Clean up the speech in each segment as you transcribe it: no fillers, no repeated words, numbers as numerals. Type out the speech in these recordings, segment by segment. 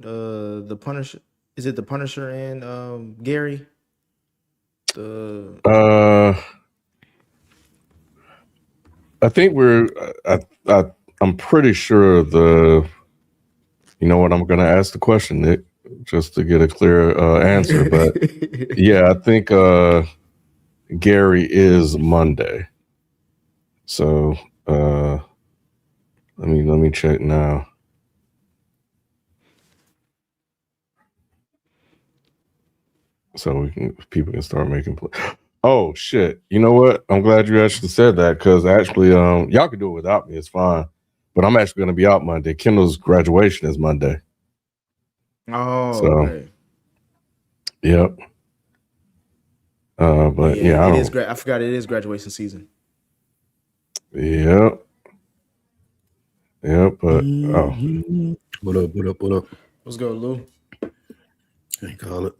the Punisher? Is it the Punisher and Gary? I think I'm pretty sure you know what, I'm going to ask the question, Nick, just to get a clear answer. But yeah, I think Gary is Monday. So let me check now. So people can start making play. Oh shit! You know what? I'm glad you actually said that, because actually, y'all can do it without me. It's fine. But I'm actually going to be out Monday. Kendall's graduation is Monday. Oh, so, okay. Yep. But yeah, it is great. I forgot it is graduation season. Yep. But What up? Let's go, Lou. I call it.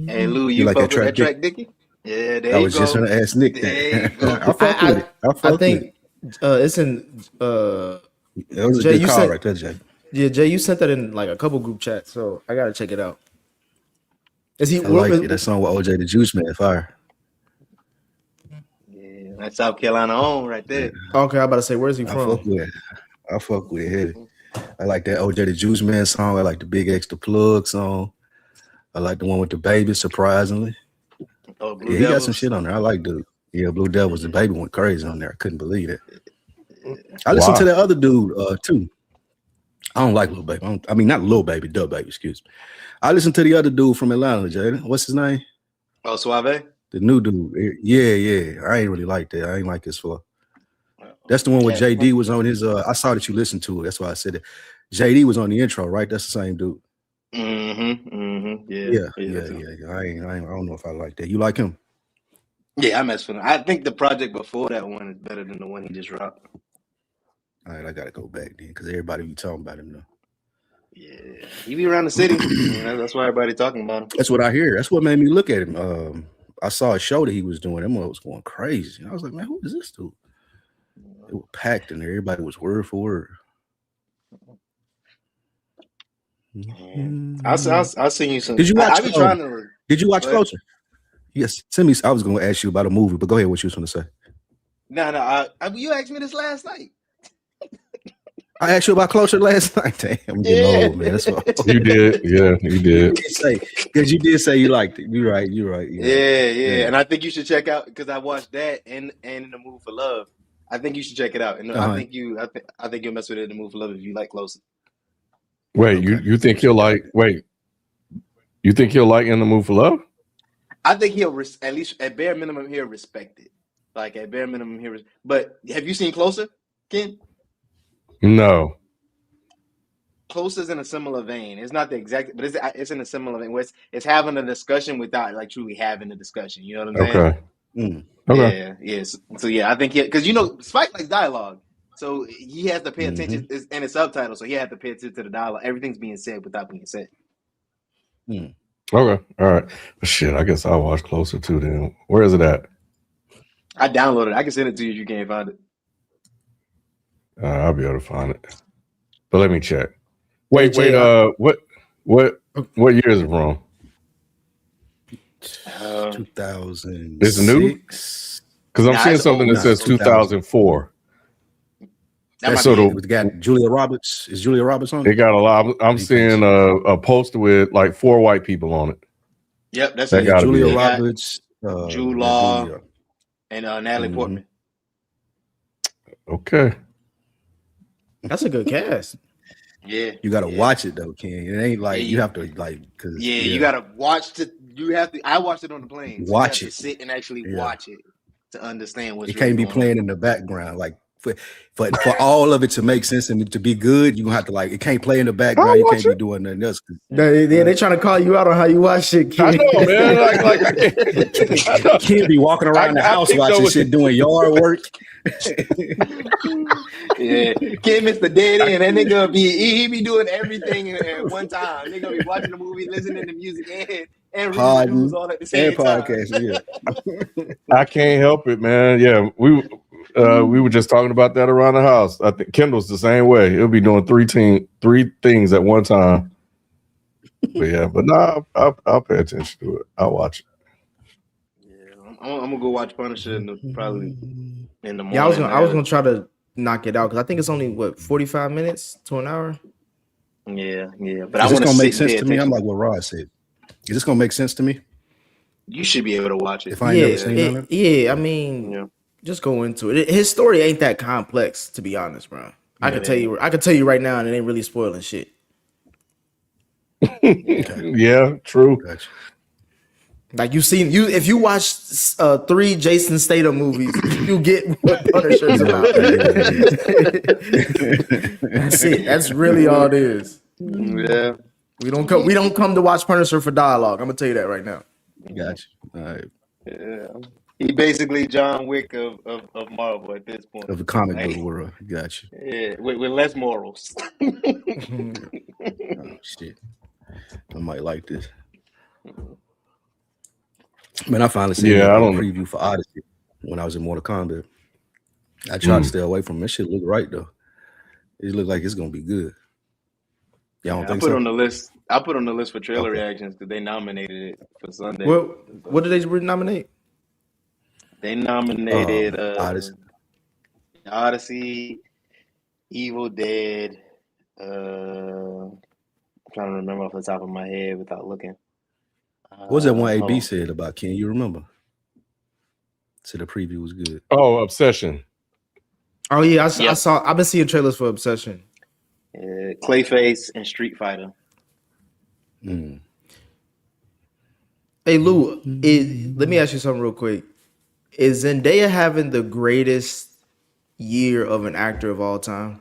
Hey Lou, you like fuck with that track, Dickie? Yeah, there you go. I was just gonna ask Nick that. I fuck with it. I think it's in. It was a good call right there, Jay. Yeah, Jay, you sent that in like a couple group chats, so I gotta check it out. I like it. That song with OJ the Juice Man, fire. Yeah, that's South Carolina home right there. Yeah. Okay, I'm about to say, where's he from? I fuck with it. I like that OJ the Juice Man song. I like the Big X the Plug song. I like the one with the baby, surprisingly. Oh, Blue he Devils. got some shit on there. I like Blue Devils. The baby went crazy on there. I couldn't believe it. I listened to that other dude too. I don't like Lil Baby. I mean, not Lil Baby, Dub Baby, excuse me. I listened to the other dude from Atlanta, Jada. What's his name? Oh, Suave? The new dude. Yeah. I ain't really like that. I ain't like his flow. That's the one where JD was on his I saw that you listened to it. That's why I said it. JD was on the intro, right? That's the same dude. Yeah. I don't know if I like that. You like him? Yeah, I mess with him. I think the project before that one is better than the one he just dropped. All right, I gotta go back then because everybody be talking about him now. Yeah, he be around the city. That's why everybody talking about him. That's what I hear. That's what made me look at him. I saw a show that he was doing. That was going crazy. And I was like, man, who is this dude? It was packed in there. Everybody was word for word. I'll send you some. Did you watch? Did you watch Closer? Yes. Send me. I was going to ask you about a movie, but go ahead. What you was going to say? No. You asked me this last night. I asked you about Closer last night. Damn, I'm getting old, man. That's what you did. Yeah, you did. Because you did say you liked it. You're right. Yeah. And I think you should check out, because I watched that and In the Mood for Love. I think you should check it out, and I think you'll mess with it in the Mood for Love if you like Closer. Wait, okay. you think he'll like? Wait, you think he'll like In the Mood for Love? I think he'll at least at bare minimum he'll respect it. Like at bare minimum here. But have you seen Closer, Ken? No. Closer's in a similar vein. It's not the exact, but it's in a similar vein where it's having a discussion without like truly having a discussion. You know what I'm saying? Okay. Yeah. So I think because Spike likes dialogue, so he has to pay attention. It's in his subtitles, so he has to pay attention to the dialogue. Everything's being said without being said. Okay. All right. Shit, I guess I'll watch Closer too then. Where is it at? I downloaded it. I can send it to you if you can't find it. I'll be able to find it. But let me check. Wait. What year is it from? 2000. Is it new? Because I'm seeing something that says 2004. We got Julia Roberts. Is Julia Roberts on it? It got a lot. I'm seeing a poster with like 4 white people on it. Yep, that's Julia Roberts, Jude Law, and Natalie Portman. Okay. That's a good cast. Yeah, you gotta watch it though, Ken. It ain't like you have to because you gotta watch it. You have to. I watched it on the plane. So watch it. Sit and actually watch it to understand what's. It can't be playing in the background. Like for all of it to make sense and to be good, you gonna have to it can't play in the background. You can't be doing nothing else. They're trying to call you out on how you watch it, Ken. I know, man. Like Ken be walking around the house watching shit, doing yard work. Yeah, Ken missed the dead end. That nigga he be doing everything at one time. Nigga be watching the movie, listening to music, and reading news all at the same time. Podcast. Yeah, I can't help it, man. Yeah, We were just talking about that around the house. I think Kendall's the same way. He'll be doing three things at one time. But yeah, but I'll pay attention to it. I'll watch it. Yeah, I'm gonna go watch Punisher probably in the morning. Yeah, I was gonna try to knock it out because I think it's only 45 minutes to an hour. Yeah. But Is this gonna make sense to me? I'm like what Rod said. Is this gonna make sense to me? You should be able to watch it. If I ain't never seen it. Yeah, I mean, just go into it. His story ain't that complex, to be honest, bro. I can tell you right now, and it ain't really spoiling shit. Yeah, true. Gotcha. Like if you watch 3 Jason Statham movies, you get what Punisher's about. That's it. That's really all it is. Yeah. We don't come to watch Punisher for dialogue. I'm gonna tell you that right now. Gotcha. All right. Yeah. He basically John Wick of Marvel at this point. Of the comic book world. Gotcha. Yeah, with less morals. Oh shit. I might like this. Man, I finally seen a preview for Odyssey when I was in Mortal Kombat. I tried to stay away from it. That shit look right though. It look like it's gonna be good. Y'all don't think so? I put on the list for trailer reactions because they nominated it for Sunday. What did they nominate? They nominated Odyssey, Evil Dead. I'm trying to remember off the top of my head without looking. What was that one AB said about Ken? You remember? Said the preview was good. Oh, Obsession. Oh yeah, I saw. I've been seeing trailers for Obsession. Clayface and Street Fighter. Hey Lou, let me ask you something real quick. Is Zendaya having the greatest year of an actor of all time?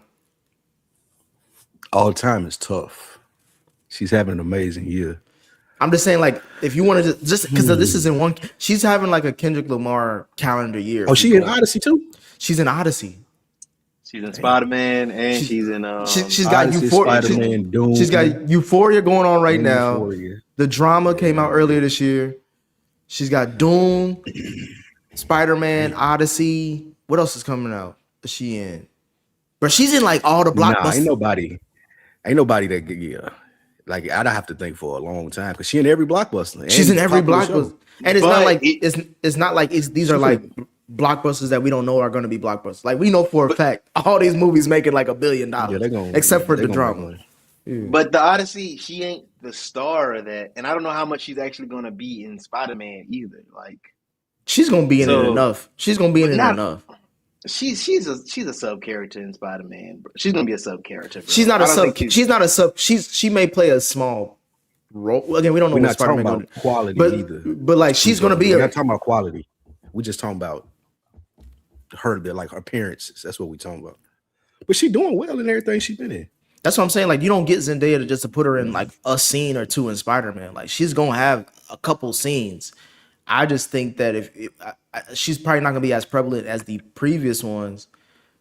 All time is tough. She's having an amazing year. I'm just saying, like, if you want to just because this is in one, she's having like a Kendrick Lamar calendar year. Oh, she in Odyssey too? She's in Odyssey. She's in Spider-Man and she's in she's got Odyssey, Euphoria. Spider-Man, Doom. She's got Euphoria going on right now. Euphoria. The drama came out earlier this year. She's got Doom, Spider-Man, Odyssey. What else is coming out? Is she in? But she's in like all the blockbusters. Nah, ain't nobody that like I'd have to think for a long time because she in every blockbuster. She's in every blockbuster, and it's not like these are like blockbusters that we don't know are going to be blockbusters. Like we know for a fact all these movies making like $1 billion, except for the drama. But the Odyssey, she ain't the star of that, and I don't know how much she's actually going to be in Spider-Man either. Like she's going to be in it enough. She's going to be in it enough. She's a sub character in Spider-Man. She's gonna be a sub character. She's not a sub. She's not a sub. She may play a small role. Again, we don't know what Spider-Man talking about quality either. But like she's gonna be. We're not talking about quality. We're just talking about her, like her appearances. That's what we're talking about. But she's doing well in everything she's been in. That's what I'm saying. Like you don't get Zendaya to put her in like a scene or two in Spider-Man. Like she's gonna have a couple scenes. I just think that she's probably not gonna be as prevalent as the previous ones,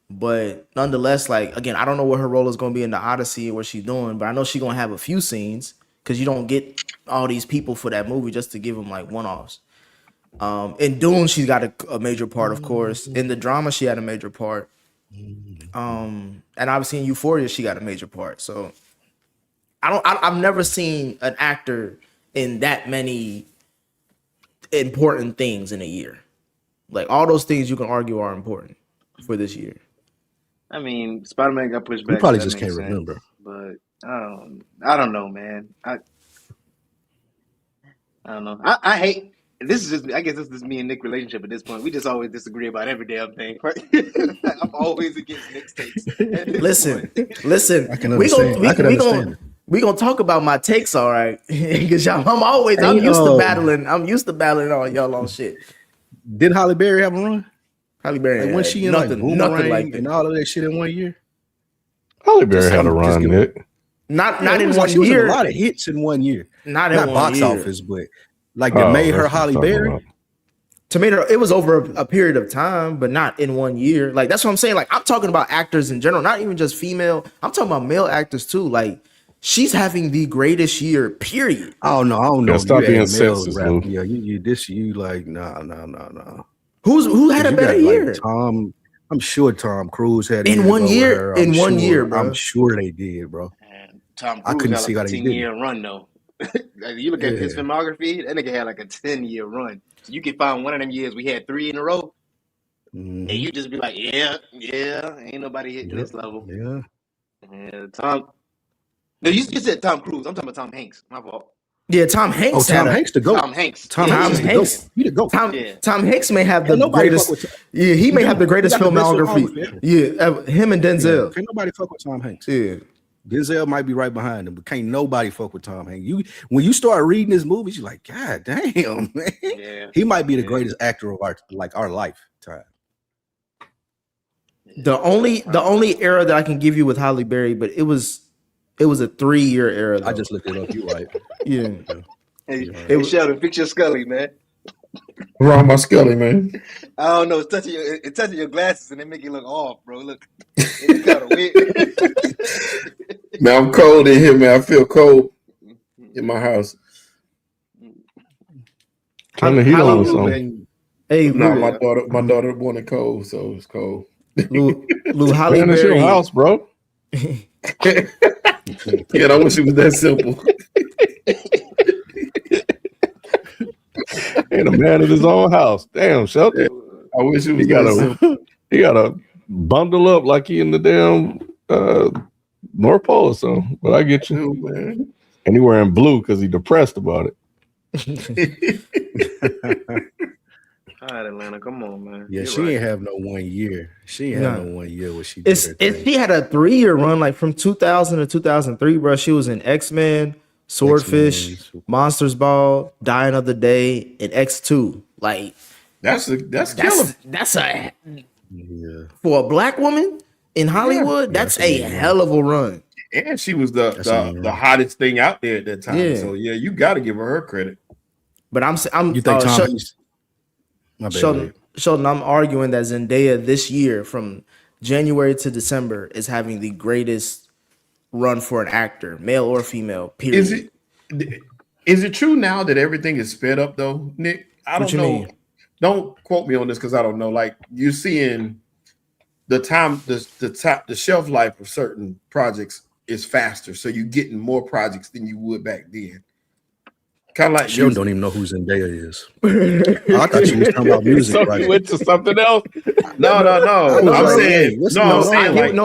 but nonetheless, like again, I don't know what her role is gonna be in the Odyssey or what she's doing, but I know she's gonna have a few scenes because you don't get all these people for that movie just to give them like one-offs. In Dune, she's got a major part, of course. In the drama, she had a major part. And obviously in Euphoria, she got a major part. So I've never seen an actor in that many important things in a year. Like all those things you can argue are important for this year. I mean, Spider-Man got pushed back. You probably just can't remember. But I don't know, man. I don't know. I hate this is just I guess this is me and Nick relationship at this point. We just always disagree about every damn thing. Right? I'm always against Nick's takes. Listen. I can understand. We gonna talk about my takes, all right? Because I'm used to battling all y'all on shit. Did Halle Berry have a run? Halle Berry, like when she in nothing like and all of that shit in 1 year. Halle Berry had a run, Nick. Not in 1 she year. Was a lot of hits in 1 year. Not in one box year. office, but like that made her Halle Berry. To me, it was over a period of time, but not in 1 year. Like that's what I'm saying. Like I'm talking about actors in general, not even just female. I'm talking about male actors too. Like. She's having the greatest year, period. Oh no, I don't know. Stop being sexist, yeah, you like no. Who had a better year? Tom, I'm sure Tom Cruise had in 1 year. In 1 year, bro. I'm sure they did, bro. And Tom I Cruise couldn't had see like how a they 10-year didn't. run though. Like, you look at his filmography, that nigga had like a 10-year run. So you can find one of them years we had 3 in a row, and you just be like, yeah, ain't nobody hitting this level. Yeah. And no, you said Tom Cruise. I'm talking about Tom Hanks. My fault. Yeah, Tom Hanks. Tom Hanks the GOAT. Tom Hanks. Tom Hanks is the GOAT. He the GOAT. Tom Hanks may have the greatest. Yeah, he may have the greatest filmography. Yeah, him and Denzel. Yeah, can't nobody fuck with Tom Hanks. Yeah. Denzel might be right behind him, but can't nobody fuck with Tom Hanks. When you start reading his movies, you're like, God damn, man. Yeah. He might be the greatest actor of our lifetime. The only era that I can give you with Halle Berry, but it was a 3-year era. Though. I just looked it up. You right? Yeah. Hey, Sheldon, fix your Scully, man. What's wrong with my Scully, man? I don't know. It's touching your glasses and they make you look off, bro. Look, it's kind of weird. Man, I'm cold in here, man. I feel cold in my house. Turn the heat on or something. Hey, no, my daughter born in cold, so it's cold. Lou Halle Berry, your house, bro. Yeah, I wish it was that simple. Ain't a man in his own house. Damn, Shelton. I wish it was that simple. He gotta bundle up like he in the damn North Pole or something. But I get you, man. And he wearing blue because he depressed about it. All right, Atlanta, come on, man. Yeah, she ain't have no 1 year. She ain't have no 1 year where she did her thing. She had a 3-year run, like from 2000 to 2003, bro. She was in X-Men, Swordfish, Monsters Ball, Die Another Day, and X2. Like that's killer. That's a for a black woman in Hollywood. That's a hell of a run. And she was the hottest thing out there at that time. Yeah. So yeah, you got to give her credit. But I'm you think Tom Sheldon, I'm arguing that Zendaya this year from January to December is having the greatest run for an actor, male or female, period. Is it true now that everything is sped up though, Nick? I don't know. Mean? Don't quote me on this because I don't know. Like you're seeing the shelf life of certain projects is faster, so you're getting more projects than you would back then. Kind of like Sheldon don't even know who Zendaya is. I thought you was talking about music. So you went to something else. No.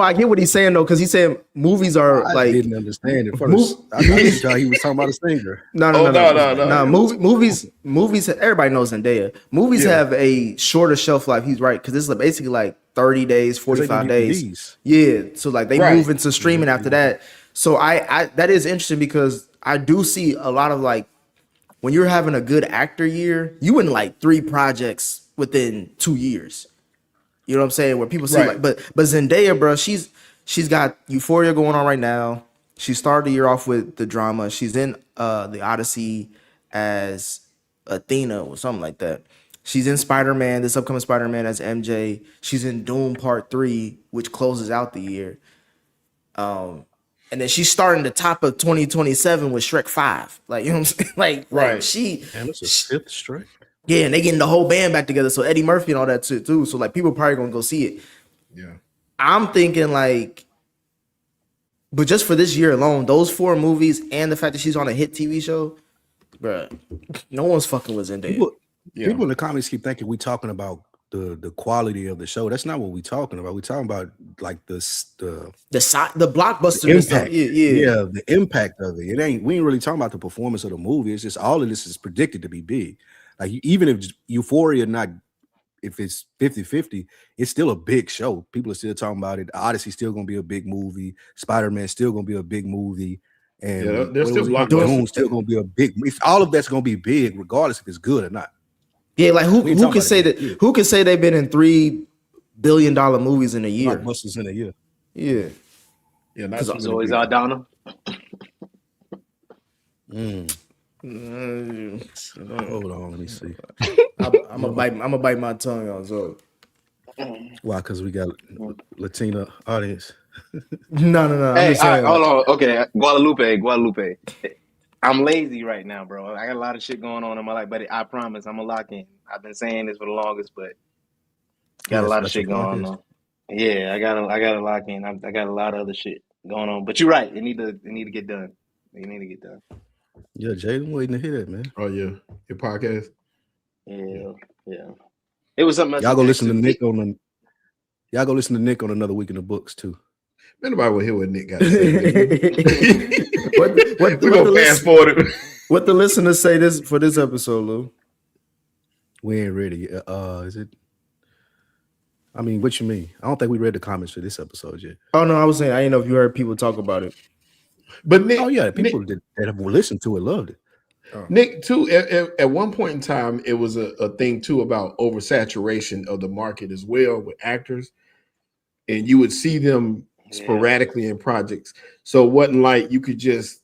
I get what he's saying though, because he's saying movies are I didn't understand it first. I thought he was talking about a singer. No. Movies. Everybody knows Zendaya. Movies have a shorter shelf life. He's right, because this is basically like 30 days, 45 days. Yeah, so like they move into streaming after that. So I that is interesting because I do see a lot of like, when you're having a good actor year, you in like 3 projects within 2 years. You know what I'm saying? Where people see like, but Zendaya, bro, she's got Euphoria going on right now. She started the year off with the drama. She's in the Odyssey as Athena or something like that. She's in Spider-Man, this upcoming Spider-Man as MJ. She's in Doom Part 3, which closes out the year. And then she's starting the top of 2027 with Shrek 5. Like, you know what I'm saying? Like she. Damn, it's a 5th Shrek. Yeah, and they getting the whole band back together. So Eddie Murphy and all that shit too. So like people probably gonna go see it. Yeah. I'm thinking like, but just for this year alone, those 4 movies and the fact that she's on a hit TV show, bro, no one's fucking with Zendaya. People in the comments keep thinking we talking about the quality of the show. That's not what we talking about. We talking about like the blockbuster, the impact. Yeah, the impact of it. We ain't really talking about the performance of the movie. It's just all of this is predicted to be big. Like even if Euphoria if it's 50-50, it's still a big show. People are still talking about it. Odyssey's still gonna be a big movie. Spider-Man's still gonna be a big movie. And they're still still gonna be a big. All of that's gonna be big, regardless if it's good or not. Yeah, like who can say that? Who can say they've been in $3 billion movies in a year? Blockbusters in a year. Yeah. That's always Aldana. Hold on, let me see. I'm gonna bite my tongue on so. Why? Because we got Latina audience. No. Hey, hold on. Okay, Guadalupe. I'm lazy right now, bro. I got a lot of shit going on in my life, but I promise I'm gonna lock in. I've been saying this for the longest, but got a lot of shit going on. Yeah, I gotta lock in. I got a lot of other shit going on. But you're right. It need to get done. It need to get done. Yeah, Jalen, waiting to hear that, man. Oh yeah, your podcast. Yeah. It was something else. Y'all go listen to Nick on the. Y'all go listen to Nick on Another Week in the Books too. Nobody will hear what Nick got to say. What We're gonna fast forward it. What the listeners say for this episode, Lou? We ain't ready. Is it? I mean, what you mean? I don't think we read the comments for this episode yet. Oh no, I was saying I didn't know if you heard people talk about it. But Nick, oh yeah, people that have listened to it loved it. Oh. Nick, too, at one point in time, it was a thing too about oversaturation of the market as well with actors, and you would see them sporadically in projects. So it wasn't like you could just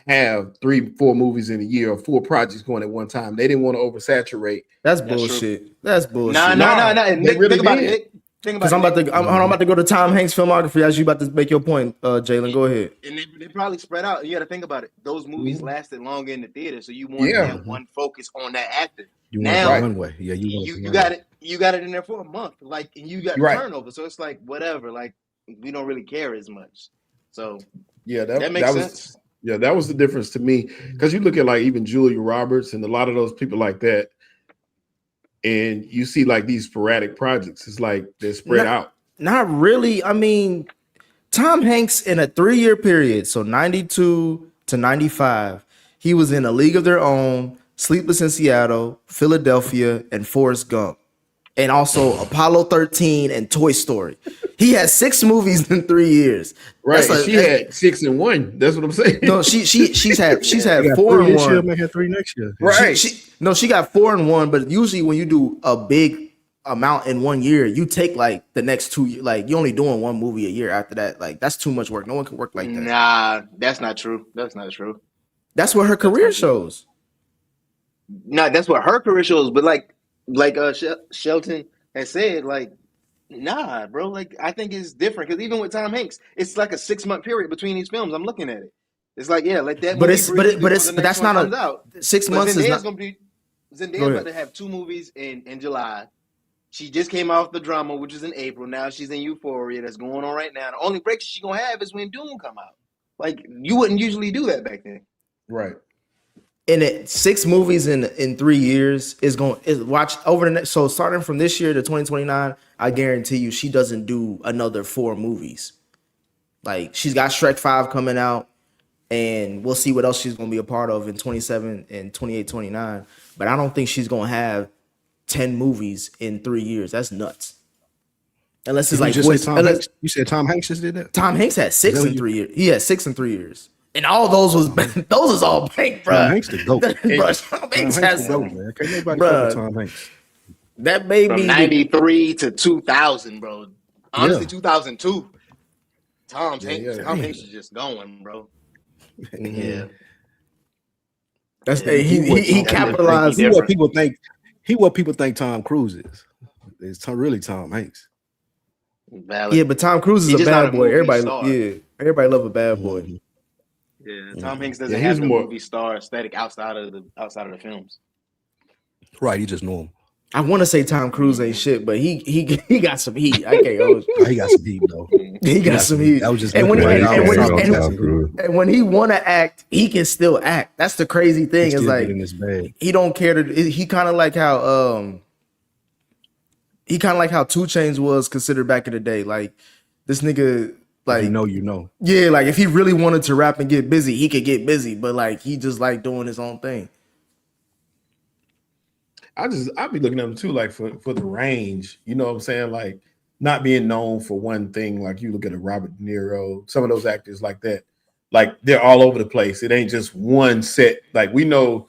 have 3-4 movies in a year or 4 projects going at one time. They didn't want to oversaturate. That's bullshit. That's bullshit. No. Nick, really think about it. Because I'm about to go to Tom Hanks' filmography as you about to make your point, Jalen. Go ahead. And they probably spread out. You got to think about it. Those movies lasted longer in the theater, so you want to have one focus on that actor. You now, want one way. Yeah, you got it. You got it in there for a month, like, and you got turnover. So it's like whatever. Like we don't really care as much. So yeah, that makes sense. Yeah, that was the difference to me, because you look at like even Julia Roberts and a lot of those people like that, and you see like these sporadic projects. It's like they're spread out. Not really. I mean, Tom Hanks in a 3-year period, so 92 to 95, he was in A League of Their Own, Sleepless in Seattle, Philadelphia, and Forrest Gump. And also Apollo 13 and Toy Story. He had 6 movies in 3 years. Right. She had 6 and 1. That's what I'm saying. No, she's had 4 and 1. May have 3 next year. Right. She got 4 and 1. But usually when you do a big amount in 1 year, you take like the next 2 years. Like you're only doing 1 movie a year after that. Like that's too much work. No one can work like that. Nah, that's not true. That's not true. That's what her career shows. Nah, that's what her career shows. But like Shelton has said, like, nah, bro. Like, I think it's different because even with Tom Hanks, it's like a 6-month period between these films. I'm looking at it. It's like, yeah, like that. But that's not a 6 months. Zendaya's is not gonna be. Zendaya's about to have 2 movies in July. She just came off the drama, which is in April. Now she's in Euphoria, that's going on right now. The only break she's gonna have is when Dune come out. Like you wouldn't usually do that back then, right? And 6 movies in 3 years is watch over the next. So starting from this year to 2029, I guarantee you she doesn't do another 4 movies. Like she's got Shrek 5 coming out, and we'll see what else she's going to be a part of in 27 and 28, 29. But I don't think she's going to have 10 movies in 3 years. That's nuts. Unless it's you said Tom Hanks just did that. Tom Hanks had 6 in 3 years. He had 6 in 3 years. And all those was all bank, bro. Tom Hanks the GOAT. Tom Hanks has man. Can't nobody fuck Tom Hanks. That may from be 93 to 2000, bro. Honestly, 2002. Tom Hanks is just going, bro. Yeah. That's he capitalized. What people think Tom Cruise is. It's really Tom Hanks. Valid. Yeah, but Tom Cruise is a bad boy. Everybody love a bad boy. Mm-hmm. Yeah, Tom Hanks doesn't have the movie star aesthetic outside of the films. Right, he just normal. I want to say Tom Cruise ain't shit, but he got some heat. I can't go. He got some heat though. He got some heat. I was just and when he want to act, he can still act. That's the crazy thing. It's like in his bag. He don't care to. He kind of like how 2 Chainz was considered back in the day. Like this nigga. Like you know. Yeah, like if he really wanted to rap and get busy, he could get busy, but like he just like doing his own thing. I'd be looking at him too, like for the range, you know what I'm saying? Like not being known for one thing, like you look at a Robert De Niro, some of those actors like that, like they're all over the place. It ain't just one set. Like we know,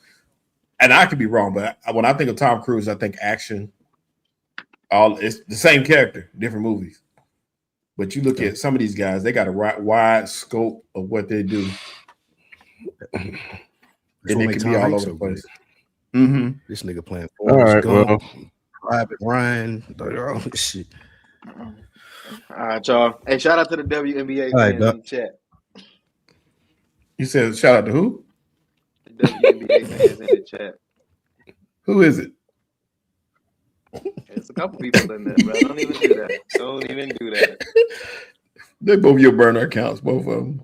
and I could be wrong, but when I think of Tom Cruise, I think action. It's the same character, different movies. But you look at some of these guys, they got a wide scope of what they do. And they can be all over the place. Mm-hmm. This nigga playing Private Ryan. Oh, shit. All right, y'all. Hey, shout out to the WNBA fans in the chat. You said shout out to who? The WNBA fans in the chat. Who is it? There's a couple people in there, bro. Don't even do that. Don't even do that. They both your burner accounts, both of them.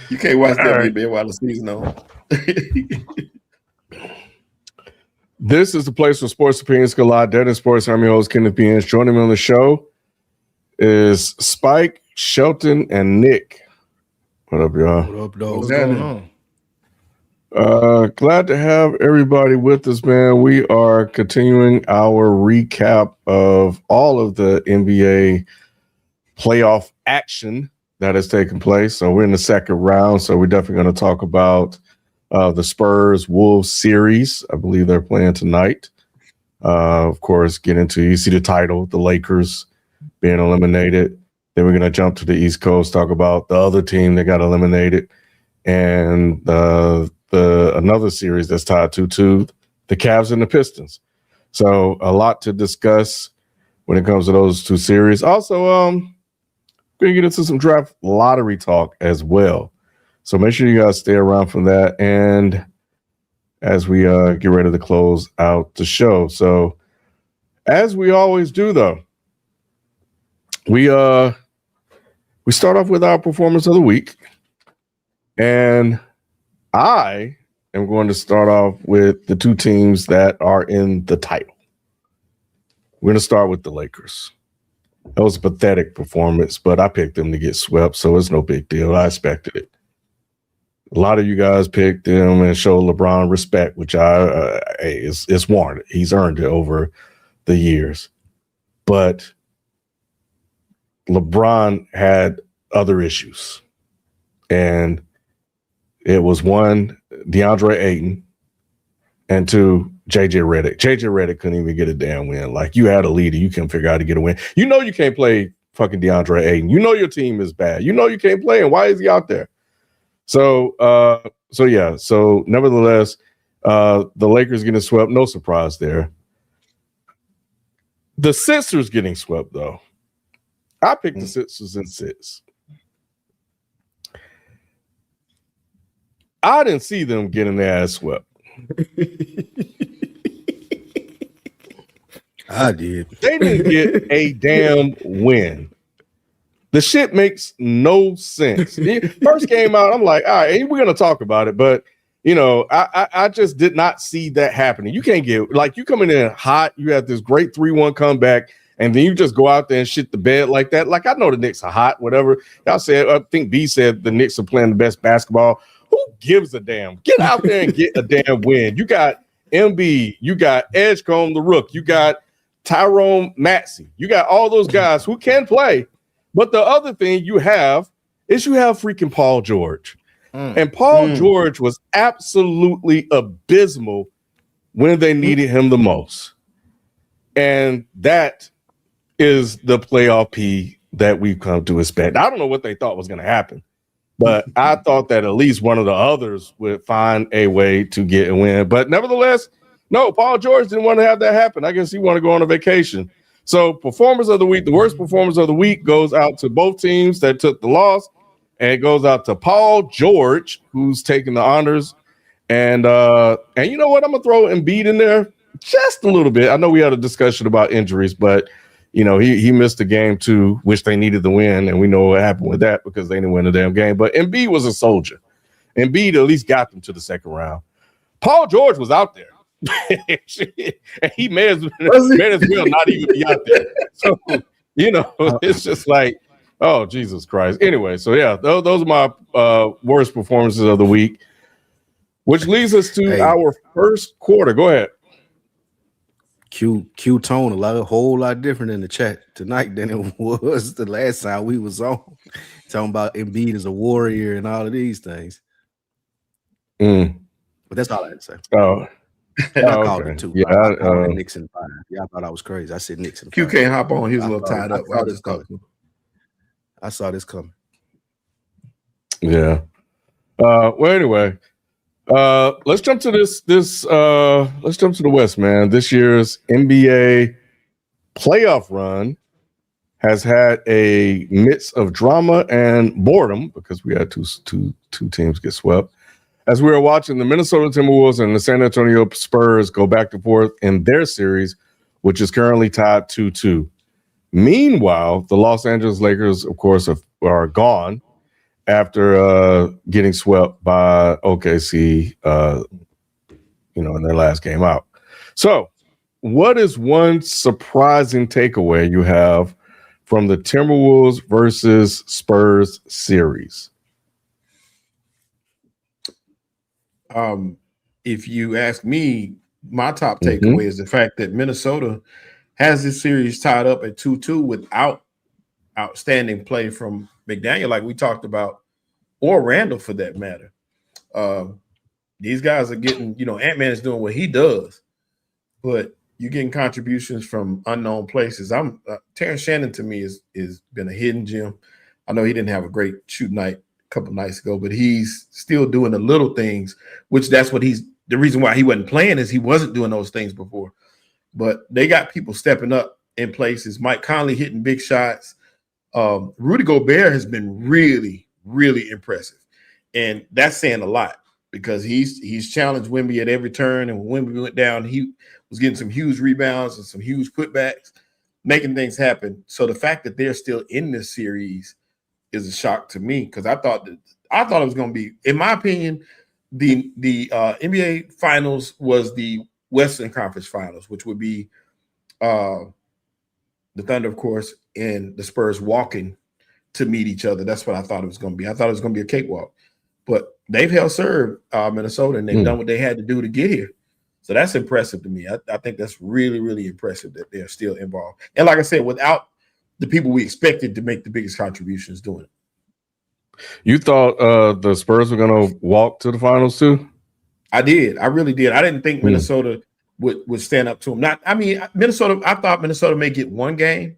You can't watch WNBA while the season on. This is the place where sports opinions collide. Dead in sports. I'm your host, Kenneth Beans. Joining me on the show is Spike, Shelton, and Nick. What up, y'all? What up, dog? What's going on? Glad to have everybody with us, man. We are continuing our recap of all of the NBA playoff action that has taken place. So we're in the second round. So we're definitely going to talk about the Spurs Wolves series. I believe they're playing tonight. Of course, get into, you see the title, the Lakers being eliminated. Then we're going to jump to the East Coast, talk about the other team that got eliminated, and another series that's tied to the Cavs and the Pistons. So a lot to discuss when it comes to those two series. Also, we're going to get into some draft lottery talk as well. So make sure you guys stay around for that. And as we get ready to close out the show. So as we always do, though, we start off with our performance of the week. And I am going to start off with the two teams that are in the title. We're going to start with the Lakers. That was a pathetic performance, but I picked them to get swept, so it's no big deal. I expected it. A lot of you guys picked them and showed LeBron respect, which it's warranted. He's earned it over the years. But LeBron had other issues. And it was one, DeAndre Ayton, and two, JJ Redick. JJ Redick couldn't even get a damn win. Like, you had a leader, you couldn't figure out how to get a win. You know you can't play fucking DeAndre Ayton. You know your team is bad. You know you can't play him. Why is he out there? So nevertheless, the Lakers getting swept, no surprise there. The Sixers getting swept, though. I picked the Sixers in 6. I didn't see them getting their ass swept. I did. They didn't get a damn win. The shit makes no sense. First game out, I'm like, all right, we're going to talk about it. But, you know, I just did not see that happening. You can't get, like, you coming in hot, you have this great 3-1 comeback, and then you just go out there and shit the bed like that. Like, I know the Knicks are hot, whatever. Y'all said, I think B said the Knicks are playing the best basketball. Who gives a damn? Get out there and get a damn win. You got MB, you got Edgecombe the Rook, you got Tyrone Maxey, you got all those guys who can play. But the other thing you have is you have freaking Paul George. And Paul George was absolutely abysmal when they needed him the most. And that is the playoff P that we've come to expect. I don't know what they thought was going to happen, but I thought that at least one of the others would find a way to get a win. But nevertheless, no, Paul George didn't want to have that happen. I guess he wanted to go on a vacation. So performance of the week, the worst performance of the week goes out to both teams that took the loss, and it goes out to Paul George, who's taking the honors. And you know what? I'm gonna throw Embiid in there just a little bit. I know we had a discussion about injuries, but you know, he missed the game too, which they needed to win, and we know what happened with that because they didn't win the damn game. But Embiid was a soldier. Embiid at least got them to the second round. Paul George was out there. And he may as well not even be out there. So, you know, it's just like, oh, Jesus Christ. Anyway, so yeah, those are my worst performances of the week, which leads us to our first quarter. Go ahead. Q tone a whole lot different in the chat tonight than it was the last time we was on. Talking about Embiid as a warrior and all of these things. But that's all I had to say. Oh. I called it too. Yeah, I called it Knicks in 5. Yeah, I thought I was crazy. I said Knicks in 5. Q can't hop on. He was a little tied up. I saw this coming. Yeah. Well, anyway, let's jump to this. Let's jump to the West, man. This year's NBA playoff run has had a mix of drama and boredom because we had two teams get swept. As we were watching the Minnesota Timberwolves and the San Antonio Spurs go back and forth in their series, which is currently tied 2-2. Meanwhile, the Los Angeles Lakers, of course, are gone after getting swept by OKC, in their last game out. So, what is one surprising takeaway you have from the Timberwolves versus Spurs series? If you ask me, my top takeaway is the fact that Minnesota has this series tied up at 2-2 without outstanding play from McDaniel, like we talked about, or Randall for that matter. These guys are getting, Ant-Man is doing what he does, but you're getting contributions from unknown places. Terrence Shannon to me is been a hidden gem. I know he didn't have a great shoot night a couple nights ago, but he's still doing the little things, which that's what the reason why he wasn't playing is he wasn't doing those things before. But they got people stepping up in places. Mike Conley hitting big shots. Rudy Gobert has been really, really impressive. And that's saying a lot because he's challenged Wemby at every turn. And when Wemby went down, he was getting some huge rebounds and some huge putbacks, making things happen. So the fact that they're still in this series is a shock to me because I thought it was going to be, in my opinion, the NBA Finals was the Western Conference Finals, which would be the Thunder, of course, and the Spurs walking to meet each other. That's what I thought it was going to be. I thought it was going to be a cakewalk. But they've held serve Minnesota, and they've done what they had to do to get here. So that's impressive to me. I think that's really, really impressive that they're still involved. And like I said, without the people we expected to make the biggest contributions doing it. You thought the Spurs were going to walk to the finals too? I did. I really did. I didn't think Minnesota would stand up to them. Minnesota, I thought Minnesota may get one game,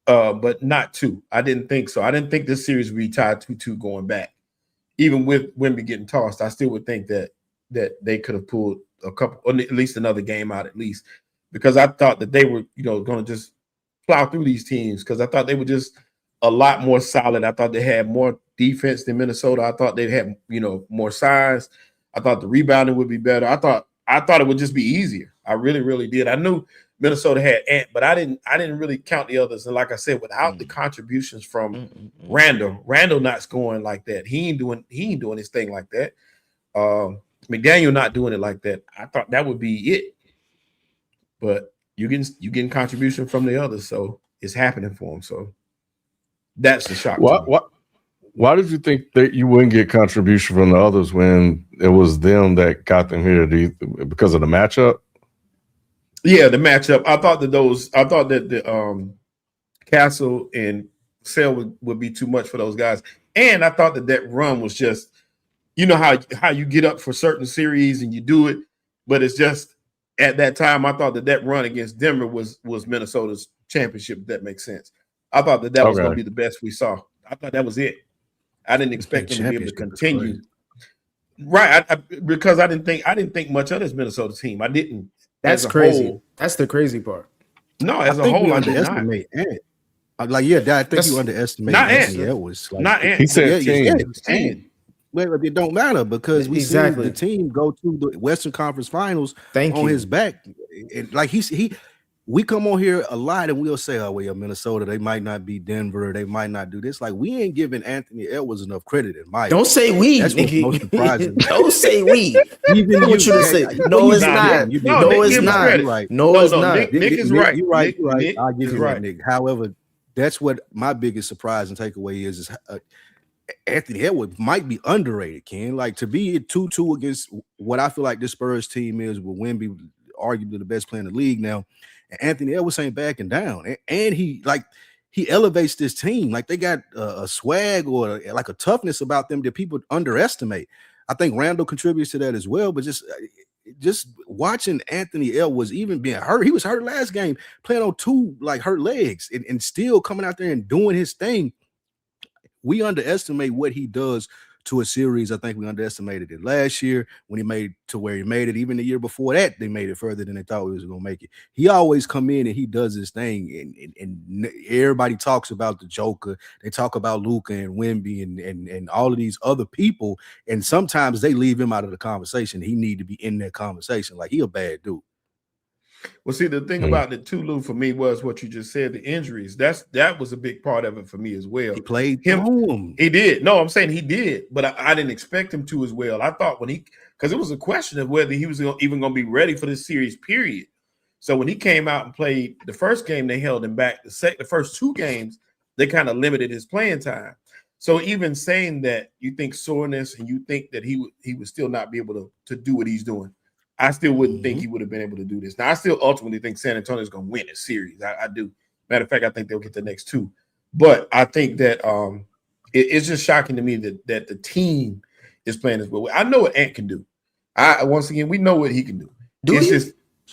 but not two. I didn't think so. I didn't think this series would be tied 2-2 going back. Even with Wemby getting tossed, I still would think that they could have pulled a couple, or at least another game out at least, because I thought that they were, going to just plow through these teams because I thought they were just a lot more solid. I thought they had more defense than Minnesota. I thought they had, more size. I thought the rebounding would be better. I thought it would just be easier. I really, really did. I knew Minnesota had Ant, but I didn't really count the others. And like I said, without the contributions from Randall not scoring like that, he ain't doing his thing like that. McDaniel not doing it like that. I thought that would be it. But you getting contribution from the others, so it's happening for him. So that's the shock. Why did you think that you wouldn't get contribution from the others when it was them that got them here? Because of the matchup? Yeah, the matchup. I thought that the Castle and Sale would be too much for those guys, and I thought that run was just, how you get up for certain series and you do it, but it's just at that time I thought that run against Denver was Minnesota's championship. If that makes sense. I thought that was going to be the best we saw. I thought that was it. I didn't expect them to be able to continue. Right, because I didn't think much of this Minnesota team. I didn't. That's crazy. That's the crazy part. No, as a whole, I did not. Underestimate Ant. I think you underestimate Anthony Edwards. Not Ant. He said team. Well, it don't matter because we see the team go to the Western Conference Finals on his back. We come on here a lot and we'll say, oh, well, Minnesota, they might not be Denver, they might not do this. Like, we ain't giving Anthony Edwards enough credit in my Don't say we. That's what's most surprising. Don't say we. Even I want you to say, no, it's not. No, it's not. Right. No, it's not. Nick is right. You're right. Nick I'll give you right. that, Nick. However, that's what my biggest surprise and takeaway is Anthony Edwards might be underrated, Ken. Like, to be 2-2 against what I feel like this Spurs team is with Wemby, arguably the best player in the league now. Anthony Edwards ain't backing down, and he elevates this team. Like, they got a swag or like a toughness about them that people underestimate. I think Randall contributes to that as well. But just watching Anthony Edwards, even being hurt, he was hurt last game, playing on two hurt legs, and still coming out there and doing his thing. We underestimate what he does to a series. I think we underestimated it last year when he made to where he made it. Even the year before that, they made it further than they thought we was going to make it. He always come in and he does his thing, and everybody talks about the Joker. They talk about Luka and Wemby and all of these other people, and sometimes they leave him out of the conversation. He need to be in that conversation. Like, he a bad dude. Well, see, the thing about it too, Lou, for me was what you just said, the injuries. That was a big part of it for me as well. He played through him. He did. No, I'm saying he did, but I didn't expect him to as well. I thought because it was a question of whether he was even going to be ready for this series, period. So when he came out and played the first game, they held him back. The first 2 games, they kind of limited his playing time. So even saying that you think soreness and you think that he would still not be able to do what he's doing, I still wouldn't think he would have been able to do this. Now, I still ultimately think San Antonio is going to win this series. I do. Matter of fact, I think they'll get the next 2. But I think that it's just shocking to me that the team is playing as well. I know what Ant can do. Once again, we know what he can do.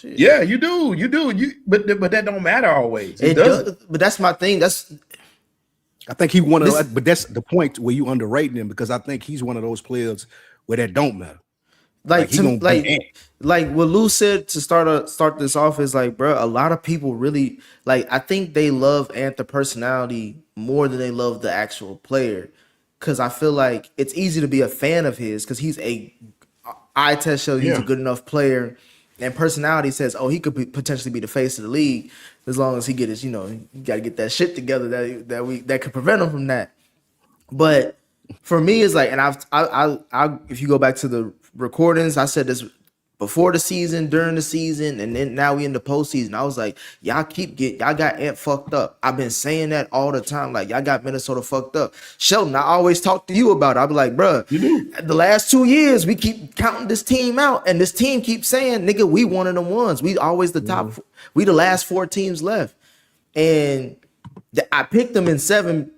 Yeah, you do. But that don't matter always. It doesn't. But that's my thing. I think he one of, but that's the point where you underrating him, because I think he's one of those players where that don't matter. Like what Lou said to start this off is like, bro, a lot of people really like. I think they love Ant the personality more than they love the actual player, because I feel like it's easy to be a fan of his because he's eye test shows he's a good enough player, and personality says, oh, he could potentially be the face of the league as long as he get his, you got to get that shit together that could prevent him from that. But for me, it's like, and I if you go back to the recordings, I said this before the season, during the season, and then now we in the postseason. I was like, y'all got Ant fucked up. I've been saying that all the time. Like, y'all got Minnesota fucked up. Sheldon, I always talk to you about it. I'll be like, bro, the last 2 years, we keep counting this team out, and this team keeps saying, nigga, we one of them ones. We always the top. We the last 4 teams left. And I picked them in 7.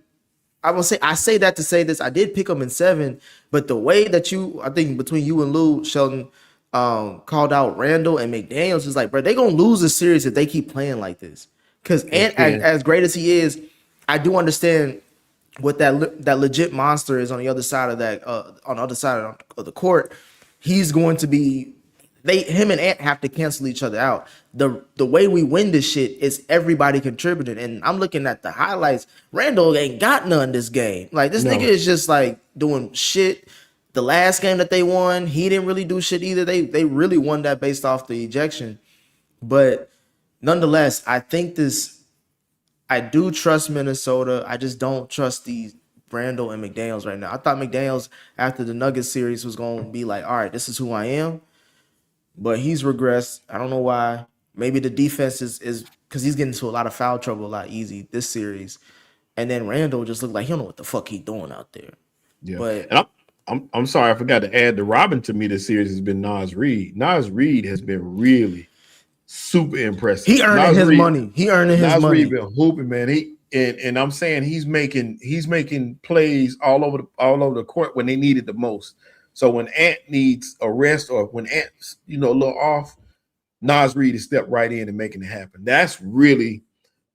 I say that to say this. I did pick them in 7, but the way that I think between you and Lou, Sheldon, called out Randall and McDaniels is like, bro, they gonna lose the series if they keep playing like this. Because Ant, as great as he is, I do understand what that legit monster is on the other side of that, on the other side of the court. He's going to be. Him and Ant have to cancel each other out. The way we win this shit is everybody contributing. And I'm looking at the highlights. Randall ain't got none this game. Like, this nigga is just like doing shit. The last game that they won, he didn't really do shit either. They really won that based off the ejection. But nonetheless, I do trust Minnesota. I just don't trust these Randall and McDaniels right now. I thought McDaniels after the Nuggets series was going to be like, all right, this is who I am. But he's regressed. I don't know why. Maybe the defense is because he's getting into a lot of foul trouble a lot easy this series. And then Randall just looked like he don't know what the fuck he's doing out there. Yeah. But and I'm sorry, I forgot to add the Robin to me this series has been Nas Reed. Nas Reed has been really super impressive. He earning his money. Nas Reed been hooping, man. And I'm saying he's making plays all over the court when they need it the most. So when Ant needs a rest or when Ant's, a little off, Nas Reed has stepped right in and making it happen. That's really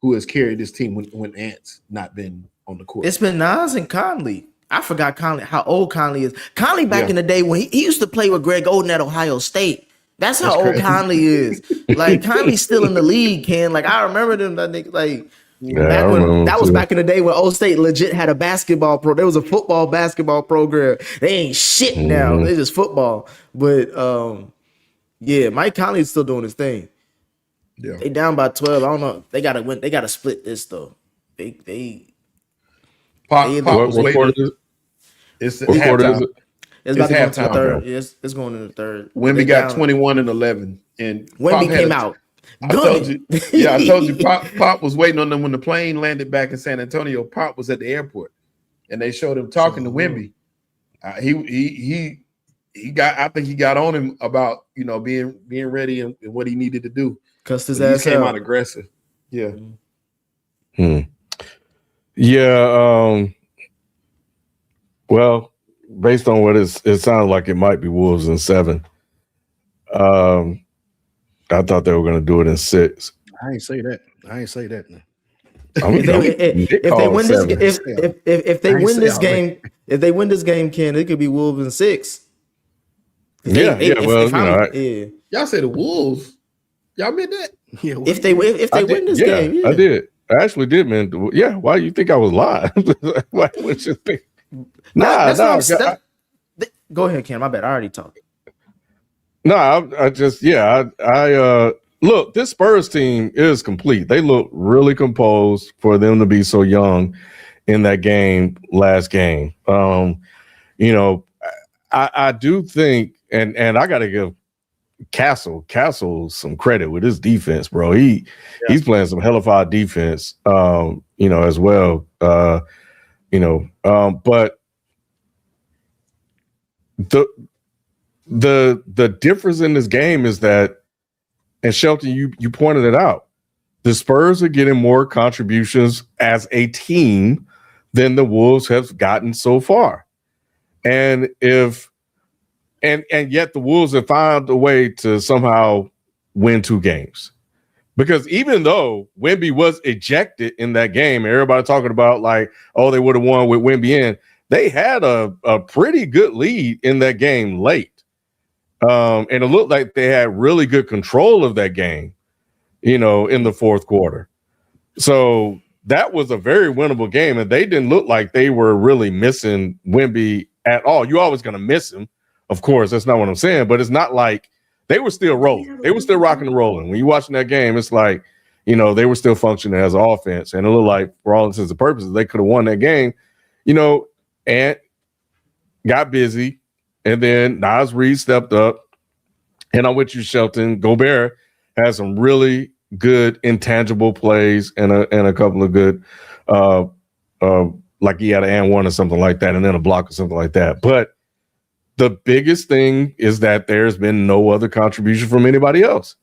who has carried this team when Ant's not been on the court. It's been Nas and Conley. I forgot how old Conley is. Conley back in the day when he used to play with Greg Oden at Ohio State. That's how old Conley is. Like, Conley's still in the league, Ken. Like, I remember them, that nigga, like, that was back in the day when Old State legit had a basketball there was a football basketball program. They ain't shit now. They just football. But Mike Conley's still doing his thing. Yeah. They down by 12. I don't know. They gotta win. They gotta split this though. What quarter is it? It's halftime. It's about to go to the third. It's going in the third. Wemby got 21 and 11. And Wemby came out. I told you, Pop was waiting on them when the plane landed back in San Antonio. Pop was at the airport, and they showed him talking to Wemby. He got. I think he got on him about being ready and what he needed to do. Cussed his ass out. He came out aggressive. Yeah. Yeah. Well, based on what it sounds like, it might be Wolves in 7. I thought they were going to do it in 6. I ain't say that. If If they win this game, Ken, it could be Wolves in 6. Yeah. Y'all say the Wolves. Y'all meant that? Yeah, If they win this game, I did. I actually did, man. Yeah. Why you think I was lying? Why would you think? Nah. Go ahead, Ken. My bad. I already talked. No, I just look, this Spurs team is complete. They look really composed for them to be so young in that game, last game. You know, I do think, and I got to give Castle some credit with his defense, bro. He's playing some hellified defense, you know, as well. But the difference in this game is that, and Shelton, you pointed it out, the Spurs are getting more contributions as a team than the Wolves have gotten so far. And yet the Wolves have found a way to somehow win 2 games. Because even though Wemby was ejected in that game, everybody talking about like, oh, they would have won with Wemby in, they had a pretty good lead in that game late. And it looked like they had really good control of that game, you know, in the fourth quarter. So that was a very winnable game, and they didn't look like they were really missing Wemby at all. You're always going to miss him, of course. That's not what I'm saying, but it's not like they were still rolling. They were still rocking and rolling. When you're watching that game, it's like, you know, they were still functioning as an offense, and it looked like, for all intents and purposes, they could have won that game, you know, and got busy. And then Nas Reed stepped up. And I'm with you, Shelton. Gobert has some really good intangible plays and a couple of good, like he had an and one or something like that, and then a block or something like that. But the biggest thing is that there's been no other contribution from anybody else,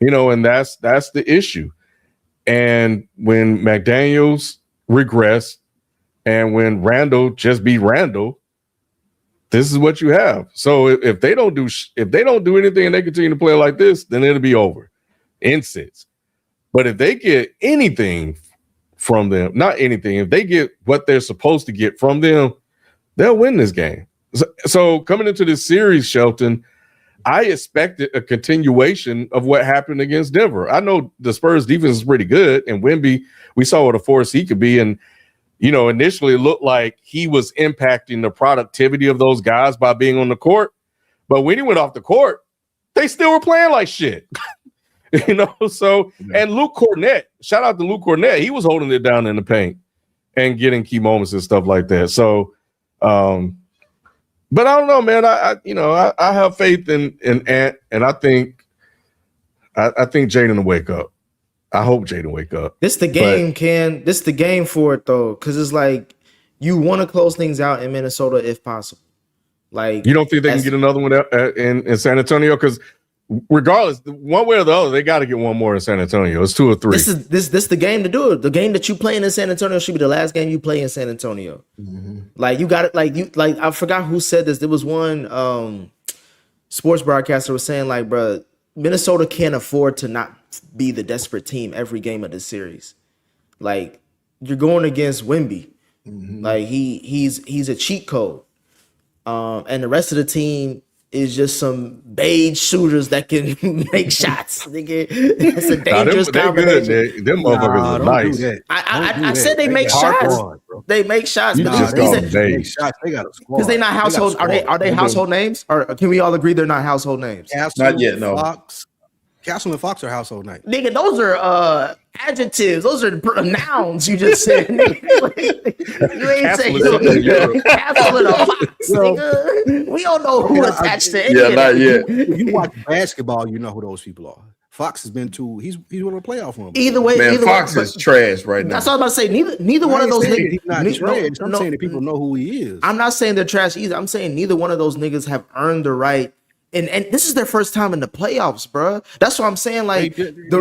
you know, and that's the issue. And when McDaniels regressed, and when Randall just beat Randall, this is what you have. So if they don't do anything and they continue to play like this, then it'll be over in 6. But if they get anything from them, not anything, if they get what they're supposed to get from them, they'll win this game. So coming into this series, Shelton, I expected a continuation of what happened against Denver. I know the Spurs defense is pretty good, and Wemby, we saw what a force he could be. And you know, initially it looked like he was impacting the productivity of those guys by being on the court. But when he went off the court, they still were playing like shit. You know, so, and Luke Cornett, shout out to Luke Cornett. He was holding it down in the paint and getting key moments and stuff like that. So, but I don't know, man. I have faith in Ant, and I think Jaden will wake up. I hope Jaden wake up. This the game, Ken. This the game for it though, because it's like you want to close things out in Minnesota if possible. Like, you don't think they can get another one in San Antonio? Because regardless, one way or the other, they got to get one more in San Antonio. It's 2 or 3. This the game to do it. The game that you playing in San Antonio should be the last game you play in San Antonio. Mm-hmm. Like you got it. Like I forgot who said this. There was one sports broadcaster was saying like, bro, Minnesota can't afford to not be the desperate team every game of this series. Like, you're going against Wemby. Mm-hmm. Like he's a cheat code. And the rest of the team is just some beige shooters that can make shots. It's a dangerous combination. Them motherfuckers are nice. I said they make shots. They make shots. You just call them beige. They got a squad. Because they're not household. Are they household names? Or can we all agree they're not household names? Not yet, no. Castle and Fox are household names. Nigga, those are adjectives. Those are nouns you just said. You ain't saying Castle and a Fox, nigga. We don't know who attached to any of not yet. If you watch basketball, you know who those people are. Fox has been to he's one of the playoff ones. Either way, man, Fox is trash right now. That's what I was about to say. Neither one of those niggas. He's not trash. I'm saying that people know who he is. I'm not saying they're trash either. I'm saying neither one of those niggas have earned the right. And this is their first time in the playoffs, bro. That's what I'm saying. Like, let me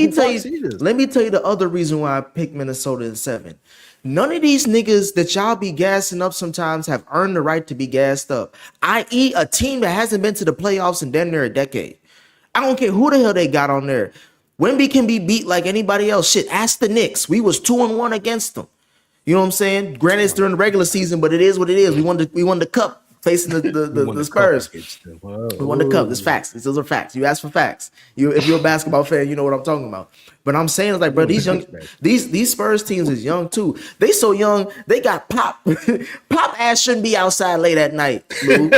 tell you the other reason why I picked Minnesota in 7. None of these niggas that y'all be gassing up sometimes have earned the right to be gassed up, i.e. a team that hasn't been to the playoffs in damn near a decade. I don't care who the hell they got on there. Wemby can be beat like anybody else. Shit, ask the Knicks. We was 2-1 against them. You know what I'm saying? Granted, it's during the regular season, but it is what it is. We won the cup facing the Spurs. We won the cup. It's facts. Those are facts. You ask for facts. If you're a basketball fan, you know what I'm talking about. But I'm saying it's like, bro, these Spurs teams is young too. They so young, they got Pop. Pop ass shouldn't be outside late at night.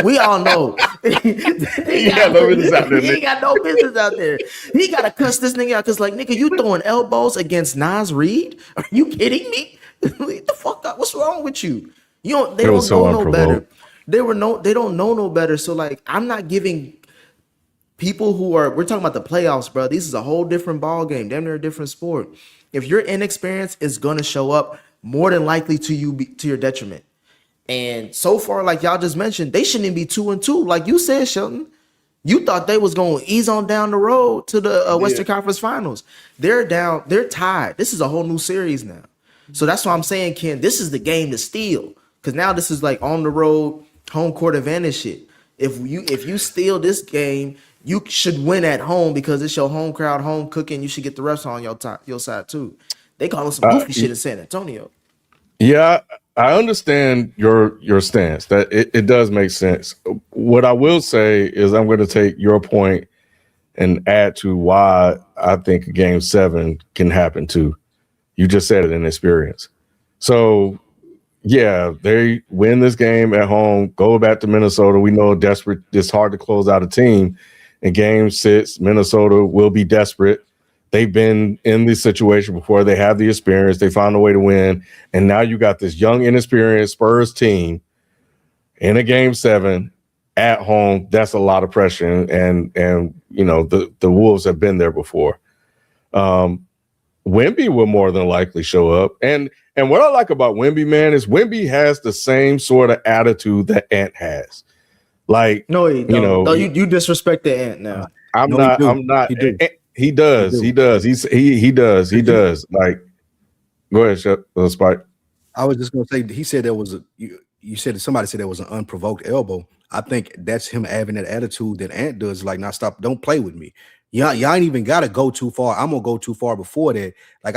We all know. He ain't got no business out there. He gotta cuss this nigga out because, like, nigga, you throwing elbows against Nas Reed? Are you kidding me? What the fuck up? What's wrong with you? They don't know no better. They don't know no better. So, like, I'm not giving people we're talking about the playoffs, bro. This is a whole different ball game. Damn near a different sport. If you're inexperienced, it's gonna show up more than likely to your detriment. And so far, like y'all just mentioned, they shouldn't be 2-2. Like you said, Shelton, you thought they was gonna ease on down the road to the Western Conference Finals. They're down. They're tied. This is a whole new series now. So that's why I'm saying, Ken, this is the game to steal. Because now this is like on the road, home court advantage shit. If you steal this game, you should win at home because it's your home crowd, home cooking. You should get the refs on your side too. They calling some goofy shit in San Antonio. Yeah, I understand your stance. That it does make sense. What I will say is I'm going to take your point and add to why I think Game 7 can happen too. You just said it in experience. So, yeah, they win this game at home, go back to Minnesota. We know it's hard to close out a team. In Game 6, Minnesota will be desperate. They've been in this situation before. They have the experience. They found a way to win. And now you got this young, inexperienced Spurs team in a Game 7 at home. That's a lot of pressure. And you know, the Wolves have been there before. Wemby will more than likely show up. And what I like about Wemby, man, is Wemby has the same sort of attitude that Ant has. Like, no, you know, no, you disrespect the Ant now. I'm not. He does. He does. Like, go ahead, Spike. I was just gonna say he said there was you said somebody said there was an unprovoked elbow. I think that's him having that attitude that Ant does. Like, now stop, don't play with me. Y'all ain't even gotta go too far. I'm gonna go too far before that. Like,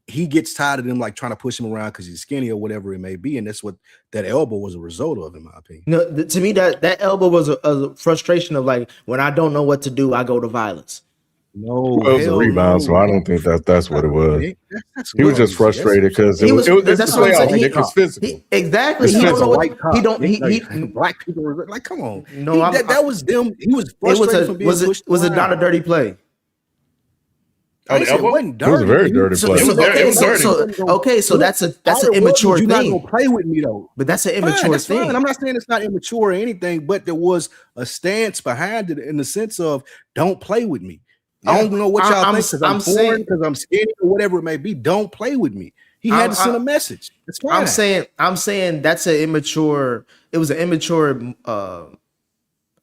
he gets tired of them like trying to push him around because he's skinny or whatever it may be, and that's what that elbow was a result of, in my opinion. No, to me that elbow was a frustration of, like, when I don't know what to do, I go to violence. No, it was a rebound, so I don't think that's what it was. He was just frustrated because it was playoff. It was physical. Exactly. He don't know what he black people were like, come on. No, that was them. He was frustrated from being pushed. Was it not a dirty play? It wasn't dirty. It was a very dirty play. So that's an immature thing. You're not gonna play with me though. But that's an immature thing. Fine. I'm not saying it's not immature or anything, but there was a stance behind it in the sense of don't play with me. Yeah. I don't know what y'all think because I'm foreign, because I'm skinny or whatever it may be. Don't play with me. He had to send a message. That's fine. I'm saying that's an immature. It was an immature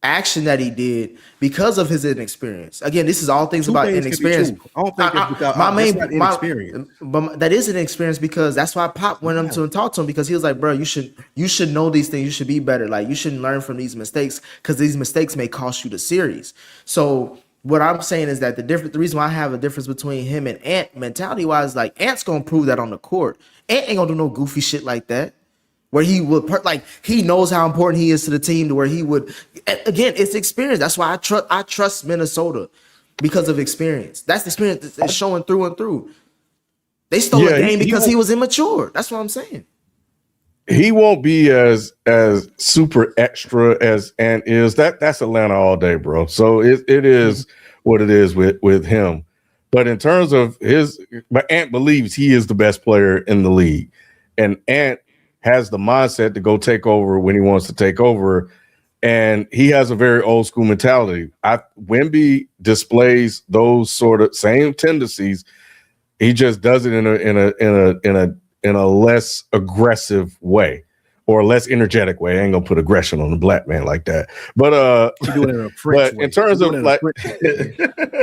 action that he did because of his inexperience. Again, this is all things about inexperience. I don't think it's inexperience. But that is an experience because that's why Pop went up to and talked to him, because he was like, bro, you should know these things. You should be better. Like, you shouldn't learn from these mistakes because these mistakes may cost you the series. So what I'm saying is that the reason why I have a difference between him and Ant mentality wise, like, Ant's gonna prove that on the court. Ant ain't gonna do no goofy shit like that, where he would he knows how important he is to the team, to where he would, again, it's experience. That's why I trust Minnesota, because of experience. That's the experience that's showing through and through. They stole a game because he was immature. That's what I'm saying. He won't be as super extra as Ant is. That's Atlanta all day, bro. So it is what it is with him. But in terms of but Ant believes he is the best player in the league, and Ant has the mindset to go take over when he wants to take over, and he has a very old school mentality. Wemby displays those sort of same tendencies. He just does it in a less aggressive way, or a less energetic way. I ain't gonna put aggression on a black man like that. But in terms of like,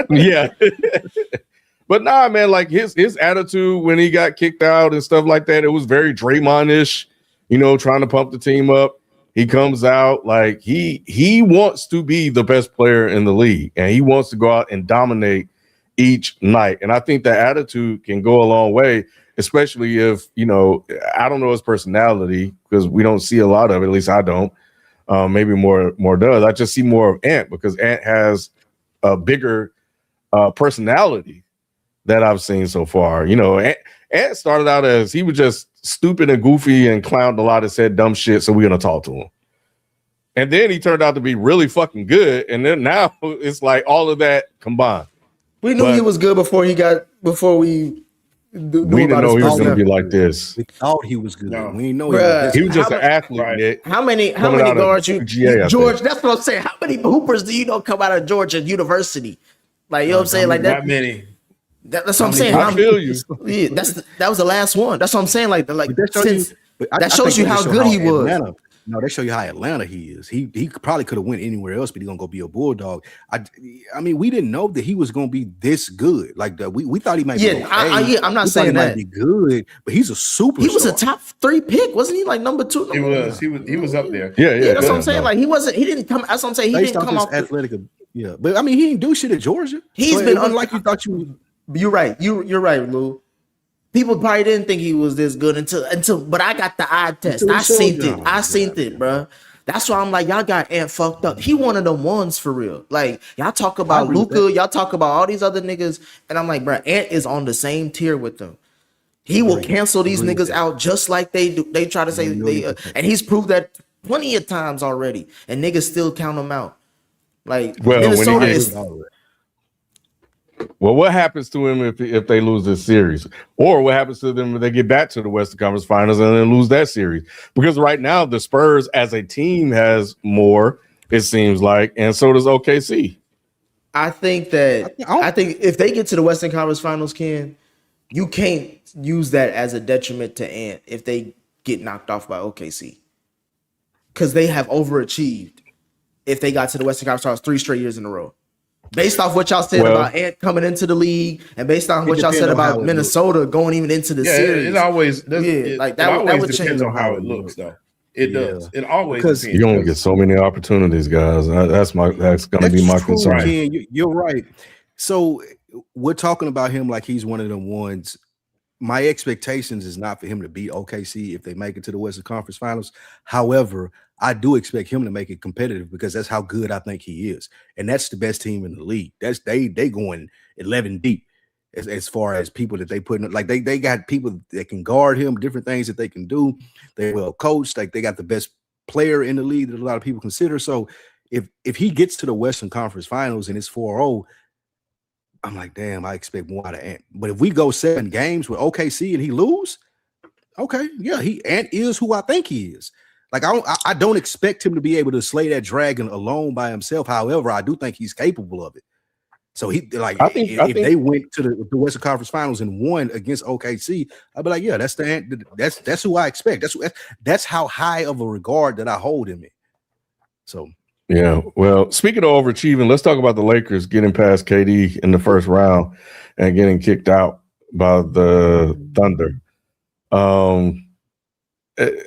yeah. But nah, man, like his attitude when he got kicked out and stuff like that, it was very Draymond-ish, trying to pump the team up. He comes out like he wants to be the best player in the league, and he wants to go out and dominate each night. And I think that attitude can go a long way, especially if, I don't know his personality because we don't see a lot of it. At least I don't. Maybe more does. I just see more of Ant because Ant has a bigger personality that I've seen so far. Ant started out as he was just stupid and goofy and clowned a lot and said dumb shit, so we're gonna talk to him. And then he turned out to be really fucking good, and then now it's like all of that combined. We knew he was good before we we didn't know he was going to be like this. We thought he was good. No. We didn't know he was just an athlete. Right. Nick, how many guards UGA, George? That's what I'm saying. How many hoopers do you know come out of Georgia University? Like, you know what I'm saying? Like that. Not many. That's what I'm saying. I feel you. Yeah, that was the last one. That's what I'm saying. Like that shows think you how show good he was. Atlanta, no, they show you how Atlanta he is. He probably could have went anywhere else, but he's gonna go be a Bulldog. I mean, we didn't know that he was gonna be this good. Like that, we thought he might. Yeah, be okay. I'm not we saying he that. might be good, but he's a super. He was a top 3 pick, wasn't he? Like number 2. He was up there. Yeah. That's what I'm saying. Like he didn't come. That's what I'm saying. He Based didn't come off athletic. Yeah, but I mean, he didn't do shit at Georgia. He's been unlike you thought you. You're right. You're right, Lou. People probably didn't think he was this good until. But I got the eye test. I seen it, bro. That's why I'm like, y'all got Ant fucked up. He one of them ones for real. Like y'all talk about Luka, y'all talk about all these other niggas, and I'm like, bro, Ant is on the same tier with them. He will cancel these niggas out just like they do. They try to say and he's proved that plenty of times already, and niggas still count him out. Like Minnesota is. Well, what happens to him if they lose this series? Or what happens to them if they get back to the Western Conference Finals and then lose that series? Because right now the Spurs as a team has more, it seems like, and so does OKC. I think if they get to the Western Conference Finals, Ken, you can't use that as a detriment to Ant if they get knocked off by OKC. Because they have overachieved if they got to the Western Conference Finals 3 straight years in a row. Based off what y'all said about Ant coming into the league, and based on what y'all said about Minnesota going even into the series, it always that would depends change on how it looks, though. It does. It always depends. You only get so many opportunities, guys. That's going to be my concern. Ken, you're right. So we're talking about him like he's one of them ones. My expectations is not for him to beat OKC if they make it to the Western Conference Finals. However, I do expect him to make it competitive because that's how good I think he is, and that's the best team in the league. That's they going 11 deep as far as people that they put in. Like they got people that can guard him, different things that they can do. They well coached. Like they got the best player in the league that a lot of people consider. So if he gets to the Western Conference Finals and it's 4-0. I'm like, damn, I expect more out of Ant. But if we go 7 games with OKC and he lose, okay, yeah, Ant is who I think he is. Like I don't expect him to be able to slay that dragon alone by himself. However, I do think he's capable of it. So if they went to the Western Conference Finals and won against OKC, I'd be like, yeah, that's the Ant. That's who I expect. That's how high of a regard that I hold him in. So. Yeah, well, speaking of overachieving, let's talk about the Lakers getting past KD in the first round and getting kicked out by the Thunder.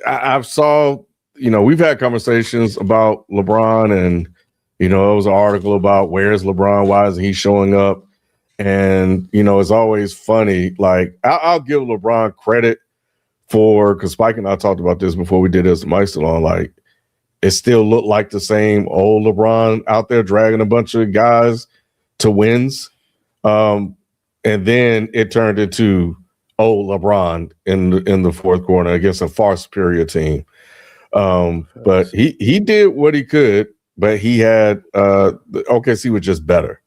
I've saw, we've had conversations about LeBron, and there was an article about where's LeBron, why isn't he showing up? And it's always funny. Like I'll give LeBron credit because Spike and I talked about this before we did this Mike still on, like. It still looked like the same old LeBron out there dragging a bunch of guys to wins. And then it turned into old LeBron in the fourth quarter against a far superior team. But he did what he could, but he had the OKC was just better.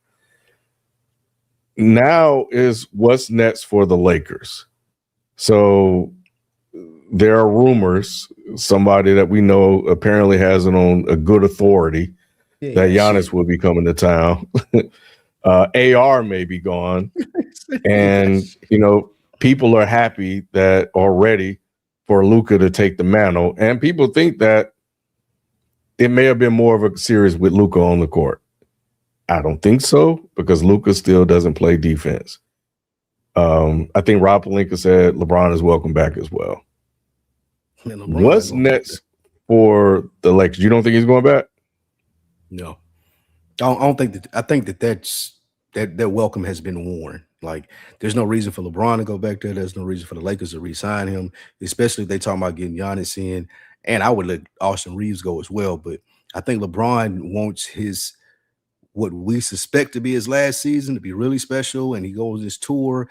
Now is what's next for the Lakers. So there are rumors, somebody that we know apparently has it on a good authority that Giannis will be coming to town. AR may be gone. And, people are happy that are ready for Luka to take the mantle. And people think that it may have been more of a series with Luka on the court. I don't think so, because Luka still doesn't play defense. I think Rob Pelinka said LeBron is welcome back as well. What's next for the Lakers? You don't think he's going back? No, I don't think that. I think that's that welcome has been worn. Like, there's no reason for LeBron to go back there. There's no reason for the Lakers to re-sign him, especially if they talking about getting Giannis in. And I would let Austin Reeves go as well. But I think LeBron wants what we suspect to be his last season to be really special, and he goes this tour.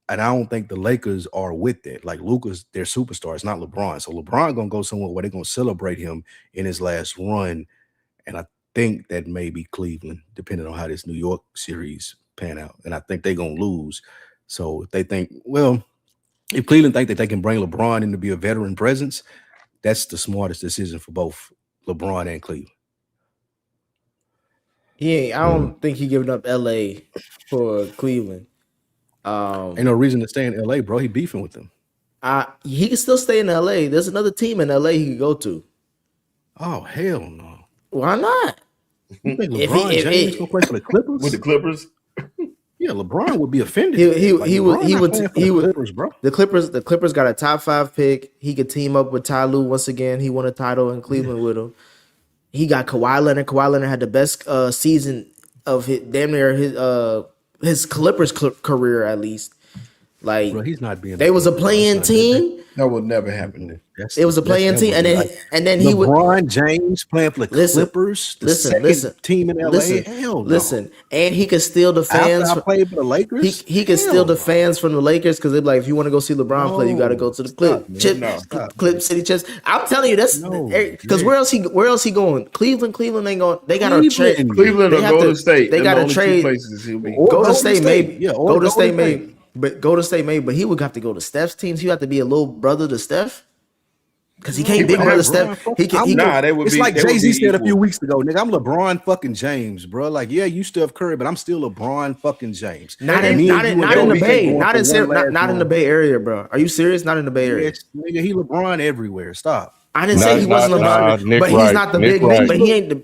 And I don't think the Lakers are with it. Like, Luka's their superstar. It's not LeBron. So LeBron gonna go somewhere where they're gonna celebrate him in his last run. And I think that may be Cleveland, depending on how this New York series pan out. And I think they're gonna lose. So if they think, well, if Cleveland think that they can bring LeBron in to be a veteran presence, that's the smartest decision for both LeBron and Cleveland. I don't think he giving up LA for Cleveland. Ain't no reason to stay in LA, bro. He beefing with them. He can still stay in LA. There's another team in LA he could go to. Oh, hell no. Why not? You think LeBron James gonna play for the Clippers? With the Clippers? Yeah, LeBron would be offended. He would Clippers, bro. The Clippers got a top 5 pick. He could team up with Ty Lue once again. He won a title in Cleveland with him. He got Kawhi Leonard. Kawhi Leonard had the best season of his Clippers career, at least. Like, bro, he's not being. They was a playing team. That would never happen. It was a playing team, and then he would. LeBron James playing for the Clippers, the second team in LA. Hell no. And he could steal the fans. After I played for the Lakers. He could steal the fans from the Lakers because they're like, if you want to go see LeBron play, you got to go to the Clip City Chips. I'm telling you, that's because where else he going? Cleveland ain't going. They got to trade. Cleveland or Golden State. They got to trade. Golden State maybe. Yeah, Golden State maybe. But Golden State maybe. But he would have to go to Steph's teams. He would have to be a little brother to Steph. Because he can't big brother Steph. It's like Jay-Z said a few weeks ago, nigga, I'm LeBron fucking James, bro. Like, yeah, you Steph Curry, but I'm still LeBron fucking James. Not in the Bay. Not in the Bay Area, bro. Are you serious? Not in the Bay Area. Yes, nigga, he LeBron everywhere. Stop. I didn't say he wasn't LeBron, but he's not the big nigga. But he ain't the.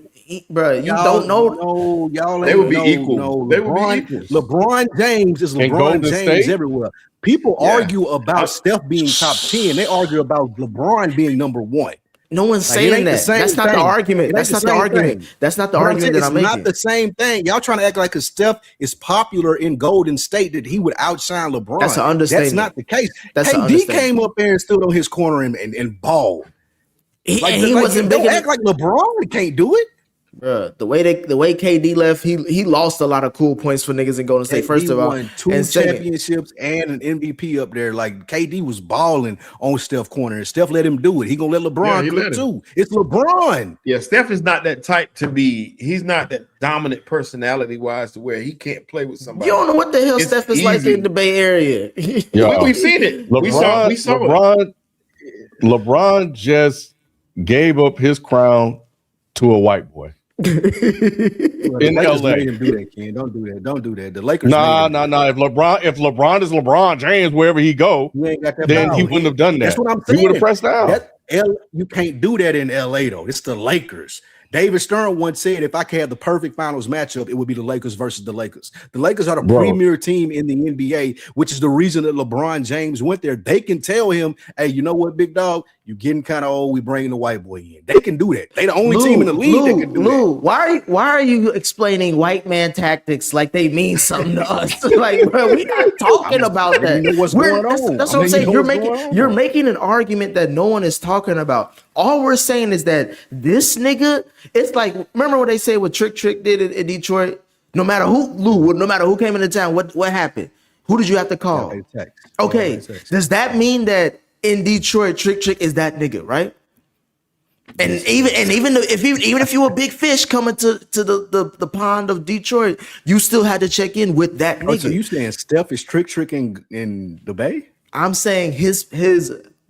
Bro, you don't know. No, y'all they would be equal. No, they would be equal. LeBron James is LeBron James everywhere. People argue about Steph being top 10. They argue about LeBron being number 1. No one's saying that. That's not the argument. That's not the argument. That's not the argument that I'm making. It's not the same thing. Y'all trying to act like because Steph is popular in Golden State that he would outshine LeBron. That's an understatement. That's not the case. KD came up there and stood on his corner and balled. He wasn't big. Don't act like LeBron can't do it. Bruh, the way KD left, he lost a lot of cool points for niggas in Golden State. First of all, won 2 championships and an MVP up there. Like, KD was balling on Steph corner, and Steph let him do it. He gonna let LeBron cook too. It's LeBron. Yeah, Steph is not that type to be. He's not that dominant personality wise to where he can't play with somebody. You don't know what the hell Steph is like in the Bay Area. We've seen it. We saw it. LeBron just gave up his crown to a white boy. In LA. Do that, Ken. Don't do that. The Lakers. Nah. If LeBron is LeBron James wherever he go, then he wouldn't have done that. That's what I'm saying. He would have pressed down. You can't do that in LA though. It's the Lakers. David Stern once said, if I could have the perfect finals matchup, it would be the Lakers versus the Lakers. The Lakers are the premier team in the NBA, which is the reason that LeBron James went there. They can tell him, hey, you know what, big dog? You're getting kind of old. We bringing the white boy in. They can do that. They the only team in the league that can do that. Why are you explaining white man tactics like they mean something to us? Like, bro, we're not talking about that. What's going on? That's what I'm saying. You're making an argument that no one is talking about. All we're saying is that this nigga, it's like, remember what they say what Trick did in Detroit? No matter who came into town, what happened? Who did you have to call? Okay, does that mean that in Detroit, Trick is that nigga, right? And even if you were a big fish coming to the pond of Detroit, you still had to check in with that nigga. So you saying Steph is Trick in the Bay? I'm saying his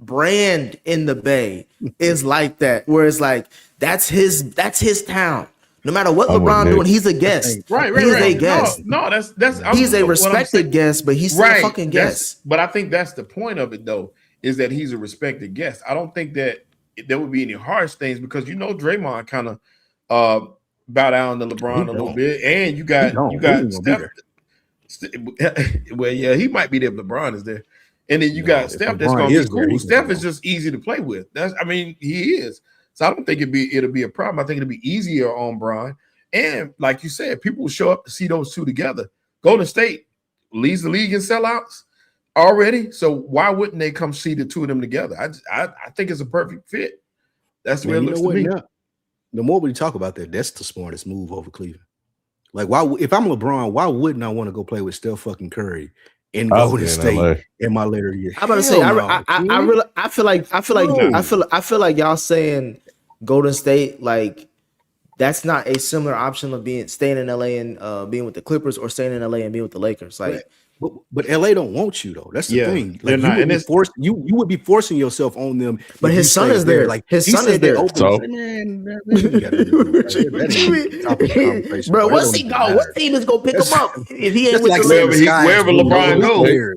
brand in the Bay is like that, where it's like that's his town. No matter what LeBron doing, he's a guest. Right. He's a guest. No, that's he's a respected guest, but he's still a fucking guest. But I think that's the point of it, though, is that he's a respected guest. I don't think that there would be any harsh things because Draymond kind of bow down to LeBron a little bit, and you got Steph. Well, yeah, he might be there if LeBron is there. And then you got Steph that's going to be cool. Steph is just easy to play with. He is. So I don't think it'll be a problem. I think it'll be easier on Bron. And like you said, people will show up to see those two together. Golden State leads the league in sellouts already. So why wouldn't they come see the two of them together? I think it's a perfect fit. That's the way it looks to me. Now, the more we talk about that, that's the smartest move over Cleveland. Like, why? If I'm LeBron, why wouldn't I want to go play with Steph fucking Curry in Golden State in my later years? I'm about to say, I feel like y'all saying Golden State, like that's not a similar option of staying in LA and being with the Clippers, or staying in LA and being with the Lakers. Like, but LA don't want you though. That's the thing. Like, you would be forcing yourself on them. But his son is there. Like his son is there. So, bro, what's he go? What team is gonna pick him up if he ain't with like wherever LeBron goes?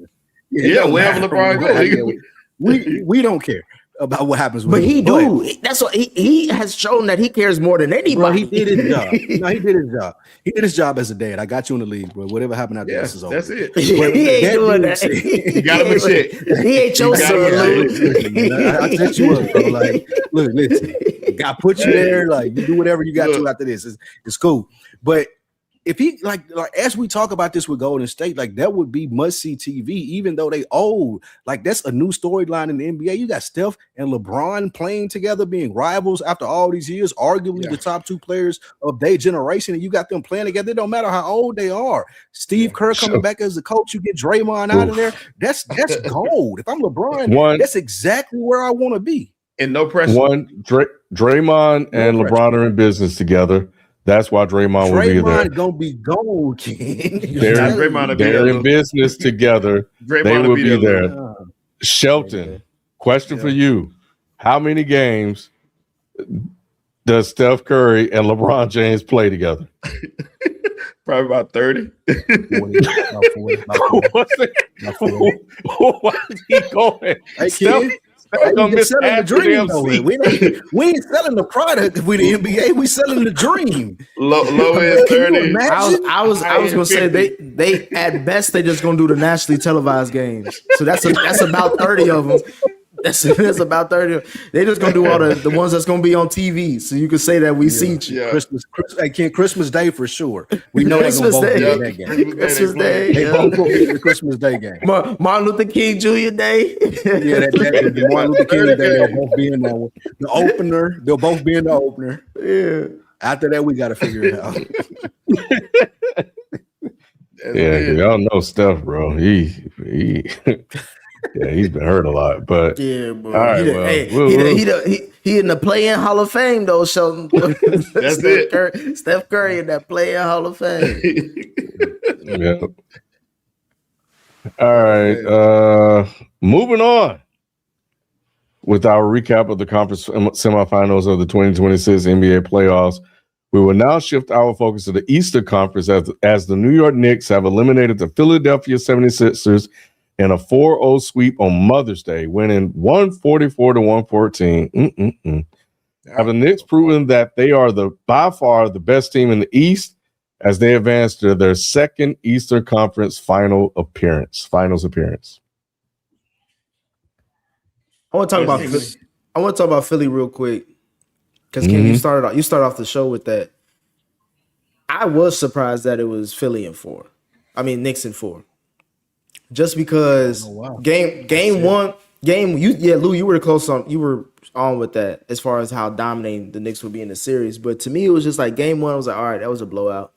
Yeah, wherever LeBron goes. We don't care about what happens with but him. He do. That's what he has shown that he cares more than anybody. Bro, he did his job. No, he did his job. He did his job as a dad. I got you in the league, bro. Whatever happened after this is over. That's it. He ain't doing that. You got him a check. He ain't your son. I set you up, bro. Like, look, listen. God put you there. Like, you do whatever you got to after this. It's cool. But if he like as we talk about this with Golden State, like that would be must-see TV, even though they old. Like that's a new storyline in the NBA. You got Steph and LeBron playing together, being rivals after all these years, arguably the top two players of their generation, and you got them playing together. It don't matter how old they are. Steve Kerr coming back as the coach, you get Draymond out of there. That's gold. If I'm LeBron, that's exactly where I want to be. And no pressure. Draymond and LeBron are in business together. That's why Draymond will be there. Draymond gonna be gold, King. They're in business together. They will be there. Shelton, question for you. How many games does Steph Curry and LeBron James play together? Probably about 30. Why is he going? Hey, Steph, we selling the dream, though. We ain't selling the product. If we the NBA, we selling the dream. Low end 30. I was gonna say they at best they just gonna do the nationally televised games. So that's about 30 of them. That's about 30. They just gonna do all the ones that's gonna be on TV. So you can say that we see you. Yeah. Christmas Day for sure. We know they're gonna both be in that game. Christmas Day. They both will be in the Christmas Day game. Martin Luther King Jr. Day. that Martin Luther King Day. They'll both be in that one. The opener. They'll both be in the opener. Yeah. After that, we got to figure it out. Y'all know Steph, bro. He he's been hurt a lot, but bro. All right, he in the play-in Hall of Fame though, Sheldon. That's it. Steph Curry in that play-in Hall of Fame. Yeah. All right. Moving on with our recap of the conference semifinals of the 2026 NBA playoffs. We will now shift our focus to the Eastern Conference as the New York Knicks have eliminated the Philadelphia 76ers in a 4-0 sweep on Mother's Day, winning 144-114. Have the Knicks proven that they are by far the best team in the East as they advance to their second Eastern Conference finals appearance? I want to talk about Philly real quick because Ken, you started off the show with that. I was surprised that it was Philly in 4. I mean Knicks in 4. Just because game one, Lou, you were close on. You were on with that as far as how dominating the Knicks would be in the series. But to me, it was just like game one. I was like, all right, that was a blowout.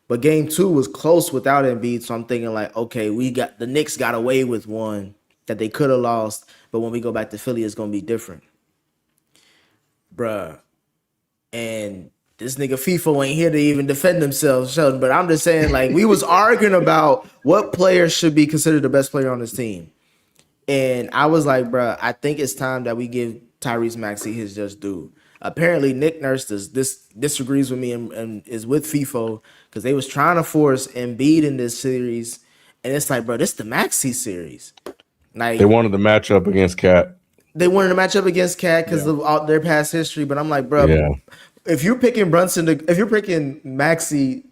But game 2 was close without Embiid. So I'm thinking like, okay, the Knicks got away with one that they could have lost. But when we go back to Philly, it's gonna be different, bruh. And this nigga FIFO ain't here to even defend themselves, Sheldon. But I'm just saying, like, we was arguing about what player should be considered the best player on this team. And I was like, bro, I think it's time that we give Tyrese Maxey his just due. Apparently, Nick Nurse disagrees with me and is with FIFO because they was trying to force Embiid in this series. And it's like, bro, this is the Maxey series. Like, they wanted the matchup against Cat. They wanted to match up against Cat because of their past history. But I'm like, bro, if you're picking if you're picking Maxey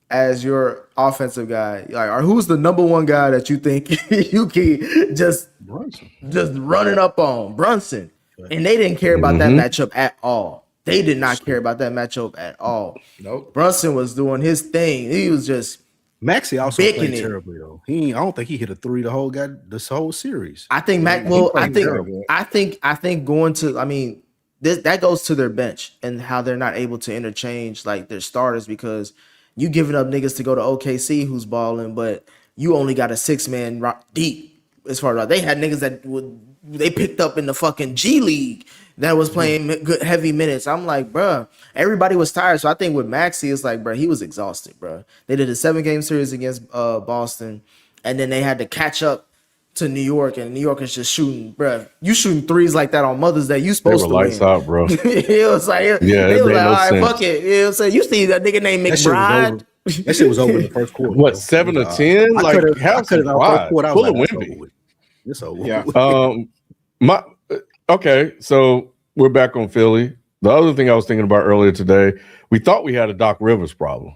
as your offensive guy, like, or who's the number one guy that you think you can just run it up on? Brunson. And they didn't care about that matchup at all. They did not care about that matchup at all. Nope. Brunson was doing his thing. He was just Maxey also Baking played it. terribly though. I don't think he hit a three this whole series. I think Mac. He Well, played terrible. I think going to. I mean, that goes to their bench and how they're not able to interchange like their starters because you giving up niggas to go to OKC who's balling, but you only got a 6-man deep as far as they had niggas that they picked up in the fucking G League that was playing good heavy minutes. I'm like, bruh, everybody was tired. So I think with Maxey, it's like, bruh, he was exhausted, bruh. They did a 7-game series against Boston, and then they had to catch up to New York, and New York is just shooting, bruh. You shooting threes like that on Mother's Day, you They supposed were to lights win. out, bro. It was like, Yeah, they it was made like, no all right, sense. fuck it. You know what I'm saying? You see that nigga named That shit was McBride. over. That shit was over in the first quarter. What, bro. 7 to It was, 10? I Like, cut it have out some first pride. quarter. I Pull was a like, it's over Wemby. with. It's over. Yeah. with. Okay, so we're back on Philly. The other thing I was thinking about earlier today, we thought we had a Doc Rivers problem.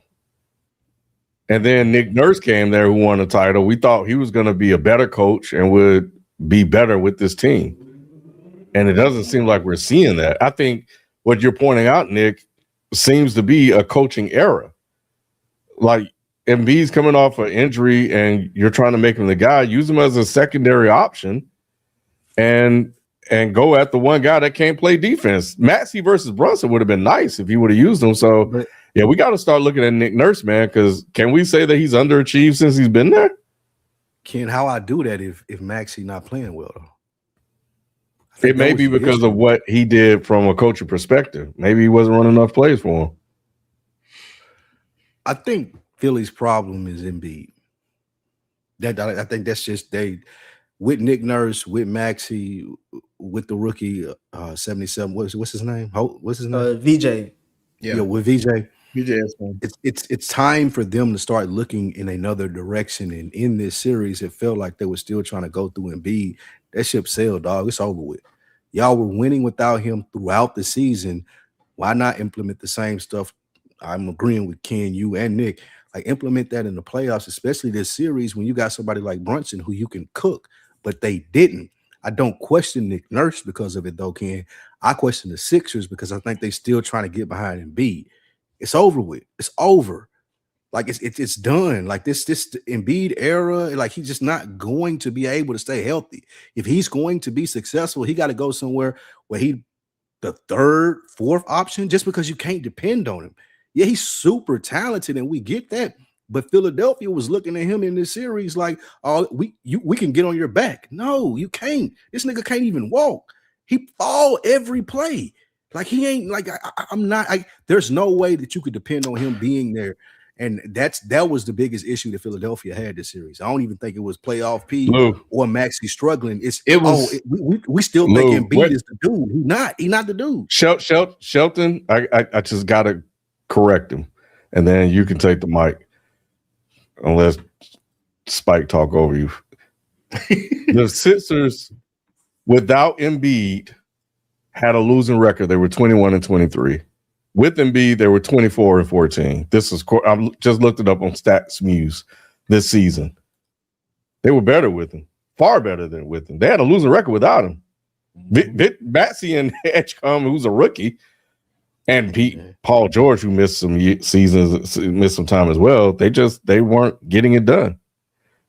And then Nick Nurse came there who won a title. We thought he was going to be a better coach and would be better with this team. And it doesn't seem like we're seeing that. I think what you're pointing out, Nick, seems to be a coaching error. Like Embiid's coming off an injury and you're trying to make him the guy, use him as a secondary option and go at the one guy that can't play defense. Maxey versus Brunson would have been nice if he would have used him. So, yeah, we got to start looking at Nick Nurse, man, because can we say that he's underachieved since he's been there? Ken, how I do that if Maxey not playing well though? It may be because of what he did from a coaching perspective. Maybe he wasn't running enough plays for him. I think Philly's problem is Embiid. I think that's just with Nick Nurse, with Maxey, with the rookie 77. What's his name? What's his name? VJ. Yeah, with VJ. VJ. It's time for them to start looking in another direction. And in this series, it felt like they were still trying to go through Embiid. That ship sailed, dog. It's over with. Y'all were winning without him throughout the season. Why not implement the same stuff? I'm agreeing with Ken, you, and Nick. Like, implement that in the playoffs, especially this series when you got somebody like Brunson who you can cook, but they didn't. I don't question Nick Nurse because of it, though, Ken. I question the Sixers because I think they're still trying to get behind Embiid. It's over with. It's over. Like, it's done. Like, this Embiid era, like, he's just not going to be able to stay healthy. If he's going to be successful, he got to go somewhere where the third, fourth option, just because you can't depend on him. Yeah, he's super talented, and we get that. But Philadelphia was looking at him in this series like, oh, we can get on your back. No, you can't. This nigga can't even walk. He fall every play. Like, he ain't like there's no way that you could depend on him being there. And that was the biggest issue that Philadelphia had this series. I don't even think it was playoff P or Maxey struggling. We still think Embiid is the dude. He's not the dude. Shelton, I just gotta correct him, and then you can take the mic. Unless Spike talk over you. The Sixers, without Embiid, had a losing record. They were 21-23. With Embiid, they were 24-14. This is I just looked it up on Stats Muse this season. They were better with him, far better than with him. They had a losing record without him. Batsy and Edgecombe, who's a rookie, and Paul George, who missed some seasons, missed some time as well. They weren't getting it done.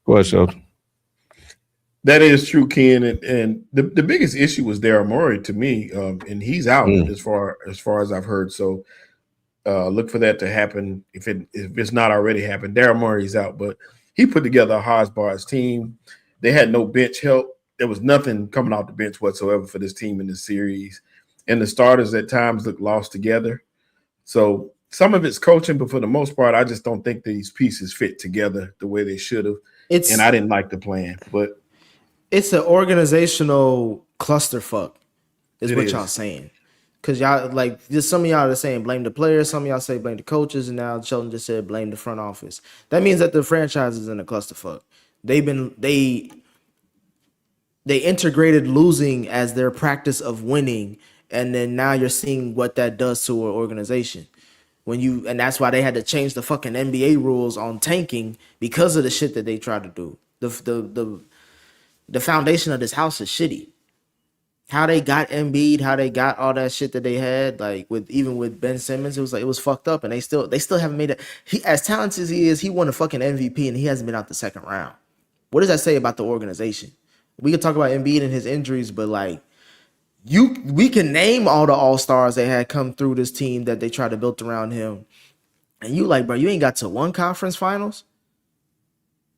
Go ahead, Shelton. That is true, Ken. And the biggest issue was Daryl Morey to me, and he's out as far as I've heard. So look for that to happen if it's not already happened. Daryl Morey's out, but he put together a Hosbar's team. They had no bench help. There was nothing coming off the bench whatsoever for this team in this series. And the starters at times look lost together. So some of it's coaching, but for the most part, I just don't think these pieces fit together the way they should have. And I didn't like the plan, but it's an organizational clusterfuck, is what y'all saying. Because y'all, like, just some of y'all are saying blame the players, some of y'all say blame the coaches, and now Sheldon just said blame the front office. That means that the franchise is in a clusterfuck. They integrated losing as their practice of winning, and then now you're seeing what that does to an organization. And that's why they had to change the fucking NBA rules on tanking because of the shit that they tried to do. The foundation of this house is shitty. how they got Embiid, how they got all that shit that they had, like with Ben Simmons, it was fucked up, and they still haven't made it. He, as talented as he is, he won a fucking MVP, and he hasn't been out the second round. What does that say about the organization? We could talk about Embiid and his injuries, but like we can name all the all-stars they had come through this team that they tried to build around him. And you like, bro, you ain't got to one conference finals?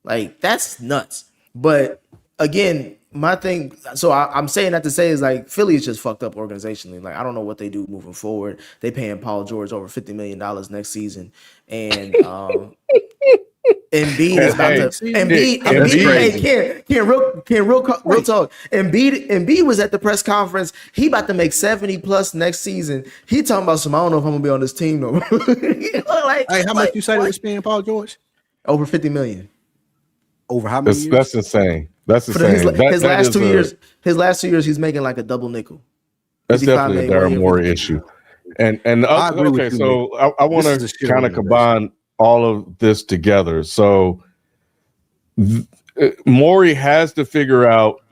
Like, that's nuts. But again, my thing, so I'm saying that to say is like Philly is just fucked up organizationally. Like, I don't know what they do moving forward. They paying Paul George over $50 million next season. And Embiid is about to Embiid. Real talk. Embiid was at the press conference. He about to make 70 plus next season. He talking about some. I don't know if I'm gonna be on this team no more. Hey, how much you say they was paying Paul George? Over 50 million. Over how many years? That's insane. That's insane. His last 2 years. His last 2 years, he's making like a double nickel. That's definitely a Daryl Morey issue. And I agree with okay, you, so I want to kind of combine all of this together. So Morey has to figure out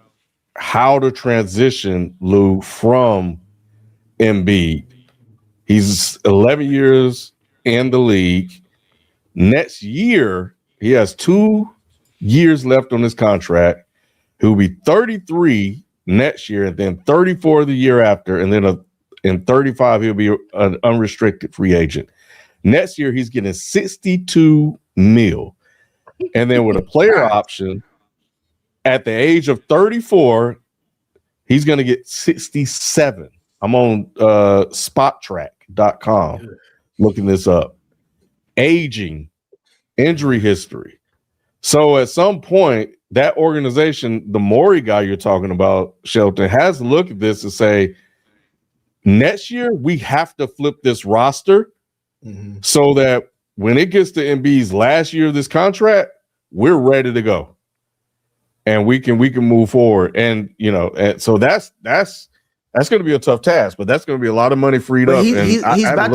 how to transition Lou from Embiid. He's 11 years in the league. Next year, he has 2 years left on his contract. He'll be 33 next year, and then 34 the year after, and then in 35 he'll be an unrestricted free agent. Next year he's getting 62 mil, and then with a player option at the age of 34, he's going to get 67. I'm on spottrack.com looking this up. Aging, injury history. So at some point, that organization, the Morey guy you're talking about, Shelton, has to look at this and say, next year we have to flip this roster so that when it gets to Embiid's last year of this contract, we're ready to go, and we can move forward. And and so that's going to be a tough task, but that's going to be a lot of money freed up. He's about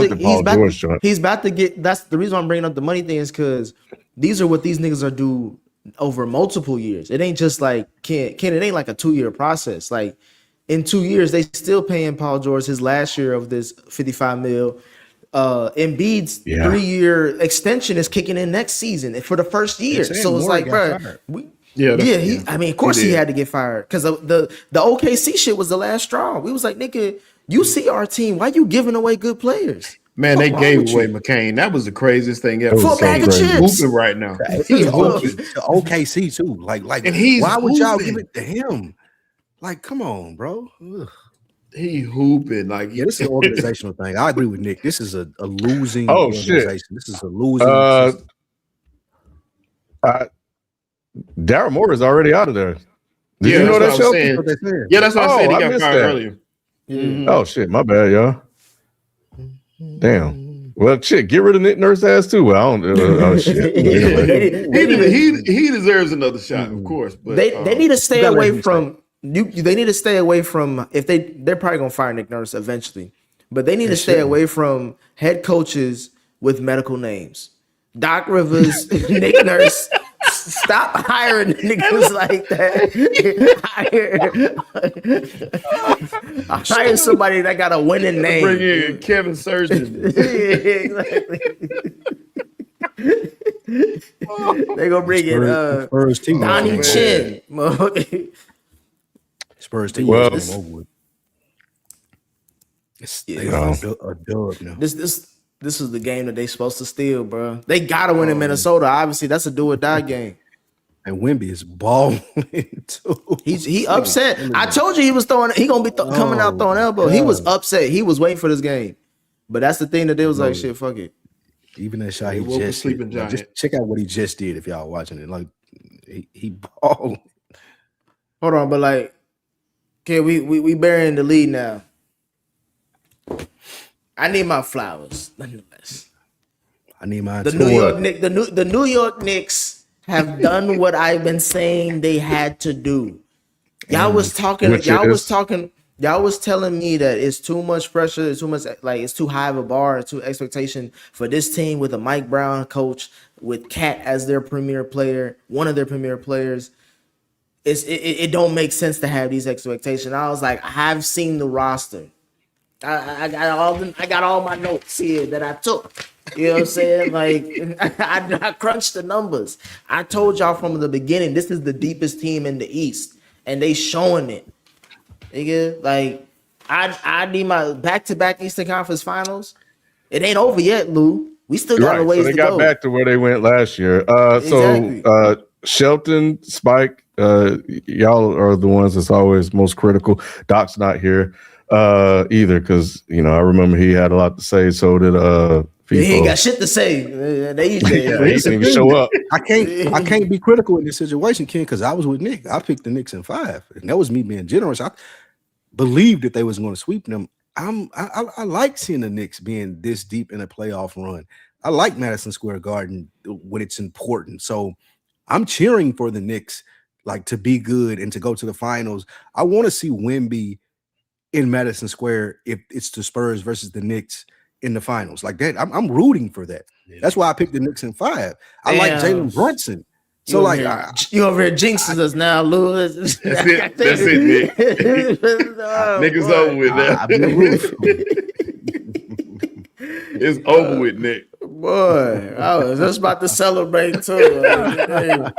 to get. That's the reason I'm bringing up the money thing, is because these are what these niggas are due over multiple years. It ain't just like it ain't like a 2-year process. Like in 2 years, they still paying Paul George his last year of this 55 mil. Embiid's 3-year extension is kicking in next season for the first year. So it's like, bro, I mean, of course he had to get fired because the OKC shit was the last straw. We was like, nigga, you see our team, why you giving away good players? Man, they gave away McCain. That was the craziest thing ever. For a bag of chips. Hooping right now. OKC too. Like, and he's why would hooping. y'all give it to him? Like, come on, bro. Ugh. He hooping like this is an organizational thing. I agree with Nick. This is a losing organization. Shit. This is a losing. Daryl Morey is already out of there. Did you know that, Shelton? Yeah, that's what I said. He got fired earlier. Mm-hmm. Oh shit, my bad, y'all. Damn. Well, shit, get rid of Nick Nurse ass too. Well, I don't. Oh shit. he deserves another shot, of course. But they need to stay away from. They need to stay away from, if they're probably gonna fire Nick Nurse eventually, but they need to stay away from head coaches with medical names. Doc Rivers, Nick Nurse. Stop hiring niggas like that. Hire somebody that got a winning name. Bring in Kevin Surgeon. Exactly. They gonna bring in Spurs team. Donnie Chin. Spurs team. Well, a dub now. This is the game that they supposed to steal, bro. They gotta win in Minnesota. Obviously, that's a do or die game. And Wemby is balling too. He upset. I told you he was throwing. He gonna be coming out throwing elbow. God. He was upset. He was waiting for this game. But that's the thing that they was like, shit, fuck it. Even that shot he just did. Just check out what he just did if y'all watching it. Like he balled. Hold on, but like, okay, we burying the lead now. I need my flowers, nonetheless. I need my the New York Knicks have done what I've been saying they had to do. Y'all was telling me that it's too much pressure, it's too much, like it's too high of a bar, it's too expectation for this team with a Mike Brown coach, with Cat as their premier player, one of their premier players. it don't make sense to have these expectations. I was like, I've seen the roster. I got all my notes here that I took. You know what I'm saying? Like I crunched the numbers. I told y'all from the beginning, this is the deepest team in the East, and they showing it. Nigga, like I need my back-to-back Eastern Conference Finals. It ain't over yet, Lou. We still got a Right. ways So they to got go. back to where they went last year. Exactly. Shelton, Spike, y'all are the ones that's always most critical. Doc's not here either because I remember he had a lot to say. So did He ain't FIFO. got shit to say. They Yeah, he Here's the didn't even thing. show up. I can't be critical in this situation, Ken, because I was with Nick. I picked the Knicks in 5, and that was me being generous. I believed that they was going to sweep them. I like seeing the Knicks being this deep in a playoff run. I like Madison Square Garden when it's important. So I'm cheering for the Knicks like to be good and to go to the finals. I want to see Wemby in Madison Square if it's the Spurs versus the Knicks in the finals. Like that, I'm rooting for that. That's why I picked the Knicks in 5. I like Damn. Jalen Brunson. So You like over here jinxing us now, Lou. That's it. That's it, Nick. Niggas over with that. I've been rooting for him. It's over with, Nick. Boy, I was just about to celebrate too.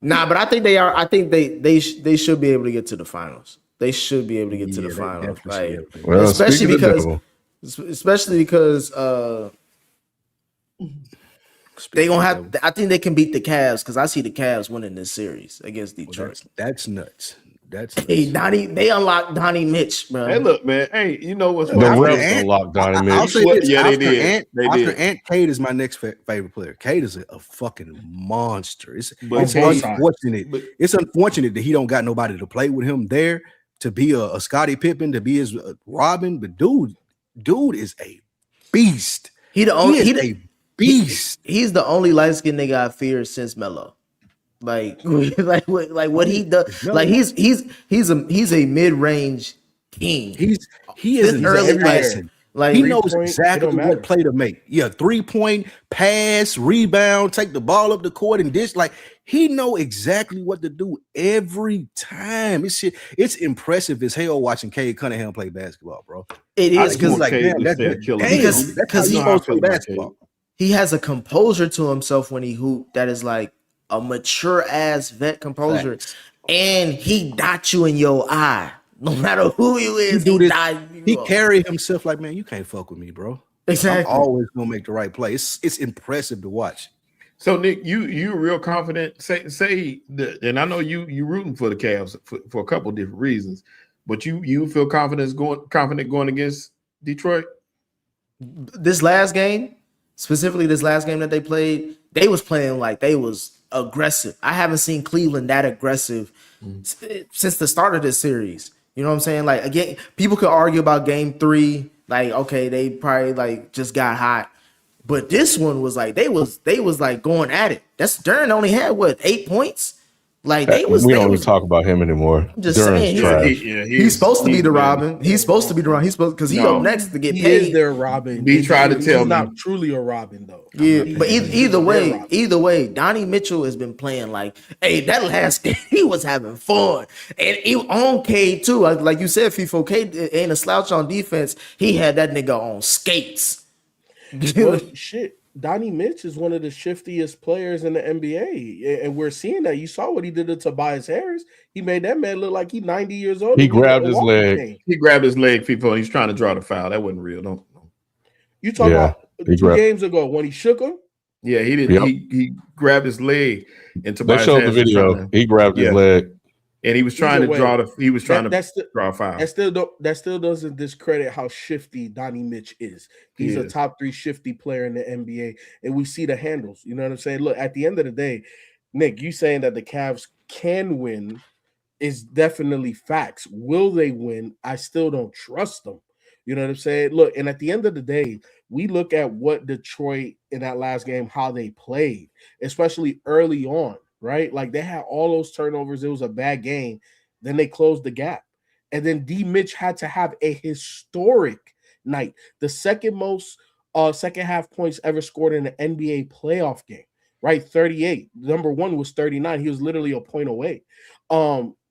Nah, but I think they are. I think they should be able to get to the finals. They should be able to get to the they finals. definitely Like, should. Well, especially speaking because they gonna have. I think they can beat the Cavs because I see the Cavs winning this series against Detroit. That's nuts. That's Hey, Donnie, they unlocked Donnie Mitch, bro. Hey, look, man. Hey, you know what's the funny? refs unlocked Donnie I'll Mitch. say this. Yeah, they after did. Ant, They after did. Ant, Cade is my next favorite player. Cade is a fucking monster. It's But unfortunate. but- It's unfortunate that he don't got nobody to play with him there to be a Scottie Pippen, to be his Robin. But dude is a beast. He the only He is a beast. He's the only light skinned nigga I fear since Melo. Like what he does. Like he's a mid range king. He is an early, everything. like He three knows point, it exactly don't matter. what play to make. Yeah, 3-point, pass, rebound, take the ball up the court and dish. Like he know exactly what to do every time. It's impressive as hell watching Cade Cunningham play basketball, bro. It I is just because want like, Cade damn, to that's stay a killer. because- that's how he- you know how I supposed to feel play about basketball. he has a composure to himself when he hoop that is like a mature ass vet composure, Facts. and he dot you in your eye. No matter who you He is, do he this. dot He you. carry himself like, man, you can't fuck with me, bro. Exactly. I'm always gonna make the right play. It's impressive to watch. So Nick, you real confident? Say that, and I know you rooting for the Cavs for a couple different reasons, but you feel confident going against Detroit? This last game, specifically this last game that they played, they was playing like they was aggressive. I haven't seen Cleveland that aggressive since the start of this series. You know what I'm saying? Like again, people could argue about game 3, like okay, they probably like just got hot. But this one was like they was like going at it. That's Durant only had what 8 points? Like they was We they don't was, even talk about him anymore. I'm just Duran's saying, trash. he's supposed to be he's the been- Robin. He's supposed to be the Robin. He's supposed because he No. up next to get He paid. is their Robin. B tried to He's tell me. not truly a Robin though. Yeah, He- but he's either their way, Robin. Donnie Mitchell has been playing like, hey, that last game he was having fun, and he on Cade too. Like you said, FIFO Cade ain't a slouch on defense. He had that nigga on skates. Well, shit. Donnie Mitch is one of the shiftiest players in the NBA, and we're seeing that. You saw what he did to Tobias Harris. He made that man look like he's 90 years old. He and he's grabbed a his walking leg. cane. He grabbed his leg, people. He's trying to draw the foul. That wasn't real. Don't. You talking Yeah, about he 2 grabbed- games ago when he shook him? Yeah, he didn't. Yep. He grabbed his leg, and They Tobias showed the Harris was video. trying to- He grabbed his Yeah. leg. and he was trying Either to way, draw the. He was trying to That's the, draw a foul. that still doesn't discredit how shifty Donnie Mitch is. He's He a is. top 3 shifty player in the NBA, and we see the handles. You know what I'm saying? Look, at the end of the day, Nick, you saying that the Cavs can win is definitely facts. Will they win? I still don't trust them. You know what I'm saying? Look, and at the end of the day, we look at what Detroit in that last game, how they played, especially early on, right? Like they had all those turnovers. It was a bad game. Then they closed the gap. And then D. Mitch had to have a historic night, the second most second half points ever scored in an NBA playoff game. right? 38. Number one was 39. He was literally a point away.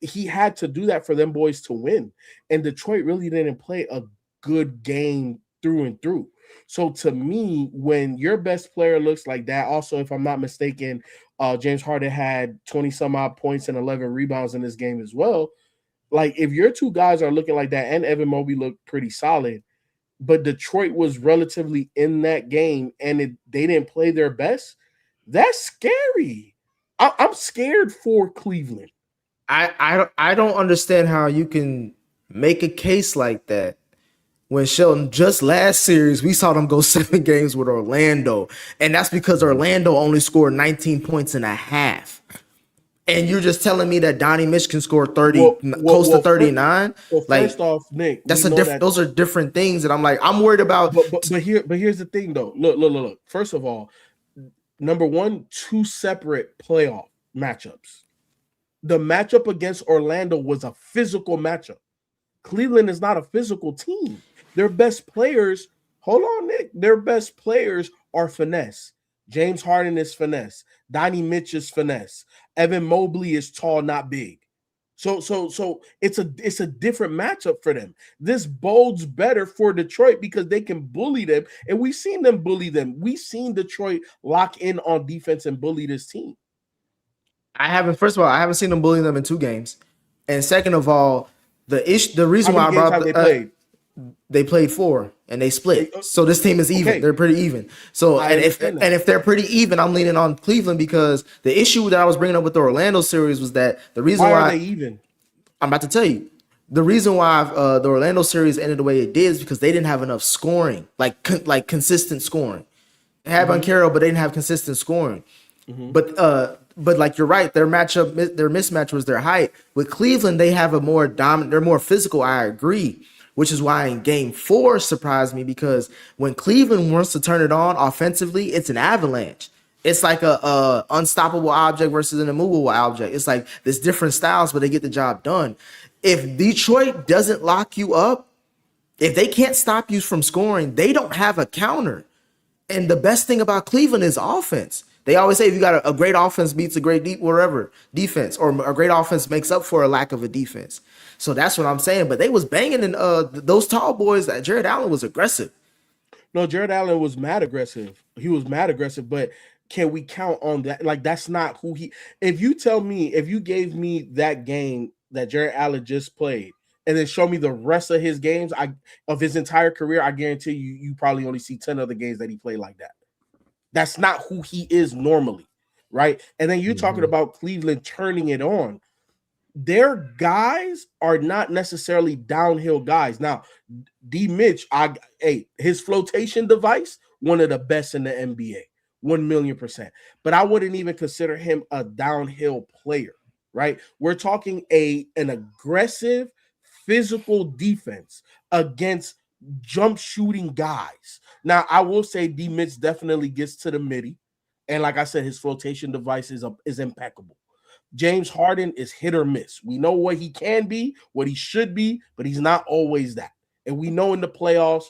He had to do that for them boys to win. And Detroit really didn't play a good game through and through. So to me, when your best player looks like that, also, if I'm not mistaken, James Harden had 20 some odd points and 11 rebounds in this game as well. Like, if your two guys are looking like that, and Evan Mobley looked pretty solid, but Detroit was relatively in that game and they didn't play their best, that's scary. I'm scared for Cleveland. I don't understand how you can make a case like that when Sheldon, just last series, we saw them go 7 games with Orlando. And that's because Orlando only scored 19 points and a half. And you're just telling me that Donnie Mitch can score 30, close to 39? First off, Nick, that's a different. Those are different things that I'm like, I'm worried about. But here's the thing, though. Look. First of all, number one, 2 separate playoff matchups. The matchup against Orlando was a physical matchup. Cleveland is not a physical team. Their best players, hold on, Nick. Their best players are finesse. James Harden is finesse. Donnie Mitch is finesse. Evan Mobley is tall, not big. So it's a different matchup for them. This bodes better for Detroit because they can bully them, and we've seen them bully them. We've seen Detroit lock in on defense and bully this team. First of all, I haven't seen them bully them in 2 games. And second of all, the reason why I brought up they played 4 and they split. So this team is even. Okay. They're pretty even. So if they're pretty even, I'm leaning on Cleveland because the issue that I was bringing up with the Orlando series was that the reason why are they even? I'm about to tell you. The reason why the Orlando series ended the way it did is because they didn't have enough scoring, like consistent scoring. They had Carroll, but they didn't have consistent scoring. Mm-hmm. But like you're right, their mismatch was their height. With Cleveland, they have a more dominant, they're more physical. I agree, which is why in Game 4 surprised me because when Cleveland wants to turn it on offensively, it's an avalanche. It's like a unstoppable object versus an immovable object. It's like there's different styles, but they get the job done. If Detroit doesn't lock you up, if they can't stop you from scoring, they don't have a counter. And the best thing about Cleveland is offense. They always say if you got a great offense beats a great defense, or a great offense makes up for a lack of a defense. So that's what I'm saying. But they was banging in those tall boys. That Jared Allen was aggressive. No, Jared Allen was mad aggressive. He was mad aggressive, but can we count on that? Like, that's not who he. If you gave me that game that Jared Allen just played, and then show me the rest of his games, of his entire career, I guarantee you probably only see 10 other games that he played like that. That's not who he is normally, right? And then you're talking about Cleveland turning it on. Their guys are not necessarily downhill guys. Now, D. Mitch, his flotation device, one of the best in the NBA, 1,000,000%. But I wouldn't even consider him a downhill player, right? We're talking an aggressive, physical defense against jump shooting guys. Now, I will say D. Mitch definitely gets to the midi. And like I said, his flotation device is impeccable. James Harden is hit or miss. We know what he can be, what he should be, but he's not always that. And we know in the playoffs,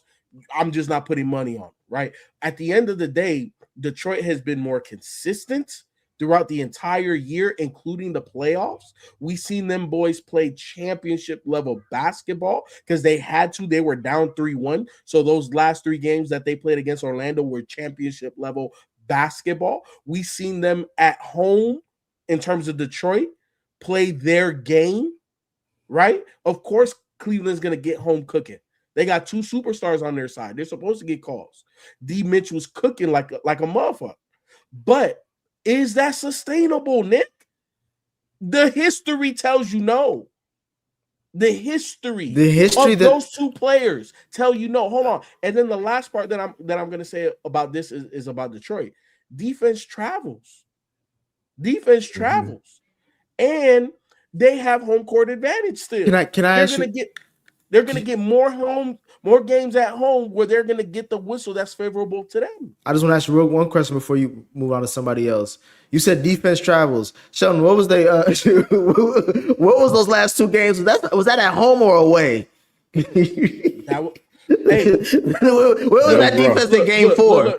I'm just not putting money on, right? At the end of the day, Detroit has been more consistent throughout the entire year, including the playoffs. We've seen them boys play championship level basketball because they had to. They were down 3-1. So those last 3 games that they played against Orlando were championship level basketball. We've seen them at home in terms of Detroit play their game, right? Of course, Cleveland's going to get home cooking. They got 2 superstars on their side. They're supposed to get calls. D. Mitch was cooking like a motherfucker. But is that sustainable, Nick? The history tells you no. The history of those 2 players tell you no. Hold on. And then the last part that I'm going to say about this is about Detroit. Defense travels. And they have home court advantage still. They're going to get more games at home where they're going to get the whistle that's favorable to them. I just want to ask you one question before you move on to somebody else. You said defense travels. Sheldon, what was what was those last 2 games? Was that at home or away? Where was that defense in Game 4?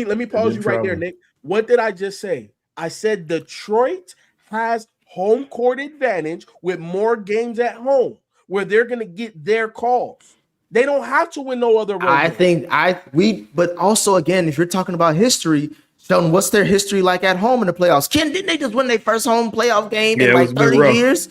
Let me pause you right there, Nick. What did I just say? I said Detroit has home court advantage with more games at home where they're going to get their calls. They don't have to win no other road game. But also again, if you're talking about history, Sheldon, what's their history like at home in the playoffs? Didn't they just win their first home playoff game in it was like a bit 30 rough. years?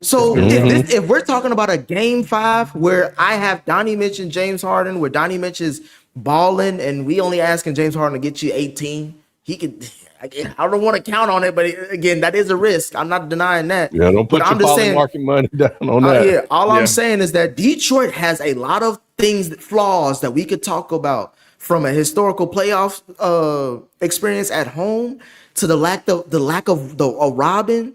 So if we're talking about a game 5 where I have Donnie Mitch and James Harden, where Donnie Mitch is balling and we only asking James Harden to get you 18, he could. I don't want to count on it, but again, that is a risk. I'm not denying that. Yeah, don't put but your I'm just saying, market money down on that. Yeah, all Yeah. I'm saying is that Detroit has a lot of flaws that we could talk about, from a historical playoff experience at home to the lack of a Robin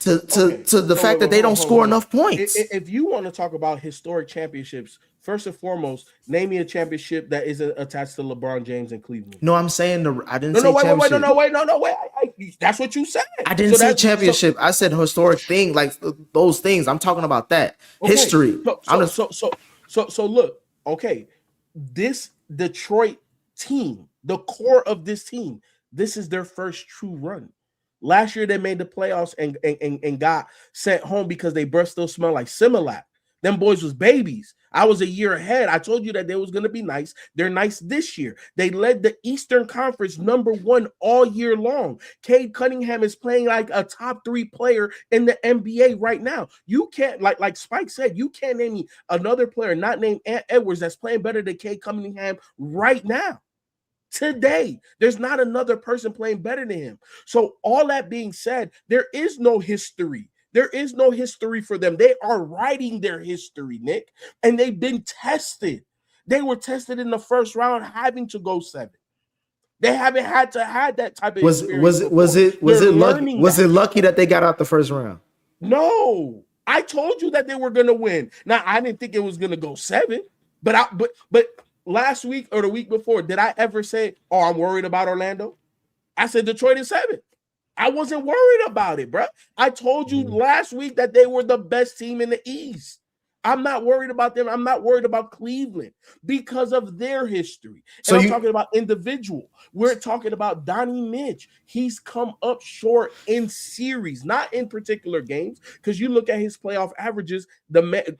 to the fact that they don't score enough points. If you want to talk about historic championships, first and foremost, name me a championship that isn't attached to LeBron James in Cleveland. No, I'm saying I didn't say championship. Wait. That's what you said. I didn't say championship. I said historic thing, like those things. I'm talking about that history. So look, okay, this Detroit team, the core of this team, this is their first true run. Last year they made the playoffs and got sent home because they breath still smell like Similac. Them boys was babies. I was a year ahead. I told you that they was going to be nice. They're nice this year. They led the Eastern Conference #1 all year long. Cade Cunningham is playing like a top 3 player in the NBA right now. You can't, like Spike said, you can't name me another player not named Ant Edwards that's playing better than Cade Cunningham right now. Today, there's not another person playing better than him. So all that being said, there is no history. There is no history for them. They are writing their history, Nick, and they've been tested. They were tested in the first round, having to go 7. They haven't had to have that type of experience. Was it lucky that they got out the first round? No, I told you that they were going to win. Now, I didn't think it was going to go 7, but last week or the week before, did I ever say, "Oh, I'm worried about Orlando"? I said Detroit is 7. I wasn't worried about it, bro. I told you last week that they were the best team in the East. I'm not worried about them. I'm not worried about Cleveland because of their history. So I'm talking about individual. We're talking about Donnie Mitch. He's come up short in series, not in particular games, because you look at his playoff averages,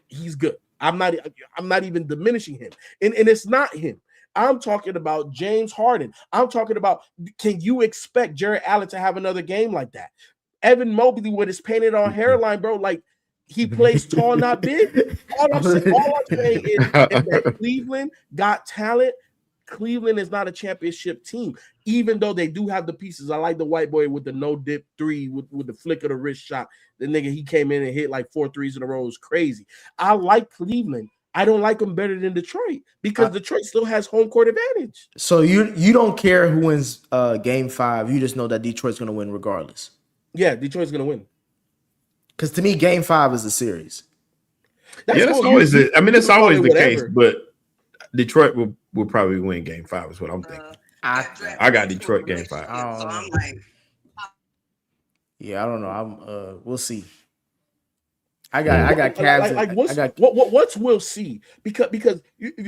he's good. I'm not even diminishing him. And it's not him. I'm talking about James Harden. I'm talking about, can you expect Jared Allen to have another game like that? Evan Mobley with his painted on hairline, bro, like he plays tall, not big. All I'm saying is that Cleveland got talent. Cleveland is not a championship team, even though they do have the pieces. I like the white boy with the no-dip 3 with the flick of the wrist shot. The nigga, he came in and hit like 4 threes in a row. It was crazy. I like Cleveland. I don't like them better than Detroit because Detroit still has home court advantage. So you don't care who wins game 5. You just know that Detroit's going to win regardless. Yeah, Detroit's going to win. Because to me, game 5 is the series. That's always it. I mean, it's always the case, but Detroit will probably win game 5 is what I'm thinking. I got Detroit game 5. Yeah, I don't know. We'll see. I got Cavs. What's we'll see? Because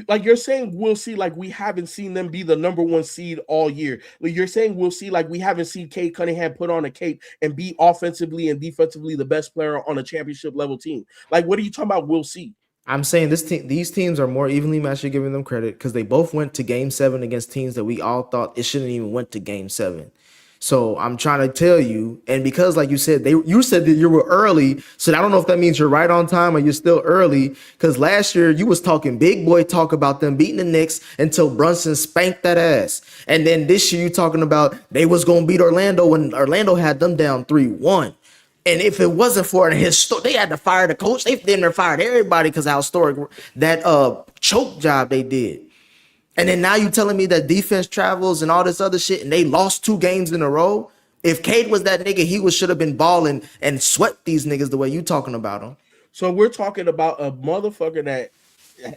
like you're saying we'll see, like we haven't seen them be the #1 seed all year. Like you're saying we'll see, like we haven't seen Cade Cunningham put on a cape and be offensively and defensively the best player on a championship level team. Like what are you talking about? We'll see. I'm saying these teams are more evenly matched. You're giving them credit because they both went to game 7 against teams that we all thought it shouldn't even went to game 7. So I'm trying to tell you, and because like you said, you said that you were early, so I don't know if that means you're right on time or you're still early. Because last year you was talking big boy talk about them beating the Knicks until Brunson spanked that ass, and then this year you talking about they was gonna beat Orlando when Orlando had them down 3-1. And if it wasn't for they had to fire the coach. They didn't fired everybody because how historic that choke job they did. And then now you telling me that defense travels and all this other shit, and they lost 2 games in a row. If Cade was that nigga, he should have been balling and swept these niggas the way you talking about them. So we're talking about a motherfucker that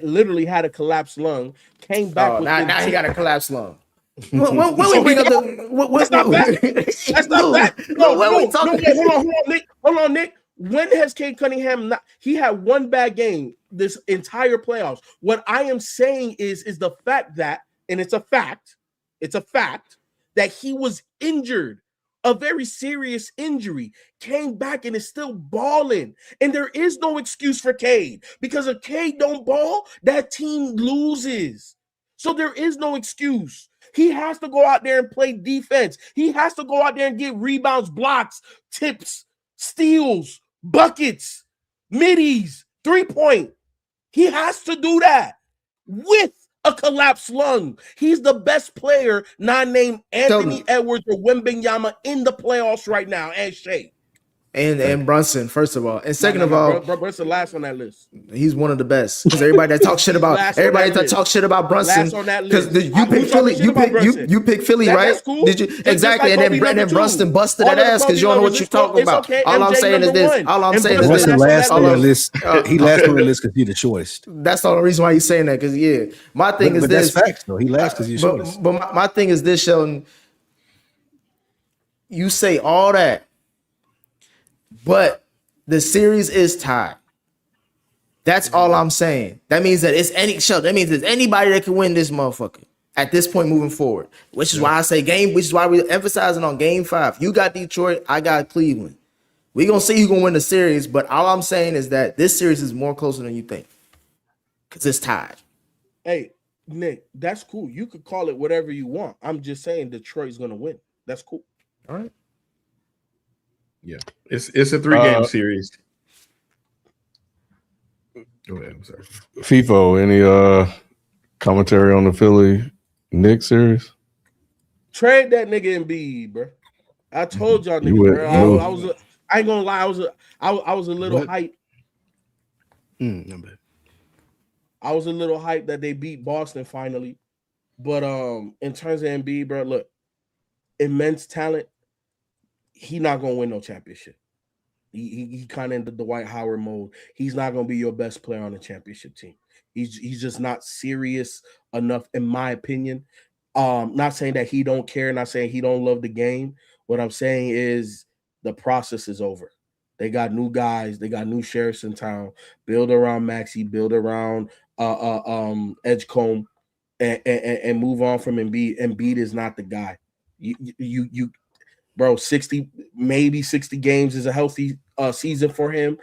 literally had a collapsed lung, came back. Now he got a collapsed lung. When we bring up that's not bad. That's not bad. No, hold on, Nick. When has Cade Cunningham he had one bad game this entire playoffs? What I am saying is the fact that, and it's a fact that he was injured, a very serious injury, came back and is still balling. And there is no excuse for Cade, because if Cade don't ball, that team loses. So there is no excuse. He has to go out there and play defense. He has to go out there and get rebounds, blocks, tips, steals, buckets, middies, 3-point. He has to do that with a collapsed lung. He's the best player, not named Anthony Edwards or Wembanyama, in the playoffs right now, and Shea. And Brunson, first of all. And second of all, Brunson last on that list. He's one of the best. Because everybody that talks shit about Brunson. Last on that list. Because you pick Philly, you pick Philly, right? Cool. Did you exactly? And then Brunson busted that ass because you don't know what you're talking about. Okay. All I'm saying is this. All I'm saying is this. Brunson last on the list. He last on the list because he's the shortest. That's the only reason why he's saying that. Because my thing is this. That's facts though. He last because he's shortest. But my thing is this, Sheldon. You say all that, but the series is tied. That's all I'm saying. That means that it's there's anybody that can win this motherfucker at this point moving forward. Which is why I say which is why we're emphasizing on game 5. You got Detroit, I got Cleveland. We're gonna see who's gonna win the series, but all I'm saying is that this series is more closer than you think. Because it's tied. Hey, Nick, that's cool. You could call it whatever you want. I'm just saying Detroit's gonna win. That's cool. All right. Yeah, it's a 3-game series. Go ahead. I'm sorry. FIFO, any commentary on the Philly Knicks series? Trade that nigga Embiid, bro. I told y'all niggas, bro. I ain't gonna lie. I was a little hyped. I was a little hyped that they beat Boston finally. But in terms of Embiid, bro, look, immense talent. He not gonna win no championship. He kind of in the Dwight Howard mode. He's not gonna be your best player on the championship team. He's just not serious enough, in my opinion. Not saying that he don't care, not saying he don't love the game. What I'm saying is the process is over. They got new guys, they got new sheriffs in town. Build around Maxey, build around Edgecombe, and move on from Embiid. Embiid is not the guy. You bro, 60 games is a healthy season for him.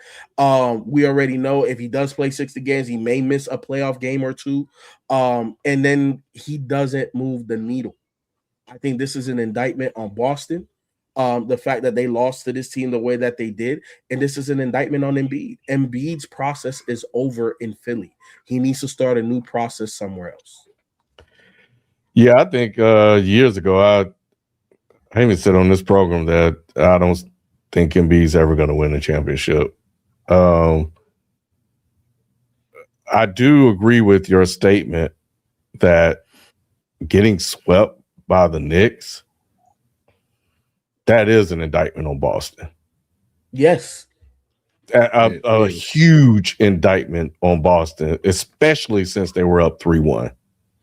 We already know if he does play 60 games, he may miss a playoff game or two. And then he doesn't move the needle. I think this is an indictment on Boston. The fact that they lost to this team the way that they did. And this is an indictment on Embiid. Embiid's process is over in Philly. He needs to start a new process somewhere else. Yeah, I think years ago, I even said on this program that I don't think Embiid's ever going to win a championship. I do agree with your statement that getting swept by the Knicks, that is an indictment on Boston. Yes. A huge indictment on Boston, especially since they were up 3-1.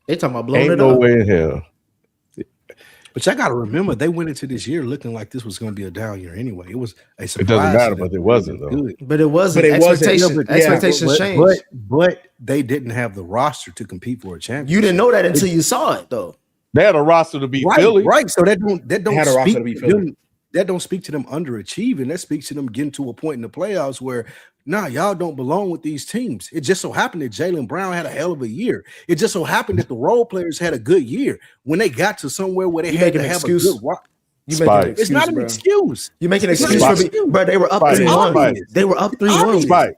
They talking about blowing Ain't it no up. way in hell. But y'all got to remember, they went into this year looking like this was going to be a down year anyway. It was a surprise. It doesn't matter, but it wasn't, though. But it wasn't. Expectations changed. But they didn't have the roster to compete for a championship. You didn't know that until you saw it, though. They had a roster to beat Philly. Right. So that don't speak to them underachieving. That speaks to them getting to a point in the playoffs where, y'all don't belong with these teams. It just so happened that Jaylen Brown had a hell of a year. It just so happened that the role players had a good year. When they got to somewhere where they had to have a good it's not an excuse. You make an excuse but they were up 3-1. They were up 3-1.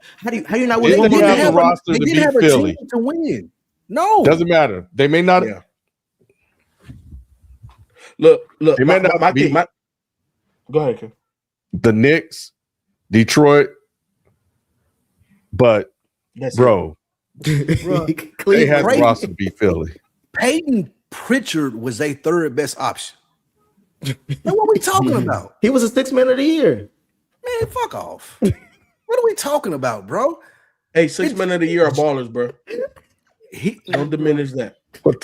How you not winning? They didn't have a roster to beat Philly to win. No, doesn't matter. They may not. Yeah. Look. They may not be. Go ahead, Ken. The Knicks, Detroit, but bro, they had the roster to beat Philly. Peyton Pritchard was their third best option. Now, what are we talking about? He was a 6th man of the year. Man, fuck off. What are we talking about, bro? Hey, 6 men of the year are ballers, bro. Don't diminish that. Don't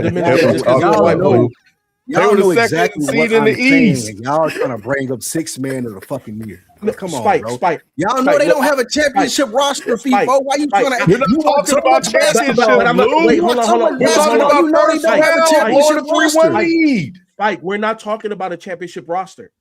diminish that just because you're a white boy. Y'all know exactly what I'm East. saying. Y'all trying to bring up 6 man of the fucking year. Come on, Spike, bro. Spike. Y'all know they don't have a championship roster, FIFO. Why you trying to? We're not talking about championship. Wait, hold on. We're talking about first round or the 3-1 lead. Spike, we're not talking about a championship roster.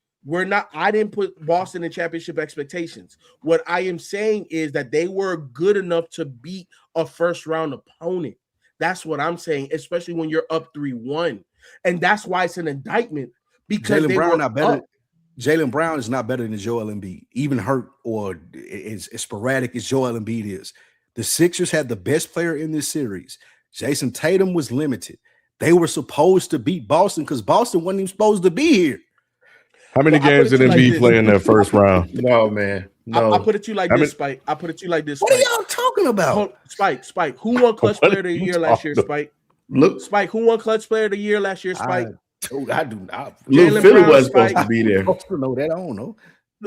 I didn't put Boston in championship expectations. What I am saying is that they were good enough to beat a first round opponent. That's what I'm saying, especially when you're up 3-1. And that's why it's an indictment, because Jaylen they Brown were not better. up. Jaylen Brown is not better than Joel Embiid, even hurt or as sporadic as Joel Embiid is. The Sixers had the best player in this series. Jason Tatum was limited. They were supposed to beat Boston because Boston wasn't even supposed to be here. How many games did Embiid play in that first round? No, man. No. I put it to you like this, Spike. I put it to you like this, Spike. What are y'all talking about? Spike. Who won Clutch Player of the Year last year, Spike? Spike, who won Clutch Player of the Year last year, Spike? I do not. Jalen Philly was supposed to be there. I'm supposed to know that. I don't know.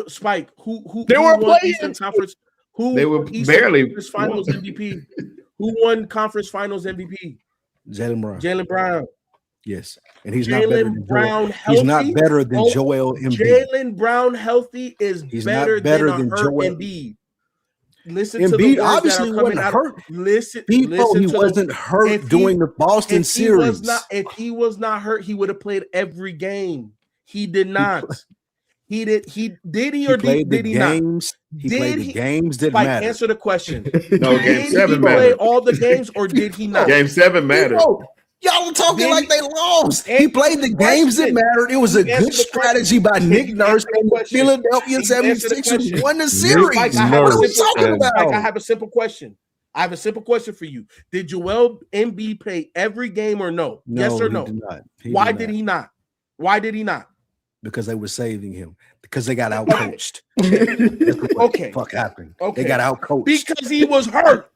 Spike, who They were won playing. Eastern Conference? They were Eastern barely Conference Finals MVP? Who won Conference Finals MVP? Jaylen Brown. Yes, and he's not better than Brown. He's not better than Joel Embiid. Jaylen Brown healthy is better than Joel Embiid. Listen to the words obviously that are coming out. hurt. Listen He to wasn't hurt during the Boston series. If he was not hurt, he would have played every game. He did not. He did he not? He played the games that Spike, matter. answer the question. No, game 7 mattered. mattered. Play all the games, or did he not? Game 7 mattered. Y'all are talking like they lost. He played the games that mattered. It was a good strategy by Nick Nurse and the Philadelphia 76ers won the series. Spike, What are we talking about? Spike, I have a simple question. For you. Did Joel Embiid play every game or no? Yes or no? Why did he not? Why did he not? Because they were saving him. Because they got outcoached. Okay. Fuck happened. Okay. They got outcoached. Because he was hurt.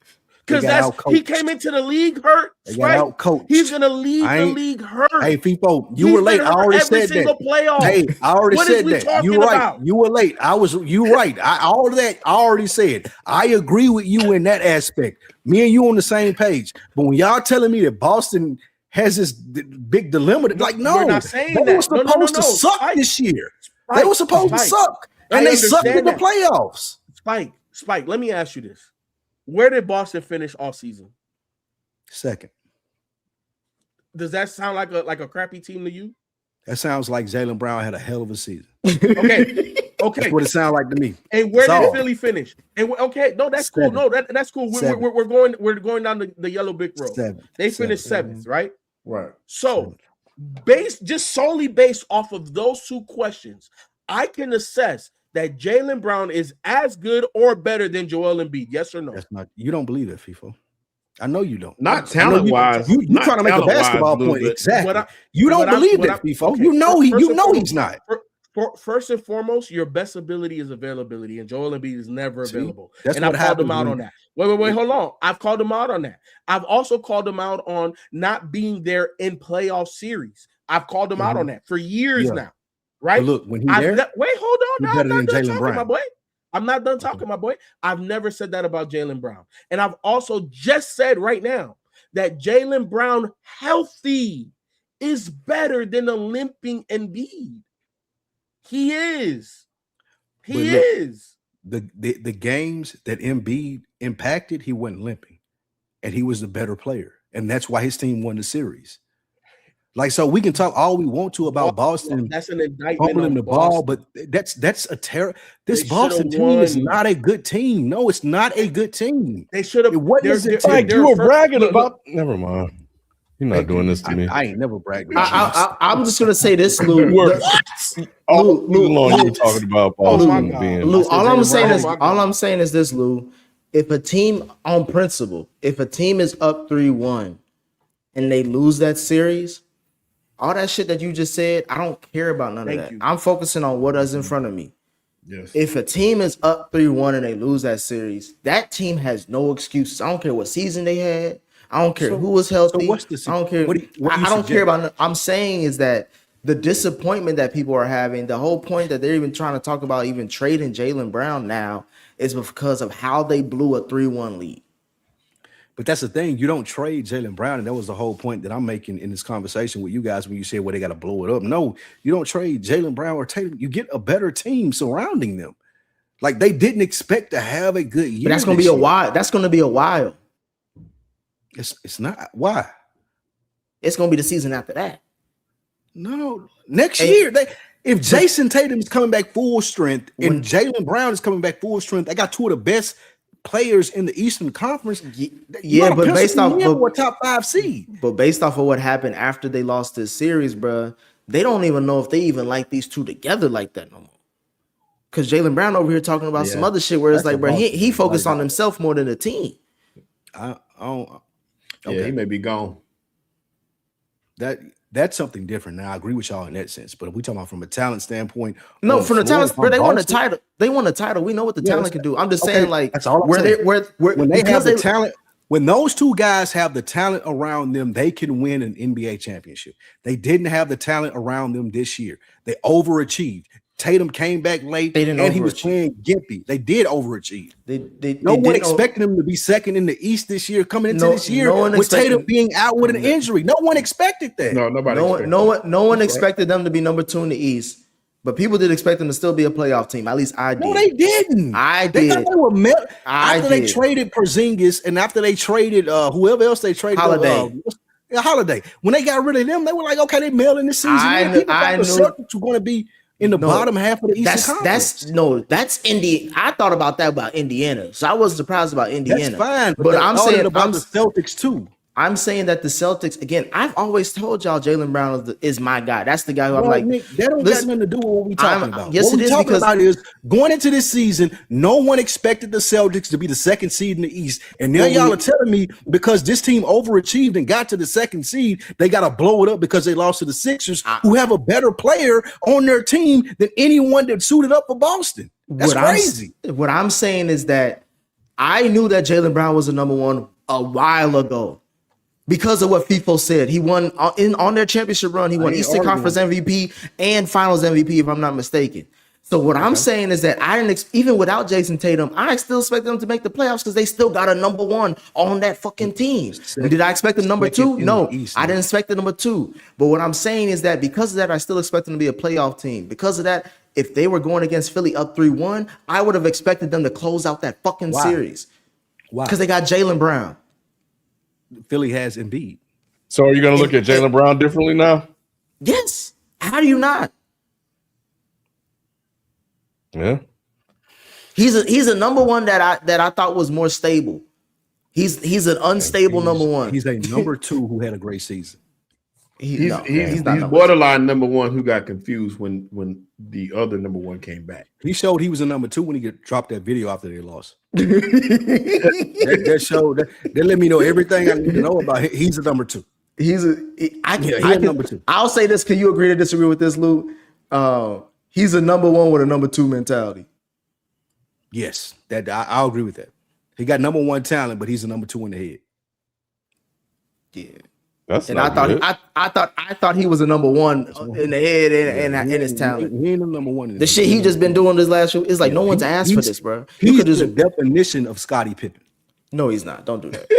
Because he came into the league hurt. They got outcoached. He's gonna leave the league hurt. Hey, FIFO, you were late. I already said that. Playoff. Hey, I already said that. You right. About? You were late. You right. All of that I already said. I agree with you in that aspect. Me and you on the same page. But when y'all telling me that Boston has this big dilemma, like no, we're not saying they were supposed to suck this year. They were supposed to suck, and they sucked in the playoffs. Spike. Let me ask you this. Where did Boston finish all season? Second. Does that sound like a crappy team to you? That sounds like Jaylen Brown had a hell of a season. Okay. That's what it sounds like to me. And where did Philly finish? And that's cool. No, that's cool. We're going down the yellow brick road. They finished 7th, right? Right. So solely based off of those two questions, I can assess that Jaylen Brown is as good or better than Joel Embiid. Yes or no? That's not. You don't believe it, FIFO. I know you don't. Not talent wise. You trying to make a basketball point. Exactly. You don't believe that, FIFO. Okay, you know he's not. First and foremost, your best ability is availability, and Joel Embiid is never available. And I've called him out on that. Wait, hold on. I've called him out on that. I've also called him out on not being there in playoff series. I've called him out on that for years now. Right? But look, when he's there, wait, hold on. Now, I'm not done talking, my boy. I'm not done talking, my boy. I've never said that about Jaylen Brown. And I've also just said right now that Jaylen Brown healthy is better than a limping Embiid. He is. He is. The games that Embiid impacted, he wasn't limping. And he was the better player. And that's why his team won the series. Like, so we can talk all we want to about Boston. That's an indictment fumbling the ball, but that's a terror. This Boston team is not a good team. No, it's not a good team. They should have. You were bragging about. Never mind. You're not doing this to me. I ain't never bragged. I'm just gonna say this, Lou. Lou, long you were talking about Boston being. Lou, all I'm saying is this, Lou. If a team on principle, if a team is up 3-1 and they lose that series, all that shit that you just said, I don't care about none of that. I'm focusing on what is in front of me. Yes. If a team is up 3-1 and they lose that series, that team has no excuses. I don't care what season they had. I don't care who was healthy. So what's the I don't care. I don't care about. I'm saying is that the disappointment that people are having, the whole point that they're even trying to talk about even trading Jaylen Brown now is because of how they blew a 3-1 lead. But that's the thing. You don't trade Jaylen Brown. And that was the whole point that I'm making in this conversation with you guys when you said, well, they got to blow it up. No, you don't trade Jaylen Brown or Tatum. You get a better team surrounding them. Like, they didn't expect to have a good year. But that's going to be a while. That's going to be a while. It's not. Why? It's going to be the season after that. No, next And- year. If Jason Tatum is coming back full strength and Jaylen Brown is coming back full strength, they got two of the best players in the Eastern Conference. Yeah, but based off a top 5 seed. But based off of what happened after they lost this series, bro, they don't even know if they even like these two together like that no more. Because Jaylen Brown over here talking about some other shit where it's like, bro, he focused on himself more than the team. I don't. Okay. Yeah, he may be gone. That's something different. Now I agree with y'all in that sense, but if we talking about from a talent standpoint, no, from the talent, bro, they won a title. They won a title. We know what the talent can do. I'm just saying, like, that's all I'm saying. When they have the talent, when those two guys have the talent around them, they can win an NBA championship. They didn't have the talent around them this year. They overachieved. Tatum came back late, and he was playing gimpy. They did overachieve. No one expected him to be second in the East this year, coming into this year with Tatum being out with an injury. No one expected that. No, nobody. No one expected them to be number 2 in the East, but people did expect them to still be a playoff team. At least I did. No, they didn't. They thought they were after they traded Porzingis and afher they traded whoever else they traded. Holiday. When they got rid of them, they were like, okay, they're mailing this season. People thought the Celtics were going to be in the bottom half of the Eastern Conference. That's Indiana. I thought about that about Indiana, so I wasn't surprised about Indiana. That's fine, but I'm saying about the Celtics too. I'm saying that the Celtics, again, I've always told y'all Jaylen Brown is my guy. That's the guy who I'm like, Nick, that don't got nothing to do with what we're talking about. Yes, what it is, talking because about is going into this season, no one expected the Celtics to be the second seed in the East. And now y'all are telling me because this team overachieved and got to the second seed, they got to blow it up because they lost to the Sixers, who have a better player on their team than anyone that suited up for Boston. That's crazy. What I'm saying is that I knew that Jaylen Brown was the number 1 a while ago. Because of what FIFO said, he won on their championship run. He won Eastern Conference MVP and Finals MVP, if I'm not mistaken. So what I'm saying is that I didn't even without Jason Tatum, I still expect them to make the playoffs because they still got a number 1 on that fucking team. Did I expect them number 2? No, I didn't expect the number 2. But what I'm saying is that because of that, I still expect them to be a playoff team. Because of that, if they were going against Philly up 3-1, I would have expected them to close out that fucking series. Why? Because they got Jaylen Brown. Philly has Embiid. So are you going to look at Jaylen Brown differently now? Yes. How do you not? Yeah. He's a number 1 that I thought was more stable. He's an unstable number 1. He's a number 2 who had a great season. He's borderline number 1 who got confused when the other number 1 came back. He showed he was a number 2 when he dropped that video after they lost. that showed that let me know everything I need to know about him. He's a number 2. He's number 2. I'll say this. Can you agree to disagree with this, Lou? He's a number 1 with a number 2 mentality. Yes, that I'll agree with that. He got number 1 talent, but he's a number 2 in the head. Yeah. That's and I thought he was a number 1 in the head and his talent. He ain't a number 1. The shit he just been doing this last year is like no one's asked for this, bro. He's the definition of Scottie Pippen. No, he's not. Don't do that.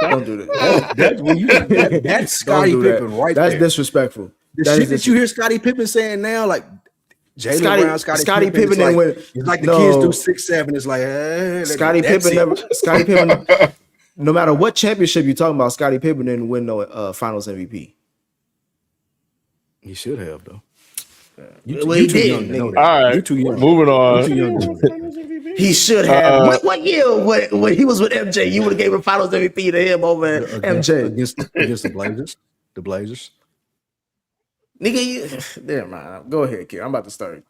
Don't do that. That's Scottie Pippen right there. That's disrespectful. The shit that you hear Scottie Pippen saying now, like Jaylen Brown, Scottie Pippen, it's like the kids do 6'7". It's like Scottie Pippen. No matter what championship you're talking about, Scottie Pippen didn't win no Finals MVP. He should have though. He did. All right, you're too young. Moving on. He should have. What year? When he was with MJ, you would have gave a Finals MVP to him over MJ against the Blazers. The Blazers. Nigga, damn man. Go ahead, kid. I'm about to start.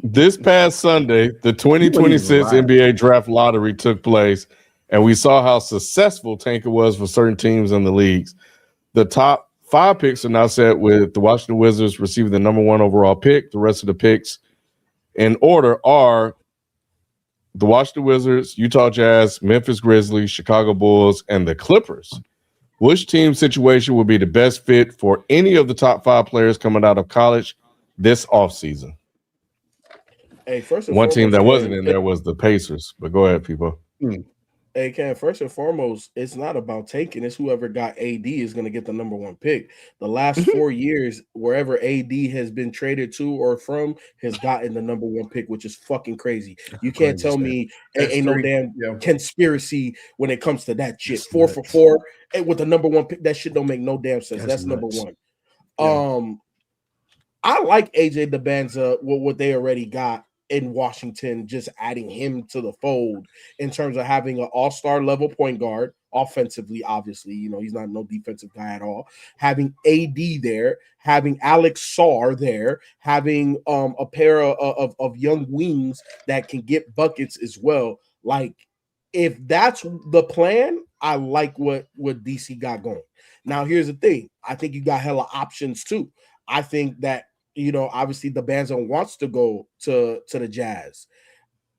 This past Sunday, the 2026 NBA Draft Lottery took place. And we saw how successful Tanker was for certain teams in the leagues. The top 5 picks are now set with the Washington Wizards receiving the number 1 overall pick. The rest of the picks in order are the Washington Wizards, Utah Jazz, Memphis Grizzlies, Chicago Bulls, and the Clippers. Which team situation would be the best fit for any of the top 5 players coming out of college this offseason? Hey, first one team that wasn't in there was the Pacers. But go ahead, people. Hey, Ken, first and foremost, it's not about taking. It's whoever got AD is going to get the number one pick. The last 4 years, wherever AD has been traded to or from, has gotten the number one pick, which is fucking crazy. You can't tell me ain't no damn conspiracy when it comes to that shit. 4 for 4 with the number one pick. That shit don't make no damn sense. That's number one. Yeah. I like AJ DeBanza, what they already got in Washington, just adding him to the fold in terms of having an all-star level point guard offensively. Obviously, he's not no defensive guy at all. Having AD there, having Alex Sarr there, having a pair of young wings that can get buckets as well. Like, if that's the plan, I like what DC got going. Now, here's the thing. I think you got hella options too. I think that, obviously the Banzo wants to go to the Jazz.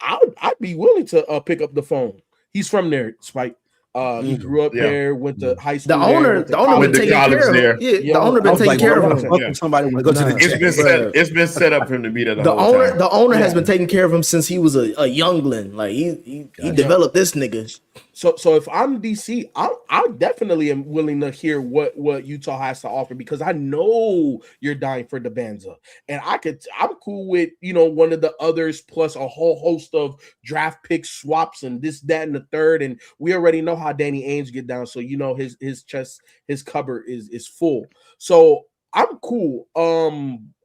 I'd be willing to pick up the phone. He's from there, Spike. He grew up there, went to high school. The owner been taking care of him. Yeah, the owner been taking care of him. Somebody want to go to the It's been set up for him to be there the owner has been taking care of him since he was a youngling. Like he developed this nigga. So if I'm DC, I definitely am willing to hear what Utah has to offer, because I know you're dying for DeBanza, and I'm cool with one of the others plus a whole host of draft pick swaps and this, that, and the third. And we already know how Danny Ainge get down, so his chest, his cupboard is full. So I'm cool.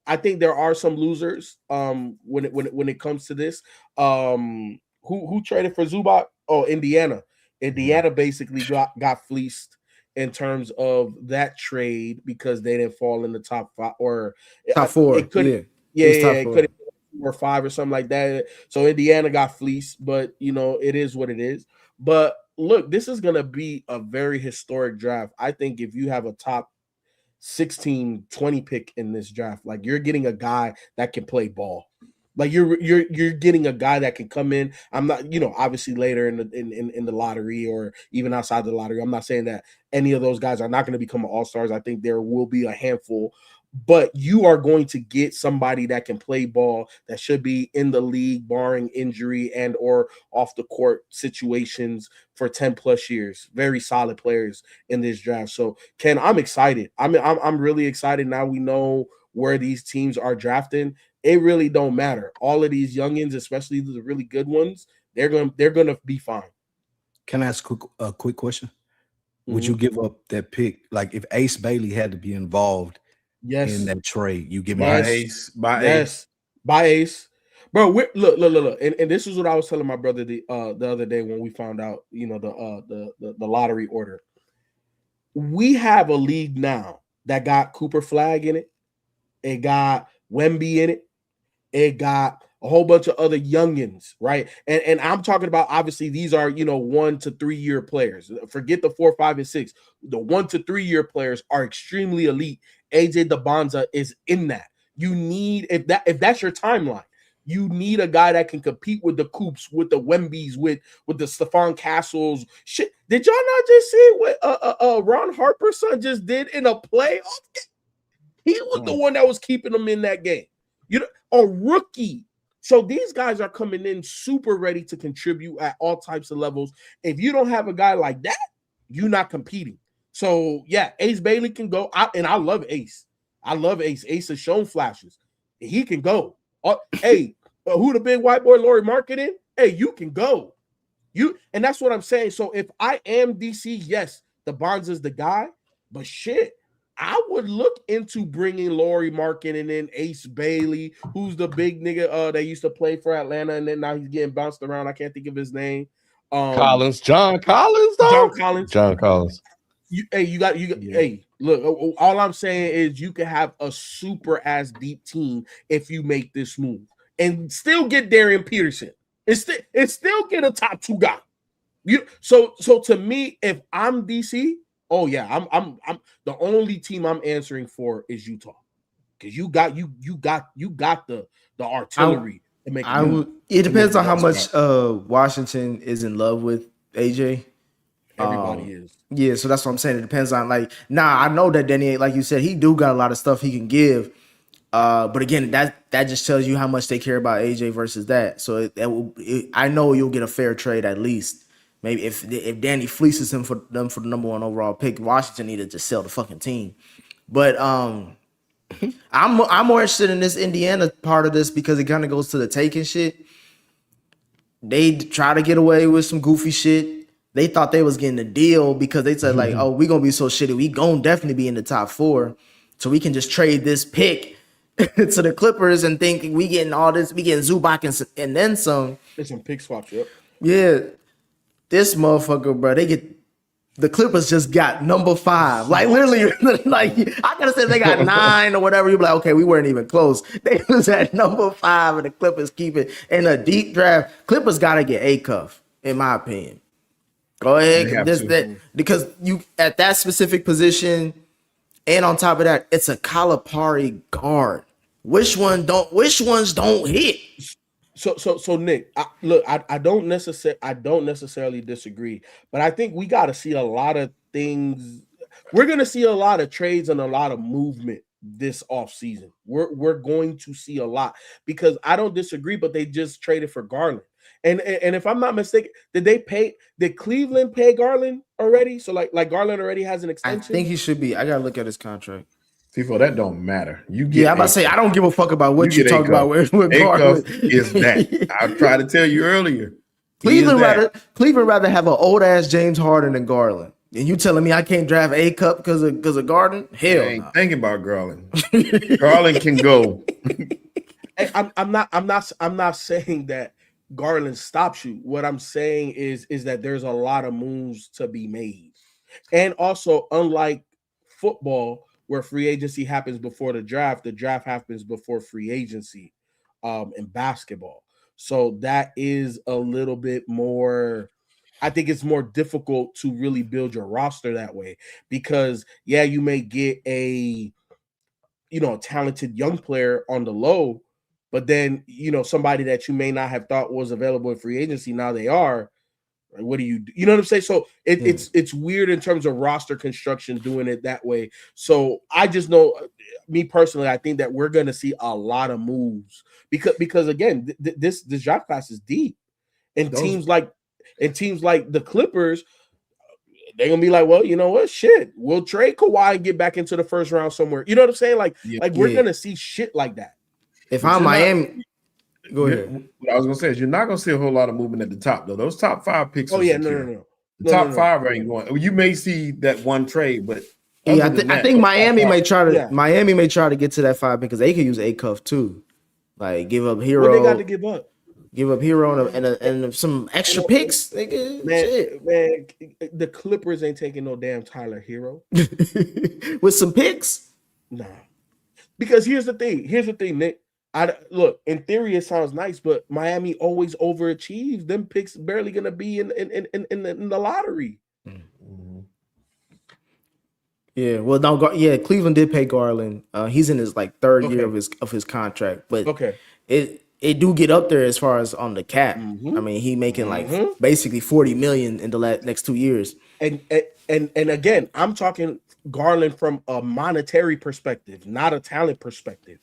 I think there are some losers when it comes to this. Who traded for Zubac? Oh, Indiana. Indiana basically got fleeced in terms of that trade because they didn't fall in the top 5 or top 4. It could it could have been 4 or 5 or something like that. So Indiana got fleeced, but it is what it is. But look, this is gonna be a very historic draft. I think if you have a top 16, 20 pick in this draft, like, you're getting a guy that can play ball. Like, you're getting a guy that can come in. I'm not, obviously later in the lottery or even outside the lottery. I'm not saying that any of those guys are not going to become all-stars. I think there will be a handful, but you are going to get somebody that can play ball, that should be in the league, barring injury and or off the court situations, for 10 plus years. Very solid players in this draft. So, Ken, I'm excited. I'm really excited. Now we know where these teams are drafting. It really don't matter. All of these youngins, especially the really good ones, they're gonna be fine. Can I ask a quick question? Would you give up that pick? Like, if Ace Bailey had to be involved in that trade, you give me Ace. Ace. Bro, look. And this is what I was telling my brother the other day when we found out, the lottery order. We have a league now that got Cooper Flag in it. It got Wemby in it. It got a whole bunch of other youngins, right? And I'm talking about, obviously, these are 1 to 3 year players. Forget the 4, 5, and 6. The 1 to 3 year players are extremely elite. AJ DeBanza is in that. You need, if that's your timeline, you need a guy that can compete with the Coops, with the Wembys, with the Stephon Castles. Shit, did y'all not just see what Ron Harper's son just did in a playoff game? He was the one that was keeping them in that game. A rookie. So these guys are coming in super ready to contribute at all types of levels. If you don't have a guy like that, you're not competing. So yeah, Ace Bailey can go. I love Ace. I love Ace. Ace has shown flashes. He can go. Hey, who the big white boy Laurie Marketing? Hey, you can go. And that's what I'm saying. So if I am DC, yes, DeBanza's the guy. But shit, I would look into bringing Laurie Markin and then Ace Bailey, who's the big nigga that used to play for Atlanta, and then now he's getting bounced around. I can't think of his name. John Collins, though. John Collins. Hey, look, all I'm saying is you can have a super ass deep team if you make this move and still get Darian Peterson and still get a top 2 guy. So to me, if I'm DC, oh yeah, I'm the only team I'm answering for is Utah, because you got the artillery to make it depends on how much Washington is in love with AJ. Everybody is. Yeah, so that's what I'm saying. It depends on, like, I know that Danny, like you said, he do got a lot of stuff he can give. But again, that just tells you how much they care about AJ versus that. So I know you'll get a fair trade at least. maybe if Danny fleeces him for them for the number 1 overall pick, Washington need to just sell the fucking team. But I'm more interested in this Indiana part of this because it kind of goes to the taking shit. They try to get away with some goofy shit. They thought they was getting a deal because they said like, oh, we gonna be so shitty. We gonna definitely be in the top 4. So we can just trade this pick to the Clippers and think we getting all this, we getting Zubac and then some. There's some pick swaps, yep. Yeah. This motherfucker, bro, the Clippers just got number 5. Like literally, like I could have said they got 9 or whatever. You'd be like, okay, we weren't even close. They was at number 5 and the Clippers keep it in a deep draft. Clippers gotta get a cuff, in my opinion. Go ahead. Because you at that specific position, and on top of that, it's a Calipari guard. Which ones don't hit? So Nick, I don't necessarily disagree, but I think we got to see a lot of things. We're going to see a lot of trades and a lot of movement this offseason. We're going to see a lot because I don't disagree, but they just traded for Garland. And if I'm not mistaken, did Cleveland pay Garland already? So like Garland already has an extension? I think he should be. I got to look at his contract. People, that don't matter. You get. I'm about to say I don't give a fuck about what you talk about with Garland. Is that I tried to tell you earlier. Cleveland rather have an old ass James Harden than Garland. And you telling me I can't draft a cup because of Garland? Hell, I ain't thinking about Garland. Garland can go. I'm not saying that Garland stops you. What I'm saying is that there's a lot of moves to be made, and also unlike football, where free agency happens before the draft happens before free agency in basketball. So that is a little bit more, I think it's more difficult to really build your roster that way because, yeah, you may get a talented young player on the low, but then, somebody that you may not have thought was available in free agency, now they are. What do you do? You know what I'm saying? So it's weird in terms of roster construction doing it that way. So I just know, me personally, I think that we're going to see a lot of moves because again, this draft class is deep, and teams like the Clippers, they're gonna be like, well, you know what? Shit, we'll trade Kawhi and get back into the first round somewhere. You know what I'm saying? We're gonna see shit like that. If I'm Miami. Go ahead. What I was gonna say is you're not gonna see a whole lot of movement at the top though. Those top 5 picks. Oh yeah, no. The top 5 ain't going. You may see that one trade, but I think Miami may try to get to that 5 because they could use a cuff too, like give up Hero. What they got to give up? Give up Hero and some extra picks. Man, the Clippers ain't taking no damn Tyler Hero with some picks. Nah, because here's the thing, Nick. Look, in theory, it sounds nice, but Miami always overachieves. Them picks barely gonna be in the lottery. Mm-hmm. Yeah, well, no, Cleveland did pay Garland. He's in his third year of his contract, but it do get up there as far as on the cap. Mm-hmm. I mean, he making basically $40 million in the next 2 years. And again, I'm talking Garland from a monetary perspective, not a talent perspective.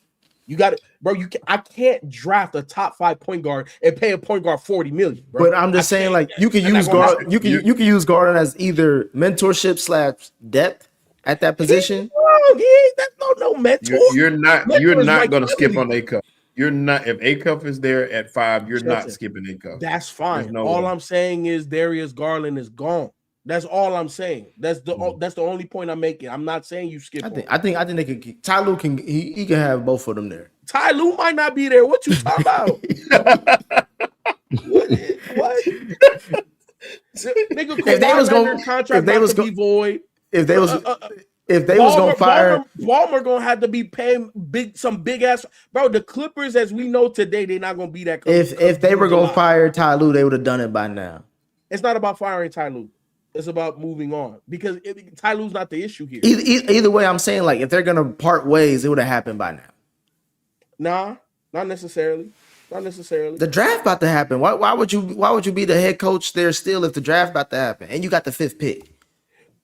You got it, bro. I can't draft a top 5 point guard and pay a point guard $40 million. Bro. But I'm just saying, you can use Garland. You can use Garland as either mentorship / depth at that position. That's no mentor. You're not going to skip on A cup. You're not. If A cup is there at 5, you're not skipping A cup. That's fine. All I'm saying is Darius Garland is gone. That's all I'm saying. That's the only point I'm making. I'm not saying you skip. I think they could. Ty Lue can he can have both of them there. Ty Lue might not be there. What you talking about? what? Nigga, if they was going contract, be void. If they was gonna fire Ballmer, gonna have to be paying some big ass, bro. The Clippers, as we know today, they're not gonna be that. If they were gonna fire Ty Lue, they would have done it by now. It's not about firing Ty Lue. It's about moving on because Ty Lue's not the issue here. Either way, I'm saying if they're gonna part ways, it would have happened by now. Nah, not necessarily. Not necessarily. The draft about to happen. Why would you be the head coach there still if the draft about to happen and you got the 5th pick?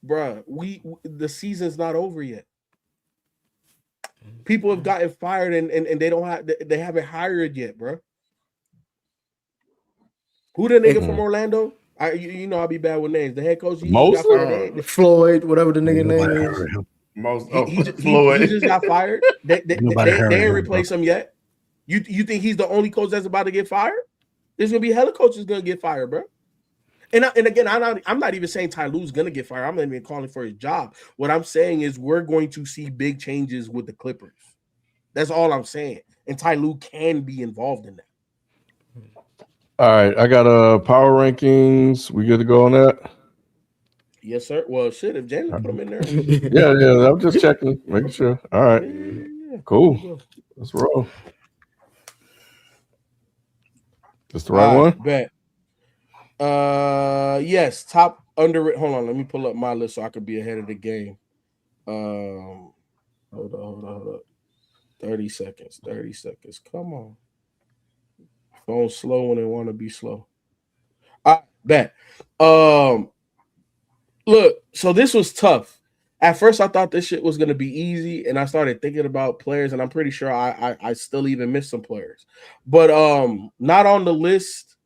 Bruh, the season's not over yet. People have gotten fired and they haven't hired yet, bro. Who the nigga from Orlando? You know I'll be bad with names. The head coach, he got Mosley? fired. Floyd, whatever the nigga Nobody name is. heard him. Most He just got fired. They Nobody heard ain't him, replaced him yet. You think he's the only coach that's about to get fired? There's gonna be hella coaches gonna get fired, bro. And again, I'm not even saying Ty Lue's gonna get fired. I'm not even calling for his job. What I'm saying is we're going to see big changes with the Clippers. That's all I'm saying. And Ty Lue can be involved in that. All right, I got power rankings. We good to go on that? Yes, sir. Well, shit, if Jalen put them in there. Yeah. I'm just checking, making sure. All right, Yeah. cool. Let's roll. That's the right one. Bet. Yes, top underrated. Hold on, let me pull up my list so I could be ahead of the game. Hold up. 30 seconds. Come on. Phone slow when they want to be slow. I bet. Look, so this was tough. At first, I thought this shit was gonna be easy, and I started thinking about players, and I'm pretty sure I still even missed some players. But not on the list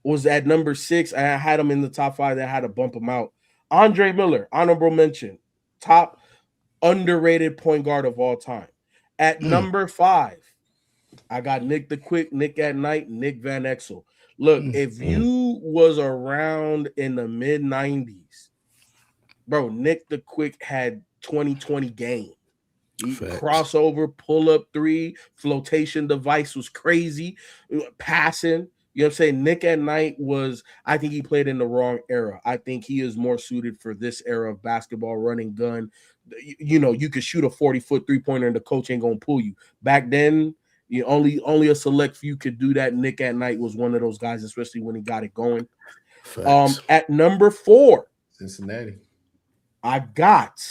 was at number 6. I had him in the top 5. That had to bump him out. Andre Miller, honorable mention, top underrated point guard of all time. At number 5, I got Nick the Quick, Nick at Night, Nick Van Exel. Look, if you was around in the mid 90s, bro, Nick the Quick had 2020 game. Crossover, pull up 3, flotation device was crazy, passing. You know what I'm saying? Nick at Night I think he played in the wrong era. I think he is more suited for this era of basketball, running gun. You know, you could shoot a 40-foot three-pointer and the coach ain't gonna pull you. Back then, only a select few could do that. Nick at Night was one of those guys, especially when he got it going. At number 4, Cincinnati, I got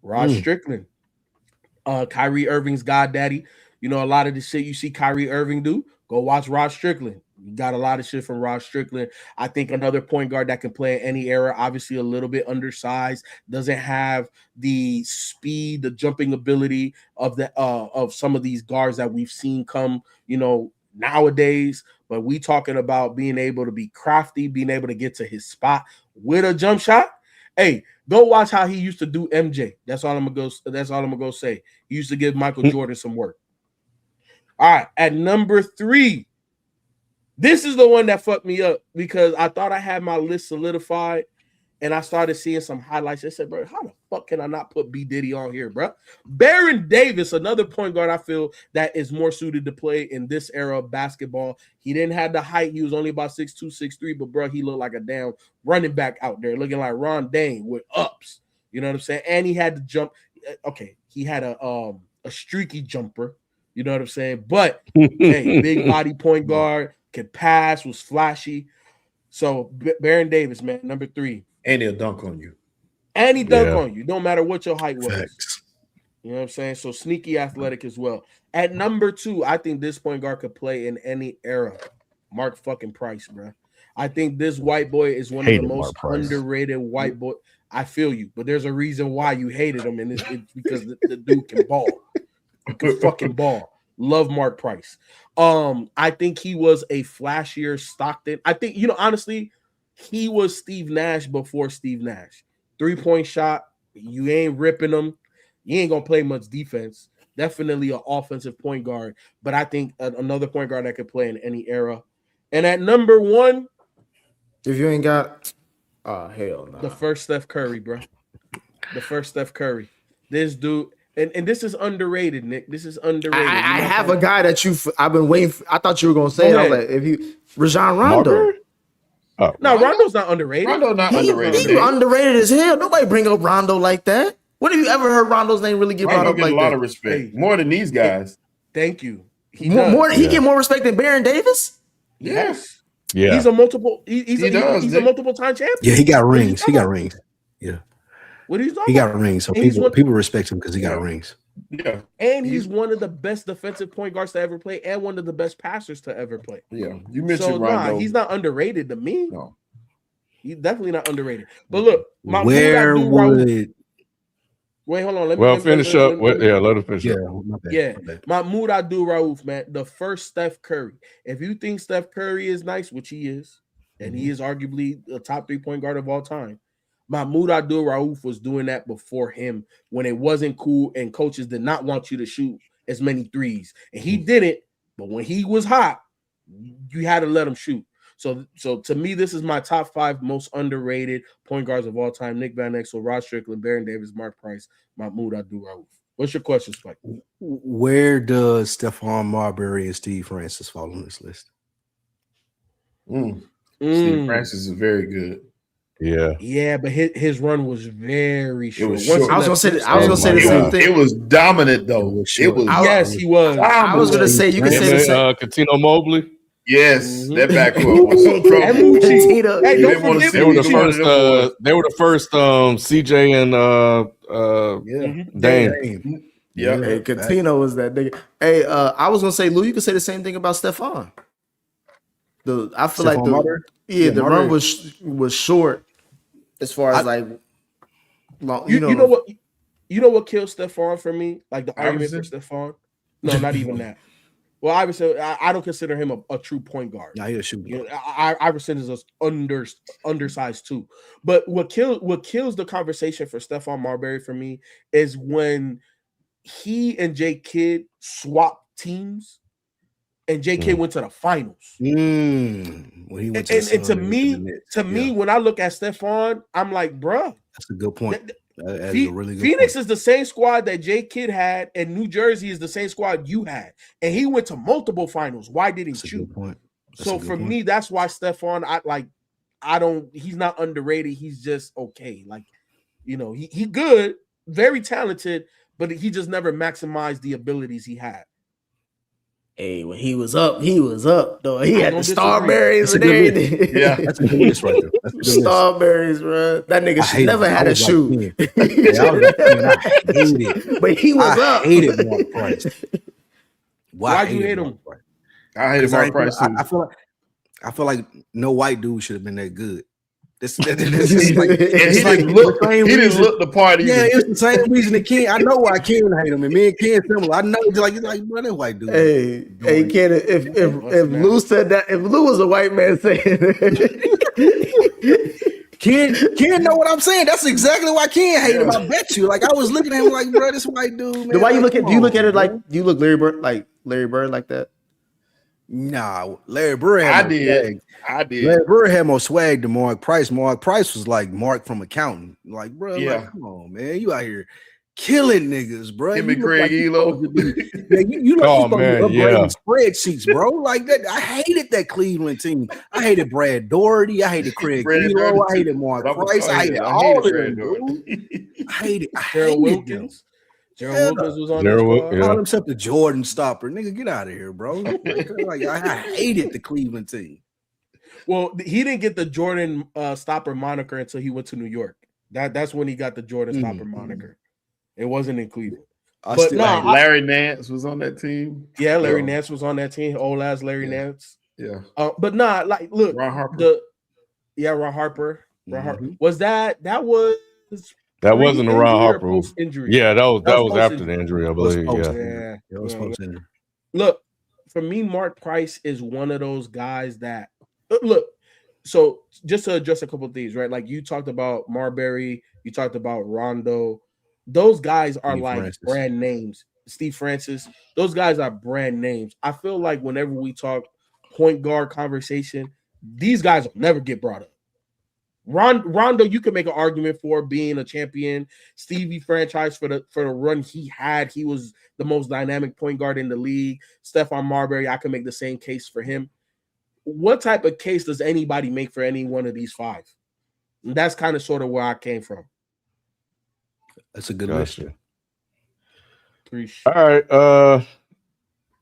Rod Strickland. Kyrie Irving's goddaddy. You know, a lot of the shit you see Kyrie Irving do, go watch Rod Strickland. You got a lot of shit from Rod Strickland. I think another point guard that can play in any era, obviously a little bit undersized, doesn't have the speed, the jumping ability of some of these guards that we've seen come, nowadays. But we talking about being able to be crafty, being able to get to his spot with a jump shot. Hey, go watch how he used to do MJ. That's all I'm gonna go say. He used to give Michael Jordan some work. All right, at number 3, this is the one that fucked me up because I thought I had my list solidified, and I started seeing some highlights. I said, bro, how the fuck can I not put B Diddy on here, bro? Baron Davis, another point guard I feel that is more suited to play in this era of basketball. He didn't have the height. He was only about 6'2", 6'3", but bro, he looked like a damn running back out there, looking like Ron Dane with ups. You know what I'm saying? And he had to jump. Okay, he had a streaky jumper. You know what I'm saying? But hey, big body point guard, could pass, was flashy. So Baron Davis, man, number 3. and he'll dunk on you. And he dunk on you, no matter what your height was. Facts. You know what I'm saying? So sneaky athletic as well. At number 2, I think this point guard could play in any era. Mark fucking Price, bro. I think this white boy is one of the most underrated white boy. I feel you, but there's a reason why you hated him, and it's because the dude can ball. He can fucking ball. Love Mark Price. I think he was a flashier Stockton. I think, honestly, he was Steve Nash before Steve Nash. 3-point shot, you ain't ripping him. You ain't gonna play much defense. Definitely an offensive point guard, but I think another point guard that could play in any era. And at number 1, if you ain't got, hell no. The first Steph Curry, bro. The first Steph Curry. This dude. And this is underrated, Nick. This is underrated. I have a guy that I've been waiting for. I thought you were going to say it. I was like, Rajon Rondo. Oh. No, Rondo's not underrated. Rondo's not underrated. He underrated as hell. Nobody bring up Rondo like that. When have you ever heard Rondo's name really get brought up like that? A lot of respect. More than these guys. Thank you. He get more respect than Baron Davis? Yes. Yeah. He's a multiple he's a multiple time champion. Yeah, he got rings. Yeah. What he's He got rings, so people respect him because he got rings. Yeah, and he's one of the best defensive point guards to ever play, and one of the best passers to ever play. Yeah, you mentioned Rondo. He's not underrated to me. No, he's definitely not underrated. But look, where would? Wait, hold on. Let me finish up. Let him finish up. Mahmoud Abdul-Rauf, man, the first Steph Curry. If you think Steph Curry is nice, which he is, and he is arguably the top 3-point guard of all time. Mahmoud Abdul-Rauf was doing that before him when it wasn't cool and coaches did not want you to shoot as many threes. And he did it, but when he was hot, you had to let him shoot. So to me, this is my top 5 most underrated point guards of all time. Nick Van Exel, Rod Strickland, Baron Davis, Mark Price, Mahmoud Abdul-Rauf. What's your question, Spike? Where does Stephon Marbury and Steve Francis fall on this list? Steve Francis is very good. Yeah, but his run was very short. was short. I was gonna say the same thing. It was dominant though. It was yes, he was. I was gonna say you can say the same. Catino Mobley. Yes, that backcourt was so trouble. Catino. Hey, don't wanna forget see They were the He first. wanted them They were the first. CJ and Dame. Yeah. Hey, Catino was that nigga. Hey, I was gonna say, Lou, you could say the same thing about Stephon. I feel like Marbury? the Marbury. run was short as far as long, You know what? You know what killed Stephon for me? Like the argument for Iverson? Stephon? No, not even that. Well, Iverson, I don't consider him a true point guard. Nah, he'll shoot. You know, Iverson is undersized too. But what kills the conversation for Stephon Marbury for me is when he and J Kidd swapped teams, and J Kidd went to the finals. When he went to And to me, when I look at Stephon, I'm like, bruh, that's a good point. That is a really good Phoenix point. is the same squad that J Kidd had, and New Jersey is the same squad you had, and he went to multiple finals. Why did he That's a shoot? good point. So for me, that's why Stephon, he's not underrated. He's just okay. Like, you know, he good, very talented, but he just never maximized the abilities he had. Hey, when he was up, though. He had the don't starberries and disagree. everything. Yeah. That's a good list right there. That's a good list. Starberries, bro. That nigga should never had a shoe. I hate it. But he was I up. hated Mark Price. Why'd you hate him? Mark Price? I hated Mark Price too. I feel like no white dude should have been that good. This And he didn't look the part either. Yeah, it's the same reason that Ken. I know why Ken hate him, and me and Ken similar. I know it's like bro, that white dude. Hey, Ken, if Lou said that, if Lou was a white man saying that, Ken know what I'm saying. That's exactly why Ken hate him. I bet you. Like I was looking at him like, bro, this white dude. Man, then why you like, do you look at it like you look Larry Bird like that? Nah, Larry Bird. I did. Larry Bird had more swag than Mark Price. Mark Price was like Mark from accounting. Like, bro, like, come on, man, you out here killing niggas, bro. Him and Craig Elo. You upgrading spreadsheets, bro. Like that. I hated that Cleveland team. I hated Brad Doherty. I hated Craig Elo. I hated Mark Price. I hated all of them, dude. I hated Gerald Wilkins. Gerald Wilkins was on that squad. Call himself the Jordan stopper. Nigga, get out of here, bro. Like I hated the Cleveland team. Well, he didn't get the Jordan stopper moniker until he went to New York. That's when he got the Jordan stopper moniker. It wasn't in Cleveland. Larry Nance was on that team. Yeah, Larry Nance was on that team. Old ass Larry Nance. Yeah. But nah, like look, Ron Harper. Ron Harper. Was that was that wasn't a Ron Harper injury? Yeah, that was after the injury, I believe. Yeah. It was post-injury. Look, for me, Mark Price is one of those guys that look. So just to address a couple of things, right? Like you talked about Marbury, you talked about Rondo. Those guys are brand names. Steve Francis, those guys are brand names. I feel like whenever we talk point guard conversation, these guys will never get brought up. Rondo, you can make an argument for being a champion. Stevie franchise for the run he had. He was the most dynamic point guard in the league. Stephon Marbury, I can make the same case for him. What type of case does anybody make for any one of these five? And that's kind of sort of where I came from. That's a good list. All right.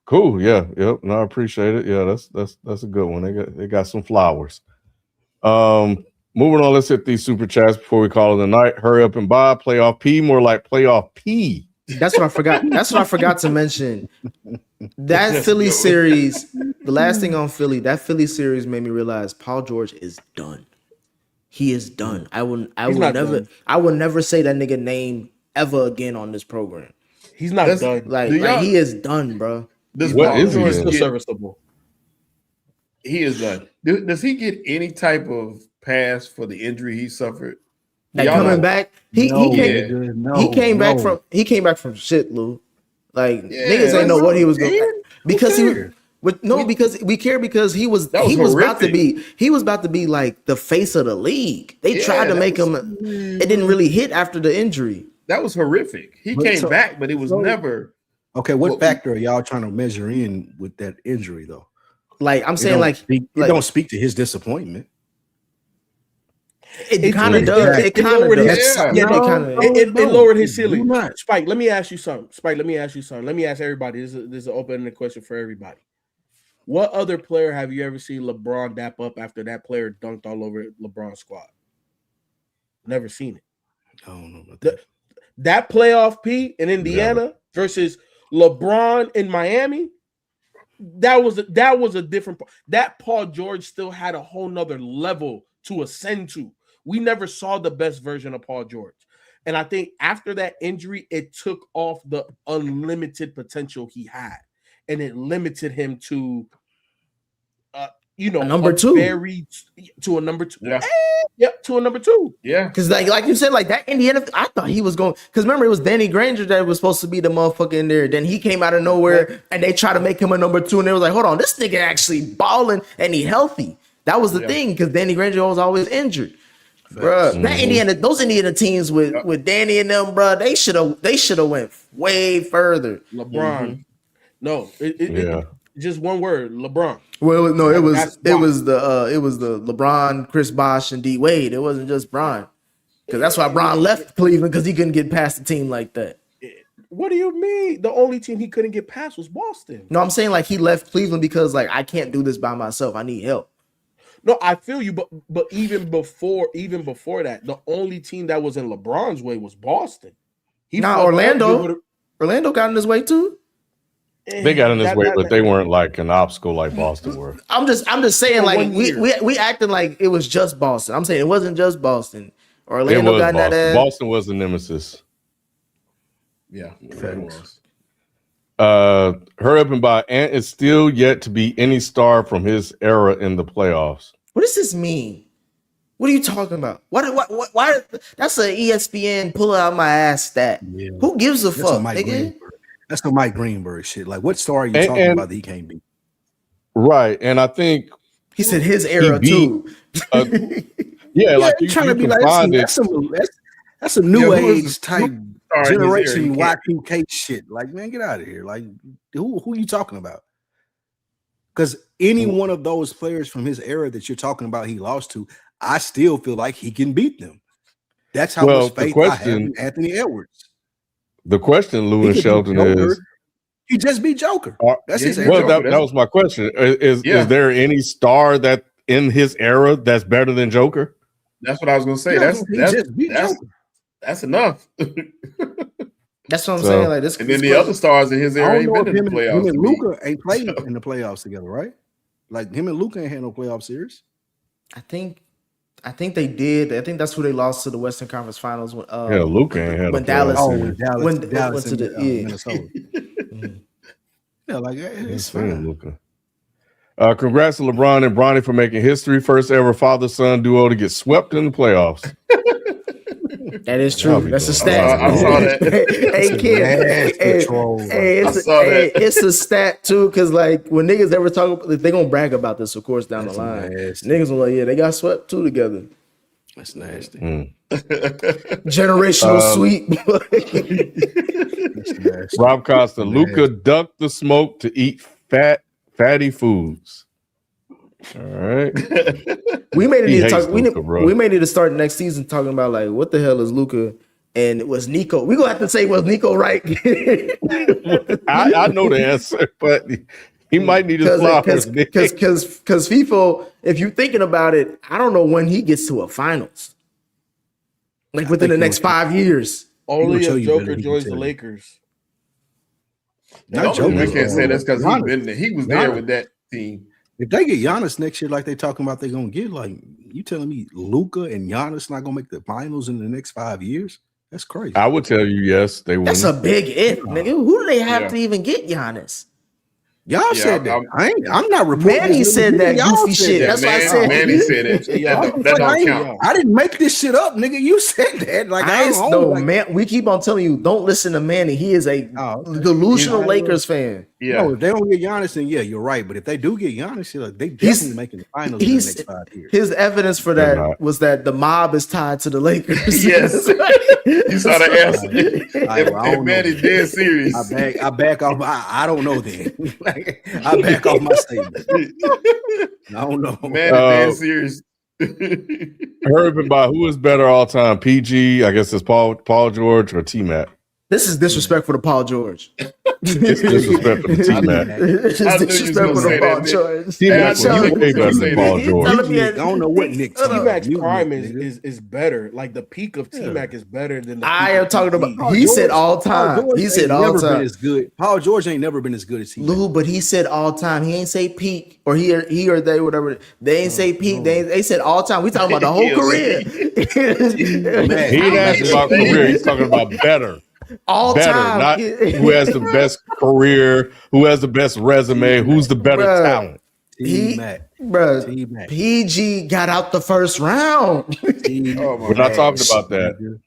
Cool. Yeah. Yep. No, I appreciate it. Yeah, that's a good one. They got some flowers. Moving on, let's hit these super chats before we call it a night. Hurry up and buy playoff P, more like playoff P. That's what I forgot. That's what I forgot to mention. That Philly series, the last thing on Philly, that Philly series made me realize Paul George is done. He is done. I will never say that nigga name ever again on this program. He's not done. Like he is done, bro. What is he? Still serviceable. he is done. Does he get any type of pass for the injury he suffered? Like Y'all coming know. back, he Yeah. came back from shit, Lou. Like Yeah, niggas ain't know what he was going Who because he was. cares? Because we care because he was That was about to horrific. be like the face of the league. They tried to that make was- him. It didn't really hit after the injury. That was horrific. He But came so- back, but it was so- never. Okay, what Well, factor are y'all trying to measure in with that injury though? Like I'm It saying, don't like speak, it don't speak to his disappointment. it kind of does. It kind of lowered does. his- Yeah. Yeah, they No, kind of. no. It lowered his Do ceiling. not. Spike, let me ask you something. Let me ask everybody. This is an open-ended question for everybody. What other player have you ever seen LeBron dap up after that player dunked all over LeBron's squad? Never seen it. I don't know about that. That playoff P in Indiana versus LeBron in Miami, that was a different. That Paul George still had a whole nother level to ascend to. We never saw the best version of Paul George. And I think after that injury, it took off the unlimited potential he had. And it limited him to A number two. To a number two. Yeah. Yep, to a number two. Yeah. Because like you said, like that Indiana, I thought he was going. Because remember, it was Danny Granger that was supposed to be the motherfucker in there. Then he came out of nowhere, and they tried to make him a number two, and they was like, "Hold on, this nigga actually balling and he healthy." That was the thing because Danny Granger was always injured, bruh. That those Indiana teams with Danny and them, bruh, they should have went way further. LeBron. No, just one word, LeBron. Well, no, it was That's it why. was the LeBron, Chris Bosh, and D Wade. It wasn't just Bron, because that's why Bron left Cleveland because he couldn't get past the team like that. What do you mean? The only team he couldn't get past was Boston. No, I'm saying like he left Cleveland because like I can't do this by myself. I need help. No, I feel you, but even before that, the only team that was in LeBron's way was Boston. Orlando. Orlando got in his way too. They got in his way, but they weren't like an obstacle like Boston were. I'm just saying like 1 year. we acting like it was just Boston. I'm saying it wasn't just Boston. It Orlando was got in that Boston. ass. Boston was the nemesis. Yeah. It was. Hurry up and buy. Ant is still yet to be any star from his era in the playoffs. What does this mean? What are you talking about? Why that's an ESPN pull out my ass stat. Yeah. Who gives a That's fuck? some Mike Nigga? Greenberg. That's some Mike Greenberg shit. Like, what star are you talking about that he can't beat? Right, and I think He said his era beat- too. like you trying to be can like find it. that's some new Yeah, who is age type star in his era? generation You can't- Y2K shit. Like, man, get out of here. Like, who you talking about? Because any one of those players from his era that you're talking about he lost to, I still feel like he can beat them. That's how much faith I have in Anthony Edwards. The question, Lou He and could beat Shelton, Joker. is He just beat Joker. That's his yeah, era. well. That was my question. Is there any star that in his era that's better than Joker? That's what I was gonna say. Yeah, he just beat Joker. That's enough. That's what I'm So- saying. Like this, And then the other stars in his I era don't ain't know been if in the him playoffs. and to me. Luka ain't played in the playoffs together, right? Like him and Luka ain't had no playoff series. I think they did. I think that's who they lost to the Western Conference Finals when Luka ain't had when a Dallas playoff Oh, series. when when Dallas went to and, the yeah. Minnesota. Yeah, like it's Seen fine. Luka. Congrats to LeBron and Bronny for making history. First ever father-son duo to get swept in the playoffs. That is Y'all true. be That's a doing stat. I saw that. Hey kid, I saw that. it's a stat too. Because like when niggas ever talk, they gonna brag about this, of course, down That's the line. nasty. Niggas will like, yeah, they got swept too together. That's nasty. Generational sweep. That's nasty. Rob Costa, Luka ducked the smoke to eat fatty foods. All right. We may He need to hates talk. Luka, bro. We may need to start next season talking about like what the hell is Luka and was Nico. We gonna have to say was Nico right? I know the answer, but he might need his flowers. Because FIFO, if you're thinking about it, I don't know when he gets to a finals. Like within the next 5 years. Only show if you better Joker than he joins can the tell you. Lakers. Not Joker. Joker. We can't say that's because Giannis. he was there Giannis. with that team. If they get Giannis next year, like they talking about, they're gonna get. Like you telling me, Luka and Giannis not gonna make the finals in the next 5 years? That's crazy. I would tell you yes, they would. That's a big if, nigga. Who do they have Yeah. to even get Giannis? Y'all said that. I'm not reporting. Manny said that goofy shit. Yeah, That's why I said. Manny said it. That don't count. I didn't make this shit up, nigga. You said that. Like I don't know. Man, we keep on telling you, don't listen to Manny. He is a delusional Lakers fan. Yeah. No, if they don't get Giannis, then yeah, you're right. But if they do get Giannis, they definitely making the finals in the next 5 years. His evidence for that was that the mob is tied to the Lakers. Yes. You saw the answer. If Manny's dead serious. I back off. I don't know then. I back off my statement. I don't know. Manny's dead serious. Urban by who is better all time? PG, I guess it's Paul George or T-Mac. This is disrespectful to Paul George. It's disrespectful to T-Mac. It's disrespectful to Paul George. T-Mac was way better than Paul George. I don't know what Nick. T-Mac's prime is better. Like the peak of T-Mac is better than the I am talking about. He said all time. He said all time. As good. Paul George ain't never been as good as T-Mac. Lou, but he said all time. He ain't say peak or he or they, whatever. They ain't say peak. They said all time. We talking about the whole career. He ain't asking about career. He's talking about better. All better, time. Not who has the best career, who has the best resume, who's the better talent. T-Mac. PG got out the first round. We're not talking about that.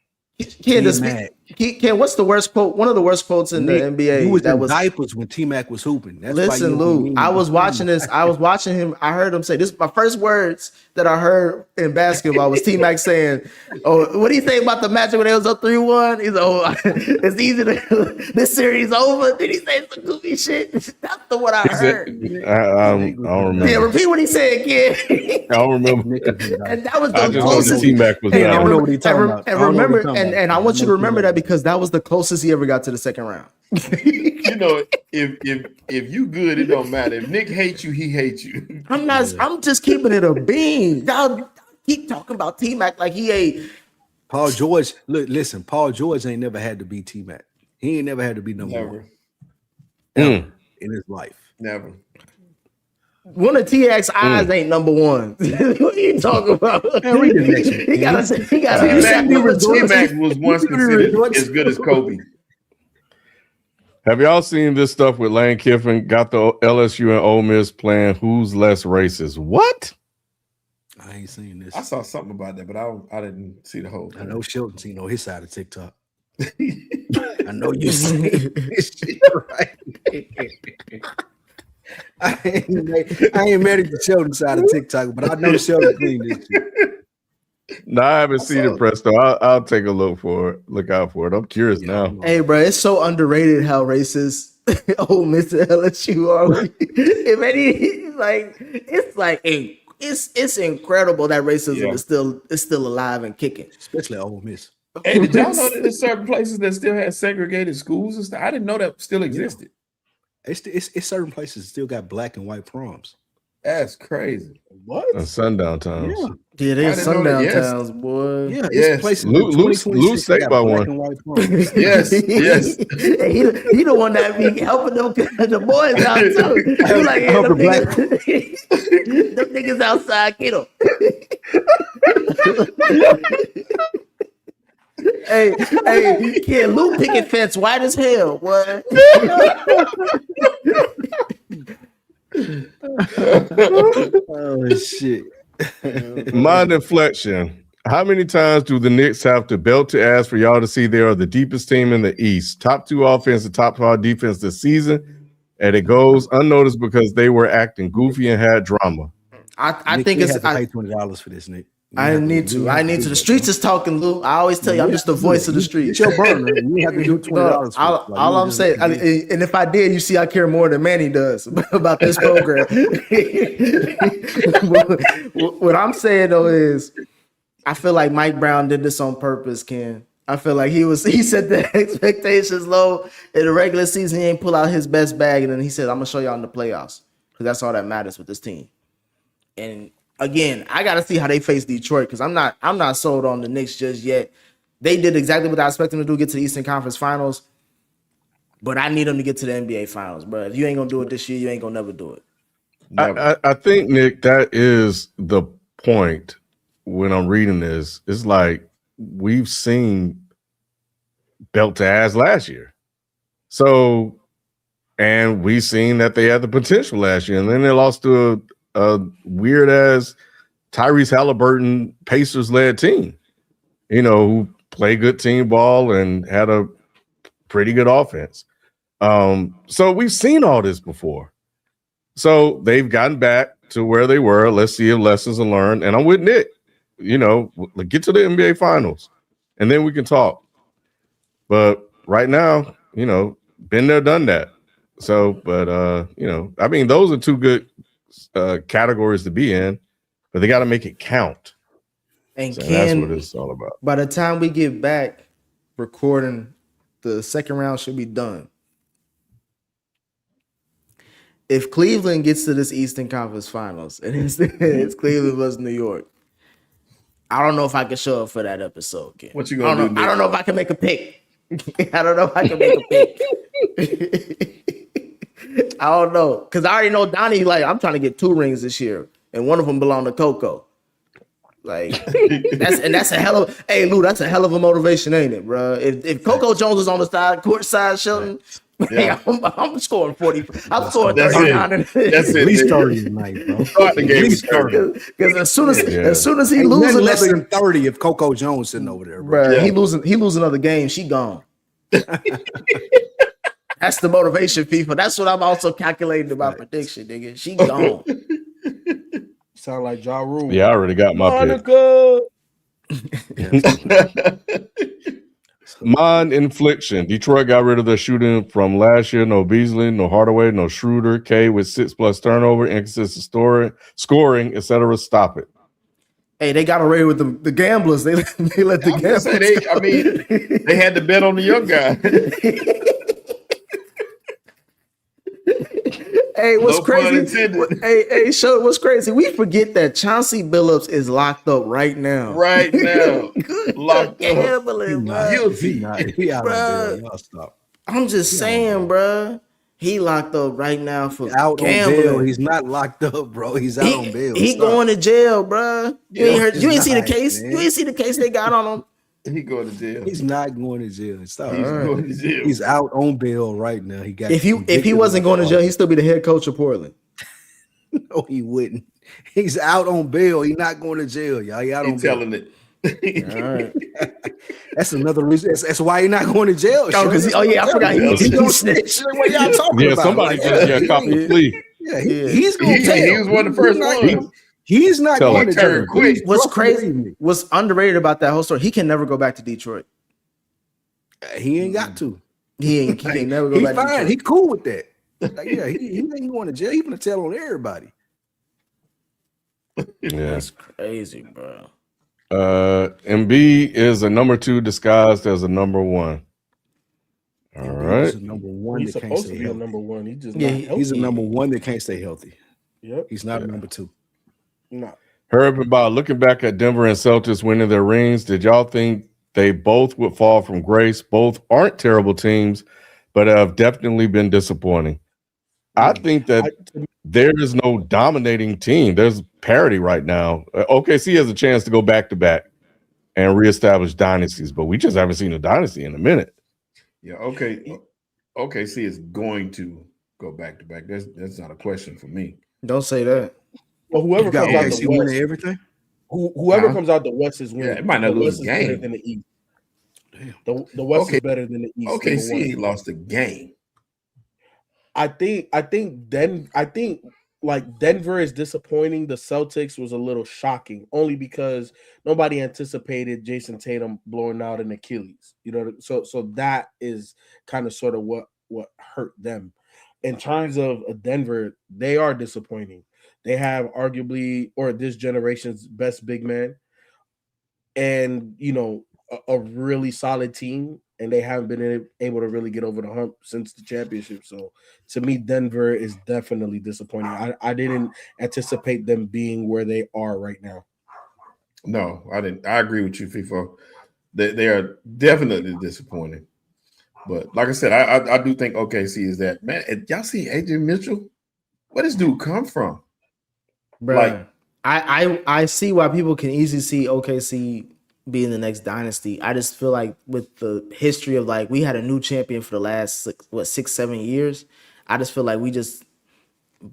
Ken, what's the worst quote? One of the worst quotes in the NBA. He was in diapers when T-Mac was hooping. Listen, Lou, I was watching this. I was watching him. I heard him say this. My first words that I heard in basketball was T-Mac saying, "Oh, what do you think about the match when it was up 3-1?" He's like, "Oh, it's easy to this series over." Did he say some goofy shit? That's the one I heard. I don't remember. Yeah, repeat what he said, kid. I don't remember. And that was the I just closest. know that T-Mac was I don't know what he's talking about. And remember, and I want you to remember that because that was the closest he ever got to the second round. You know, if you good, it don't matter. If Nick hates you, he hates you. I'm just keeping it a bean. Y'all keep talking about T-Mac like he ain't. Paul George, listen, Paul George ain't never had to be T-Mac. He ain't never had to be number one in his life. Never. One of TX's eyes ain't number one. What are you talking about? Man, read the next one. He got T-Mac was once considered as good as Kobe. Have y'all seen this stuff with Lane Kiffin? Got the LSU and Ole Miss playing who's less racist? What? I ain't seen this. I saw something about that, but I didn't see the whole thing. I know Shelton seen on his side of TikTok. I know you seen this shit, right? I ain't mad at the Sheldon side of TikTok, but I know Sheldon cleaned this shit. No, I haven't seen it, Presto. I'll take a look out for it. I'm curious now. Hey, bro, it's so underrated how racist Ole Miss and LSU are. If any, like, it's incredible that racism is still alive and kicking, especially Ole Miss. Hey, did y'all know that there's certain places that still have segregated schools and stuff? I didn't know that still existed. It's certain places that still got black and white proms. That's crazy. What? Sundown towns. Yeah, there's sundown towns, boy. Yeah, it's places. Lou say about one. Yes. He the one that be helping the boys out too. He like, them niggas outside, get them. Hey, kid, Lou picket fence white as hell. What? Oh shit. Mind inflection. How many times do the Knicks have to belt to ass for y'all to see they are the deepest team in the East? Top 2 offense and top 5 defense this season, and it goes unnoticed because they were acting goofy and had drama. I think it's pay $20 for this, Nick. I need to. The streets is talking, Lou. I always tell you, I'm just the voice of the streets. It's your burner. You have to do $20. All I'm saying, and if I did, you see, I care more than Manny does about this program. What I'm saying though is, I feel like Mike Brown did this on purpose, Ken. I feel like he set the expectations low in the regular season. He ain't pull out his best bag, and then he said, "I'm gonna show y'all in the playoffs because that's all that matters with this team." And again, I got to see how they face Detroit because I'm not sold on the Knicks just yet. They did exactly what I expected them to do, get to the Eastern Conference Finals. But I need them to get to the NBA Finals, bro. If you ain't going to do it this year, you ain't going to never do it. I think, Nick, that is the point when I'm reading this. It's like we've seen belt to ass last year. So And we seen that they had the potential last year, and then they lost to a weird ass Tyrese Halliburton Pacers led team, who played good team ball and had a pretty good offense. So we've seen all this before. So they've gotten back to where they were. Let's see if lessons are learned. And I'm with Nick. Get to the NBA Finals, and then we can talk. But right now, been there, done that. So, but those are two good categories to be in, but they got to make it count. And so that's what it's all about. By the time we get back recording, the second round should be done. If Cleveland gets to this Eastern Conference Finals and it's Cleveland versus New York, I don't know if I can show up for that episode again. What you gonna do? I don't know if I can make a pick. I don't know if I can make a pick. I don't know, because I already know Donnie. Like, I'm trying to get 2 rings this year, and one of them belong to Coco. Like, that's a hell of. Hey, Lou, that's a hell of a motivation, ain't it, bro? If Coco Jones is on the court side, Shelton. Yeah. Hey, I'm scoring 40. I'm scoring 39. That's it. At least 30 tonight, bro. Start the game. Because as soon as he loses less than 30 if Coco Jones sitting over there, bro. He lose another game, she gone. That's the motivation, FIFA. That's what I'm also calculating about prediction, nigga. She gone. Sound like Ja Rule. Yeah, I already got my pick. Mind infliction. Detroit got rid of their shooting from last year. No Beasley, no Hardaway, no Schroeder. K with 6+ turnover, inconsistent scoring, etc. Stop it. Hey, they got away with the gamblers. They let the gamblers. They had to bet on the young guy. Hey, what's crazy? Hey, show what's crazy. We forget that Chauncey Billups is locked up right now. Right now, locked up. Guilty. He out on bail. Stop. I'm just saying, bro. He locked up right now for out gambling. On bail. He's not locked up, bro. He's out on bail. He going to jail, bro. You ain't see the case. Man. You ain't see the case they got on him. He going to jail. He's not going to jail. Stop. He's going to jail. He's out on bail right now. He got. If he wasn't going to jail, he'd still be the head coach of Portland. No, he wouldn't. He's out on bail. He's not going to jail, y'all. He out on bail. Telling it. All right. That's another reason. That's why he's not going to jail. I forgot. He gonna snitch. What y'all talking about? Somebody just cop the plea. Yeah, he's going to jail. He was one of the first ones. He's not going to turn quick. What's crazy? What's underrated about that whole story? He can never go back to Detroit. He ain't got to. He can never go back. He's fine. To Detroit. He cool with that. Like, yeah, he ain't going to jail. He's gonna tell on everybody. Yeah, that's crazy, bro. Embiid is a number 2 disguised as a number 1. All right. He's a number 1 He's that can't supposed to stay be healthy. a number 1. He's just He's a number 1 that can't stay healthy. Yep. He's not a number 2. No. Herb and Bob, looking back at Denver and Celtics winning their rings, did y'all think they both would fall from grace? Both aren't terrible teams, but have definitely been disappointing. I think that there is no dominating team. There's parity right now. OKC has a chance to go back-to-back and reestablish dynasties, but we just haven't seen a dynasty in a minute. Yeah, OKC is going to go back-to-back. That's not a question for me. Don't say that. Well, whoever comes out the West, everything. Whoever comes out the West is winning. Yeah, it might not lose a game. game. Than the East. The West is better than the East. OKC lost a game. I think like Denver is disappointing. The Celtics was a little shocking, only because nobody anticipated Jason Tatum blowing out an Achilles. So that is kind of sort of what hurt them. In terms of Denver, they are disappointing. They have arguably this generation's best big man, and a really solid team, and they haven't been able to really get over the hump since the championship. So to me, Denver is definitely disappointing. I didn't anticipate them being where they are right now. No, I didn't. I agree with you, FIFO. They are definitely disappointing. But like I said, I do think OKC is that. Man, y'all see AJ Mitchell? Where does dude come from? Bro, like, I see why people can easily see OKC being the next dynasty. I just feel like with the history of we had a new champion for the last 6-7 years. I just feel like we just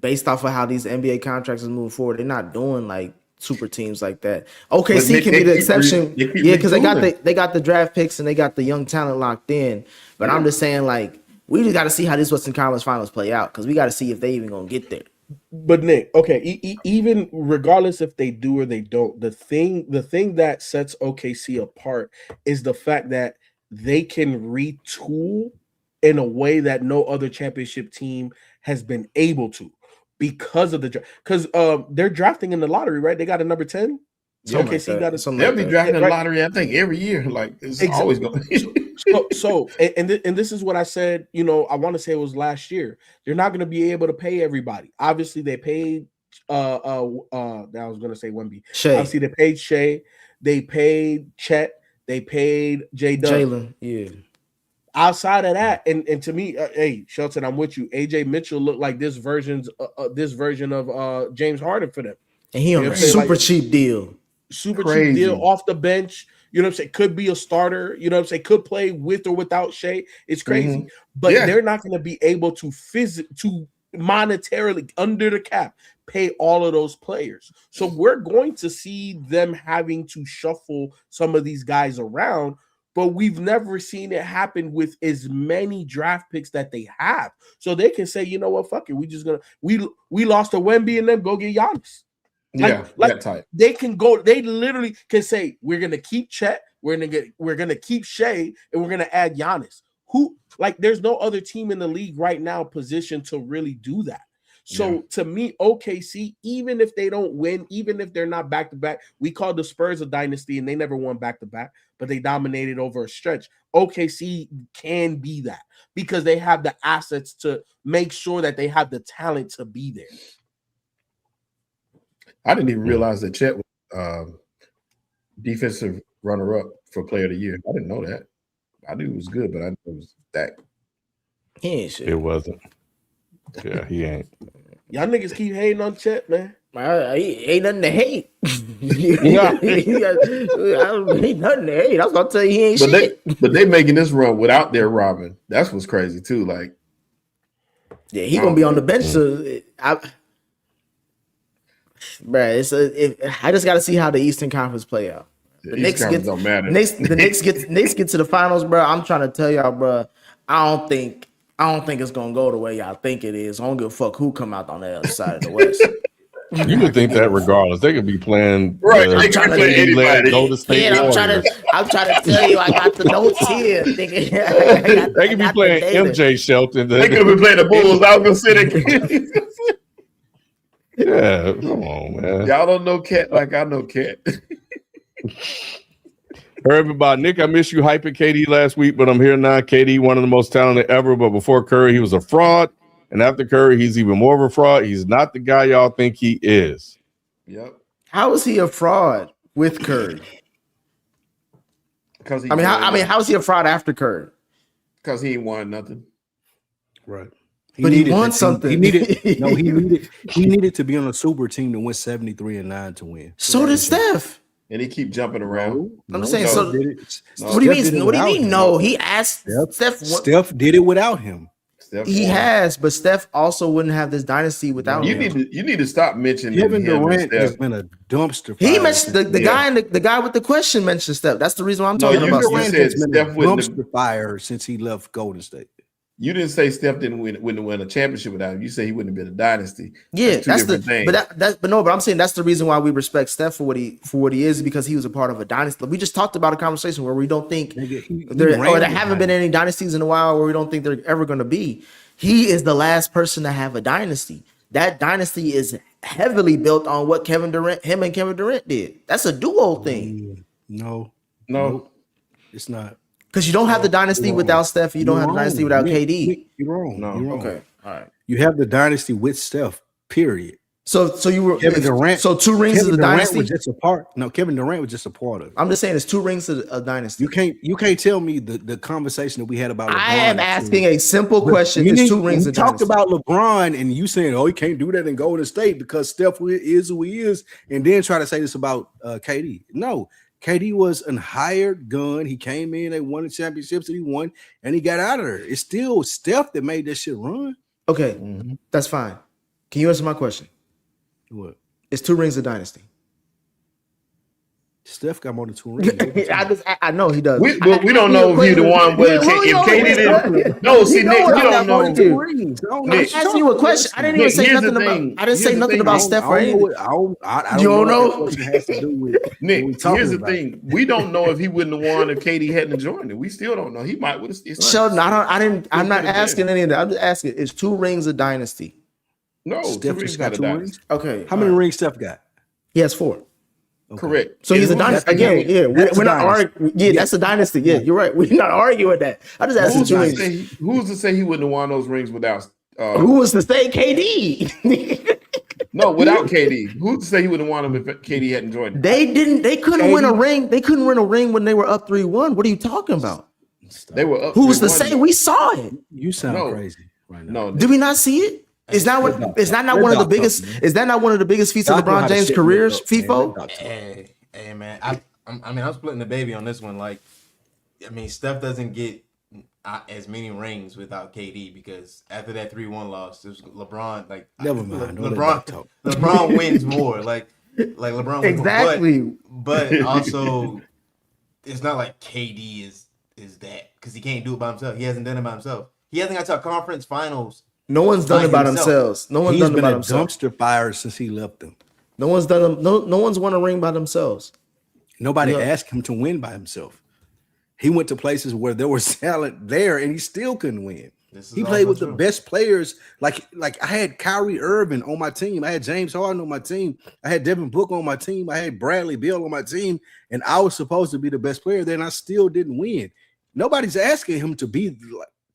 based off of how these NBA contracts is moving forward, they're not doing like super teams like that. OKC Nick, can be they the keep exception, they keep yeah, because retooling. they got the draft picks and they got the young talent locked in. But I'm just saying, like, we just got to see how this Western Conference Finals play out because we got to see if they even gonna get there. But Nick, okay, even regardless if they do or they don't, the thing that sets OKC apart is the fact that they can retool in a way that no other championship team has been able to because of the draft. Because they're drafting in the lottery, right? They got a number 10. So Something like OKC that. got a Something They'll like be that. drafting the right? lottery, I think, every year. Like it's Exactly. always going. And this is what I said. You know, I want to say it was last year. They're not going to be able to pay everybody. Obviously, they paid. I was going to say Wemby. Shea, Obviously, they paid Shea. They paid Chet. They paid J. Jalen, yeah. Outside of that, and to me, hey Shelton, I'm with you. AJ Mitchell looked like this version of James Harden for them. And he You on know a what I'm saying? super Like, cheap deal. super Crazy. cheap deal off the bench. You know what I'm saying? Could be a starter. You know what I'm saying? Could play with or without Shea. It's crazy. Mhm. But Yeah. they're not going to be able to monetarily under the cap pay all of those players. So we're going to see them having to shuffle some of these guys around, but we've never seen it happen with as many draft picks that they have. So they can say, you know what, fuck it. We lost to Wemby and them, go get Giannis. Yeah, Like that type. they can go, they literally can say, we're gonna keep Chet, we're gonna keep Shea, and we're gonna add Giannis. Who, like, there's no other team in the league right now positioned to really do that. So to me, OKC, even if they don't win, even if they're not back to back, we call the Spurs a dynasty and they never won back to back, but they dominated over a stretch. OKC can be that because they have the assets to make sure that they have the talent to be there. I didn't even realize that Chet was defensive runner-up for Player of the Year. I didn't know that. I knew it was good, but I knew it was that. He ain't shit. It wasn't. Yeah, he ain't. Y'all niggas keep hating on Chet, man. Ain't nothing to hate. Ain't nothing to hate. I was gonna tell you he ain't shit. But they making this run without their Robin. That's what's crazy too. Like, Yeah, he gonna be on the bench. So I just got to see how the Eastern Conference play out. The Knicks don't matter. The Knicks get to the finals, bro. I'm trying to tell y'all, bro. I don't think it's gonna go the way y'all think it is. I don't give a fuck who come out on the other side of the West. You could think that regardless. They could be playing Right, they could play anybody. Golden State Yeah, Warriors. I'm trying to tell you, I got the notes here. They could be playing MJ Shelton. They could be playing the Bulls. I was gonna say Yeah, come on, man. Y'all don't know Cat like I know Cat. Heard everybody. Nick, I miss you hyping KD last week, but I'm here now. KD, one of the most talented ever, but before Curry, he was a fraud. And after Curry, he's even more of a fraud. He's not the guy y'all think he is. Yep. How is he a fraud with Curry? Because how is he a fraud after Curry? Because he ain't won nothing. Right. But he won something. He needed to be on a super team to win 73-9 to win. So did Steph. And he keep jumping around. I'm just saying. So What do you mean? What do you mean? No, he asked Steph. Steph did it without him. He has, but Steph also wouldn't have this dynasty without him. You need to stop mentioning Kevin him. Durant has been a dumpster fire. He mentioned the guy and the guy with the question mentioned Steph. That's the reason why I'm talking about. Durant said has been Steph a wouldn't dumpster fire since he left Golden State. You didn't say Steph wouldn't win a championship without him. You say he wouldn't have been a dynasty. Yeah, that's two different things. But I'm saying that's the reason why we respect Steph for what he is, because he was a part of a dynasty. We just talked about a conversation where we don't think there haven't been any dynasties in a while, where we don't think they're ever going to be. He is the last person to have a dynasty. That dynasty is heavily built on what him and Kevin Durant did. That's a duo thing. No, it's not. Because you don't have the dynasty without Steph. You don't have the dynasty without KD. You're wrong. No. You're wrong. Okay. All right. You have the dynasty with Steph, period. So you were Kevin Durant. So 2 rings Kevin of the Durant dynasty. was just a part. No, Kevin Durant was just a part of it. I'm just saying it's 2 rings of a dynasty. You can't tell me the conversation that we had about LeBron. I am asking a simple question. It's 2 rings of of talked dynasty. about LeBron and you saying, oh, he can't do that in Golden State because Steph is who he is, and then try to say this about KD. No, KD was a hired gun. He came in, they won the championships that he won, and he got out of there. It's still Steph that made that shit run. Okay, Mhm. that's fine. Can you answer my question? What? It's 2 rings of dynasty. Steph got more than 2 rings. What you talking about? I know he does. But we don't know if he the one. Yeah, If we KD know. didn't. No, see, You know Nick, what we I'm don't asking know. you. Rings. I don't know I'm Nick, what you're asking you a talking question. about. I didn't even Nick, say here's the nothing about. thing. I didn't say Here's the nothing thing. about I Steph don't or know anything. what I You don't don't know what know? that question has to do with what we Nick, talking here's the about. thing. We don't know if he wouldn't have won if KD hadn't joined it. We still don't know. He might would have. Sheldon, I'm not could've asking been. any of that. I'm just asking. It's 2 rings of dynasty. No, Steph 2 rings just got not a 2 dynasty. rings. Okay. How many rings Steph got? He has 4. Okay. Correct. So he's a And who's dynasty to say he again. would- Yeah, That's we're a not dynasty. arguing. Yeah, that's a dynasty. Yeah, you're right. We're not arguing that. I just asked Who's you 2 to rings. say? Who's to say he wouldn't have won those rings without? Who was to say KD? No, without KD. Who's to say he wouldn't have won them if KD hadn't joined him? They couldn't win a ring. They couldn't win a ring when they were up 3-1. What are you talking about? They were up. Who's to 3-1. say? We saw it. You sound No. crazy right now. No, Did we not see it? Is that what? Is that not Red one of the Dot biggest? Cup, man. Is that not one of the biggest feats of Doc know LeBron how to James' shit career? Nick up, man. FIFO. Red Dot Cup. Hey, man. I'm splitting the baby on this one. Like, I mean, Steph doesn't get as many rings without KD because after that 3-1 loss, it was LeBron. Like, Never mind. Don't let that talk. LeBron wins more. Like LeBron wins Exactly. more. But also, it's not like KD is that because he can't do it by himself. He hasn't done it by himself. He hasn't got to a conference finals. No one's done it by himself. themselves. No one's He's done it been by a themselves. dumpster fire since he left them. No one's done. No one's won a ring by themselves. Nobody Yeah. asked him to win by himself. He went to places where there was talent there, and he still couldn't win. He played with the best players. Like I had Kyrie Irving on my team. I had James Harden on my team. I had Devin Booker on my team. I had Bradley Beal on my team, and I was supposed to be the best player there, and I still didn't win. Nobody's asking him to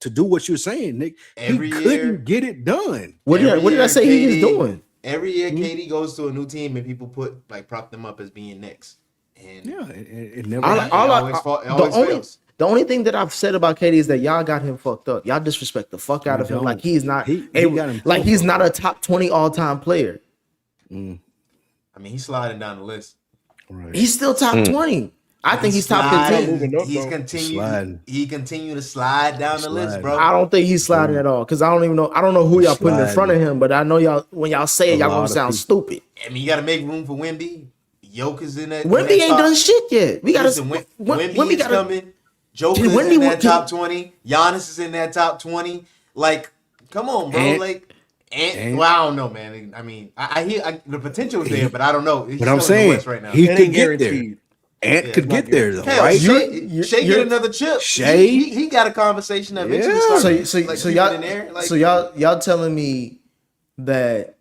do what you're saying, Nick. Every he year- couldn't get it done. What did I year, say he is KD doing? Every year, KD goes to a new team and people prop them up as being Knicks. And Yeah, it never. All- happened. all I- it always fails. The only thing that I've said about KD is that y'all got him fucked up. Y'all disrespect the fuck out We of him. don't. Like he's not He able, got him like fucked he's up. not a top 20 all-time player. I mean, he's sliding down the list. Right. He's still top 20. I think he's top 15. Moving up, He's though. continued. He continued to slide down the list, bro. I don't think he's sliding at all because I don't even know. I don't know who y'all putting in front of him, but I know y'all. When y'all say it, y'all gonna sound stupid. I mean, you got to make room for Wemby. Joker's in that. Wemby ain't done shit yet. We gotta. Listen, Wemby Wemby is gotta. coming. Joker's Wemby in that can- top 20. Giannis is in that top 20. Like, come on, bro. Well, I don't know, man. I mean, I hear the potential is there, but I don't know. He's But I'm still in the saying West right now. he It could ain't get there. guaranteed. Ant could get there though, Hell, right? Shea get another chip. Shea? he got a conversation that eventually Yeah. started. So keeping y'all. in there. Like, So y'all telling me that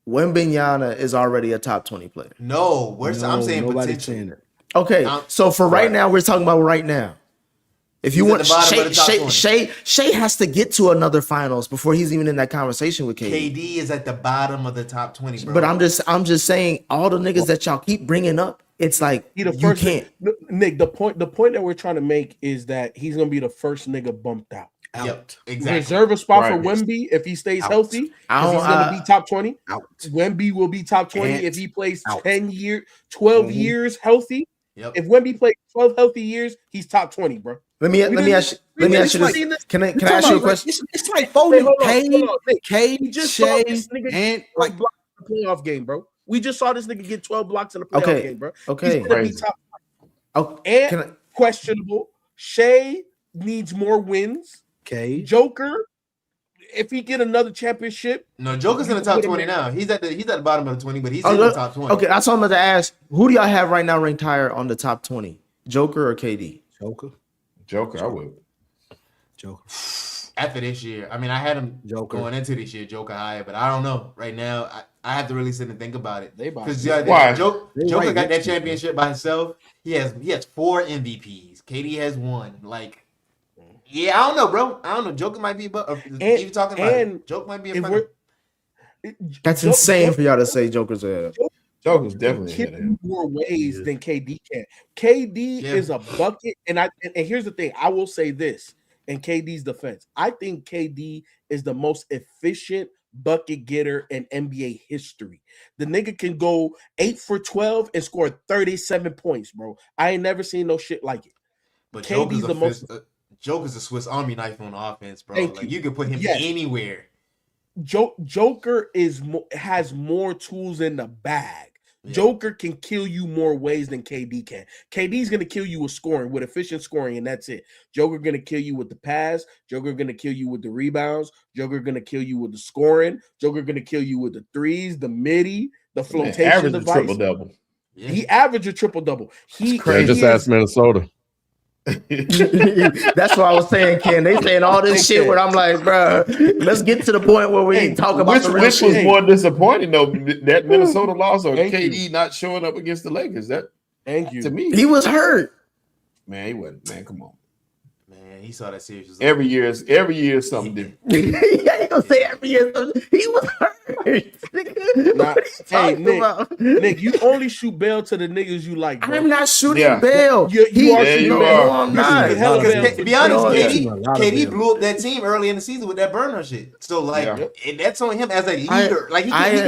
Wembanyama is already a top 20 player. no, I'm saying nobody's potential. saying it. Okay, so for right now, we're talking about right now. If you He's at want the bottom of the top Shea has to get to another finals before he's even in that conversation with KD. KD is at the bottom of the top 20, bro. But I'm just saying all the niggas that y'all keep bringing up, it's like He the you first can't. Nick, the point that we're trying to make is that he's gonna be the first nigga bumped out. Yep, exactly. Reserve a spot for Right. Wemby if he stays Out. healthy. 'Cause I he's don't- gonna be top 20. Out. Wemby will be top 20 Ant if he plays out. 12 years healthy. Yep. If Wemby plays 12 healthy years, he's top 20, bro. Let me ask you this. Can I ask you a question? It's like folding hold on, Cade, hold on. Nick, Cade, we just saw Shea, this nigga and like like blocks in the playoff game, bro. We just saw this nigga get 12 blocks in the playoff Okay, game, bro. okay. He's gonna be Crazy. top. Oh, And can I, questionable. Shea needs more wins. Cade. Joker, if he get another championship, No, Joker's in the top 20 now. He's at the bottom of the 20, but he's oh, in the top 20. okay, that's what I'm about to ask. Who do y'all have right now ranked higher on the top 20? Joker or KD? Joker, I would. Joker. After this year, I mean, I had him Joker. going into this year, Joker higher, but I don't know. Right now, I have to really sit and think about it. They about Because to- Why? Joker right got that next to you, championship by himself. He has 4 MVPs. KD has 1. Like, yeah, I don't know, bro. I don't know. Joker might be above. Even talking about it, Joker might be in if front of we're That's insane for y'all to say Joker's ahead. Joker's definitely hit ahead of him. more ways than KD can. KD Yeah. is a bucket, and here's the thing. I will say this in KD's defense. I think KD is the most efficient bucket getter in NBA history. The nigga can go 8 for 12 and score 37 points, bro. I ain't never seen no shit like it. But KD's the most. Joker's a Swiss Army knife on offense, bro. Thank Like you. you can put him Yes. anywhere. Joker has more tools in the bag. Yeah. Joker can kill you more ways than KD can. KD's gonna kill you with scoring, with efficient scoring, and that's it. Joker gonna kill you with the pass. Joker gonna kill you with the rebounds. Joker gonna kill you with the scoring. Joker gonna kill you with the threes, the midi, the flotation average device. triple double. Yeah. He averaged a triple double. Yeah, just ask Minnesota. That's what I was saying, Ken. They saying all this shit where I'm like, bro, let's get to the point where we talk about the real which shit. was more disappointing though, that Minnesota loss or Thank KD not showing up against the Lakers. That Thank you. to me, He was hurt. man, he wasn't. Man, come on. Man, he saw that series. Was Every year is something different. Yeah, you gonna say every year he was hurt. Nigga, Nah, what are you talking Nick, about? Nick, you only shoot bail to the niggas you like, bro. I'm not shooting Yeah. bail. You are Yeah, shooting you bail. are. No, I'm You not. shooting hella Because bail. to be honest, No, yeah. KD blew up that team early in the season with that burner shit. So like, Yeah. and that's on him as a leader.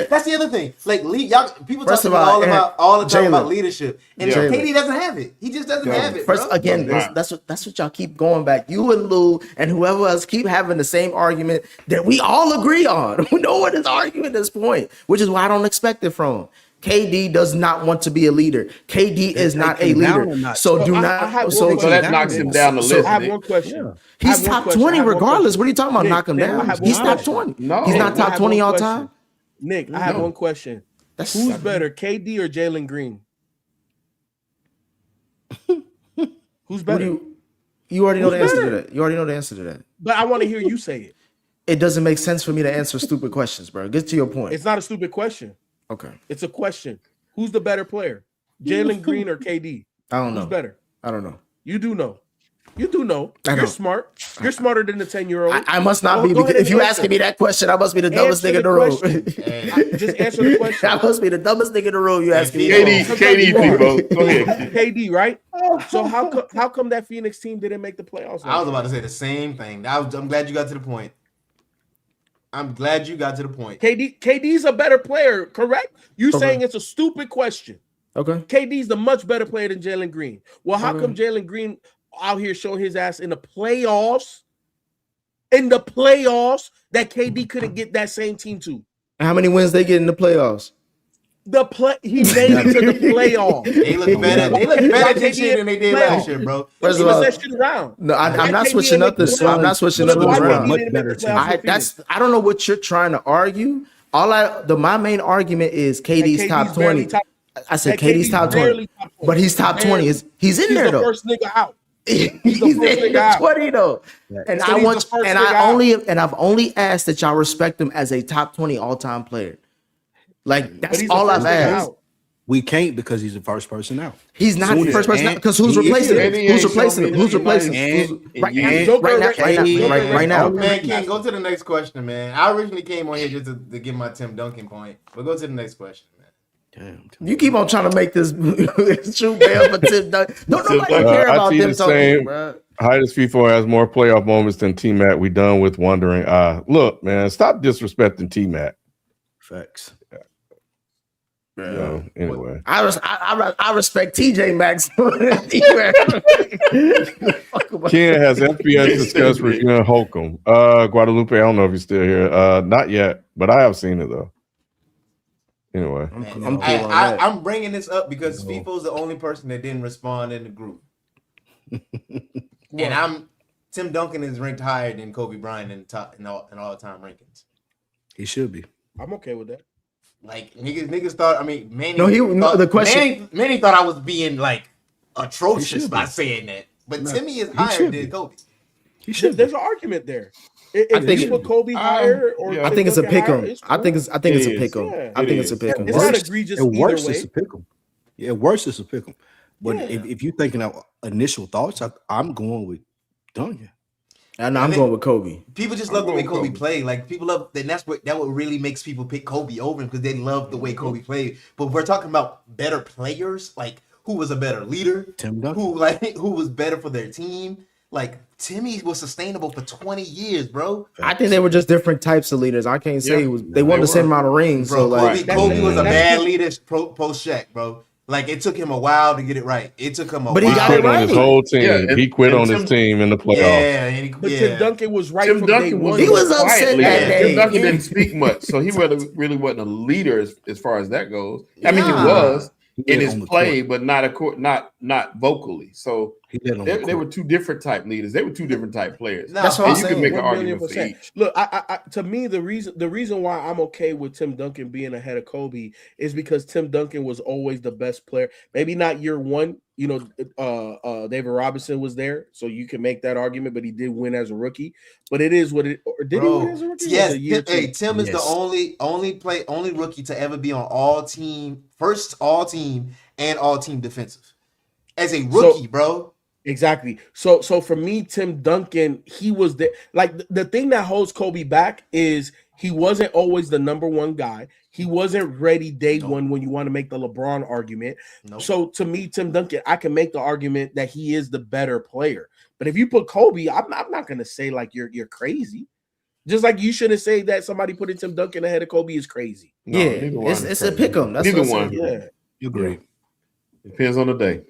That's the other thing. Like, y'all people First talking of all, all the time Jalen. about leadership, and Yeah. KD doesn't have it. He just doesn't have it. First, bro. again, Right. that's what y'all keep going back. You and Lou and whoever else keep having the same argument that we all agree on. No one is arguing this point, which is why I don't expect it from him. KD does not want to be a leader. KD is not a him down leader. or not? So So do I not. have So one So that question. knocks him down the So list. I have Nick. one question. Yeah. I he's have one top question. 20 I have one regardless. question. What are you talking about? Nick, Knock him Nick, I down. have He's one top question. 20. No. He's Nick, not I top have 20 one all question. time. Nick, I have one question. That's Who's better, KD or Jalen Green? Who's What better? do you already know the Who's answer to better? that. You already know the answer to that. But I want to hear you say it. It doesn't make sense for me to answer stupid questions, bro. Get to your point. It's not a stupid question. Okay. It's a question. Who's the better player, Jalen Green or KD? I don't know. Who's better? I don't know. You do know. You do know. I You're know. smart. You're smarter than the 10-year-old. I must not Go- be go because ahead if you and asking me that question, I must be the dumbest Answer nigga in the the room. question. Just answer the question. I must be the dumbest nigga in the room. You asking me KD, that. KD, you are. people. Go ahead. KD, right? So how come that Phoenix team didn't make the playoffs? I was about to say the same thing. I'm glad you got to the point. KD's a better player, correct? You Okay. saying it's a stupid question. Okay. KD's the much better player than Jalen Green. Well, how Okay. come Jalen Green out here showing his ass in the playoffs? In the playoffs, that KD couldn't get that same team to. How many wins they get in the playoffs? He made it to the playoffs. They look better. They look better this year than they did last year, bro. First of Switch all, that shit around. no, I'm Why not KD switching didn't make nothing. the I'm not playoffs? switching So nothing why around. KD didn't make the playoffs with That's Phoenix? I don't know what you're trying to argue. My main argument is KD's top barely 20. top- I said that KD's top 20, barely top 20. but he's top 20. He's in He's there the though. first nigga out. He's the first in nigga the out. 20 though. And So I he's want the first and nigga out. I've only asked that y'all respect him as a top 20 all-time player. Like But that's he's the all I've first nigga asked. out. We can't because he's the first person out. He's not Soon the first as- person because who's he is. replacing him? And he Who's ain't replacing him? shown me Who's that replacing he him? and Right you now, ain't- right now. Man, Ken, go to the next question, man. I originally came on here just to get my Tim Duncan point, but go to the next question, man. Damn. You keep on trying to make this true bail for Tim Duncan. Don't nobody care I about see Tim the Duncan, same. bro. Highest FIFO has more playoff moments than T Mac. We done with wondering. Look, man, stop disrespecting T Mac. Facts. Anyway, I respect TJ Maxx. Ken has FPS discussed reviewing Holcomb. Guadalupe, I don't know if you're still here. Not yet, but I have seen it though. Anyway, I'm cool on that. I'm bringing this up because FIFO's the only person that didn't respond in the group. And Tim Duncan is ranked higher than Kobe Bryant in all-time rankings. He should be. I'm okay with that. Like niggas thought. I mean, Manny. The question. Manny thought I was being like He atrocious should by be. saying that, but No, Timmy is he higher should than be. Kobe. He should. There's an argument there. If I think you put Kobe higher or yeah. I think it's a Duncan pick higher, 'em. it's I think it's a It pick 'em. is. I It think it's a is. pick 'em. It's not egregious At either worst, way. it's a pick 'em. Yeah, at worst, it's a pick 'em. But Yeah. if you're thinking of initial thoughts, I'm going with Duncan. And I'm going with Kobe. People just I'm love the way going Kobe Kobe. played. Like people love, and that what really makes people pick Kobe over him because they love the way Kobe played. But we're talking about better players, like who was a better leader, Tim Duncan. who was better for their team. Like Timmy was sustainable for 20 years, bro. I think they were just different types of leaders. I can't say Yeah. it was. They won the same amount of rings. Bro, so like, Kobe was a that's- bad leader post Shaq, bro. Like it took him a while to get it right. It took him a But while. he got quit it on his right. whole team. Yeah, and- he quit and on his Tim- team in the playoffs. Yeah, and he, But yeah. Tim Duncan was right Tim from Duncan day was- one. He was upset quietly. that Yeah. day. Tim Duncan didn't speak much, so he really wasn't a leader as far as that goes. I mean, he Nah. was He in led his on the play, court. but not vocally. So He led on the they were court. two different type leaders. They were two different type players. Nah, That's what And I'm you can saying. make an 1 million argument for percent. each. Look, I to me the reason why I'm okay with Tim Duncan being ahead of Kobe is because Tim Duncan was always the best player. Maybe not year one. You know, David Robinson was there, so you can make that argument. But he did win as a rookie. But it is what it. Or did he win as a rookie? Or was Yes. it year Tim, hey, two? Tim is the Yes. only rookie to ever be on first all team and all team defensive as a rookie, bro. Exactly. So for me, Tim Duncan, he was the thing that holds Kobe back is he wasn't always the number one guy. He wasn't ready day one when you want to make the LeBron argument. Nope. So to me, Tim Duncan, I can make the argument that he is the better player. But if you put Kobe, I'm not gonna say like you're crazy. Just like you shouldn't say that somebody putting Tim Duncan ahead of Kobe is crazy. No, Yeah, neither one is it's a crazy. pick 'em. That's Neither what I'm one. saying. Yeah. You agree. Depends on the day.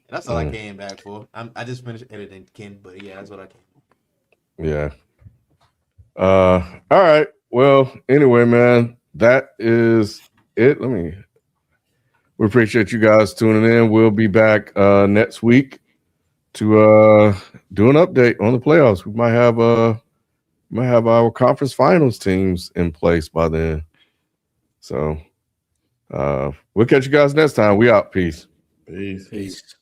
That's all I came back for. I just finished editing Ken, but yeah, that's what I came. Yeah. All right. Well, anyway, man, that is it. We appreciate you guys tuning in. We'll be back next week to do an update on the playoffs. We might have our conference finals teams in place by then. So we'll catch you guys next time. We out. Peace. Peace. Peace.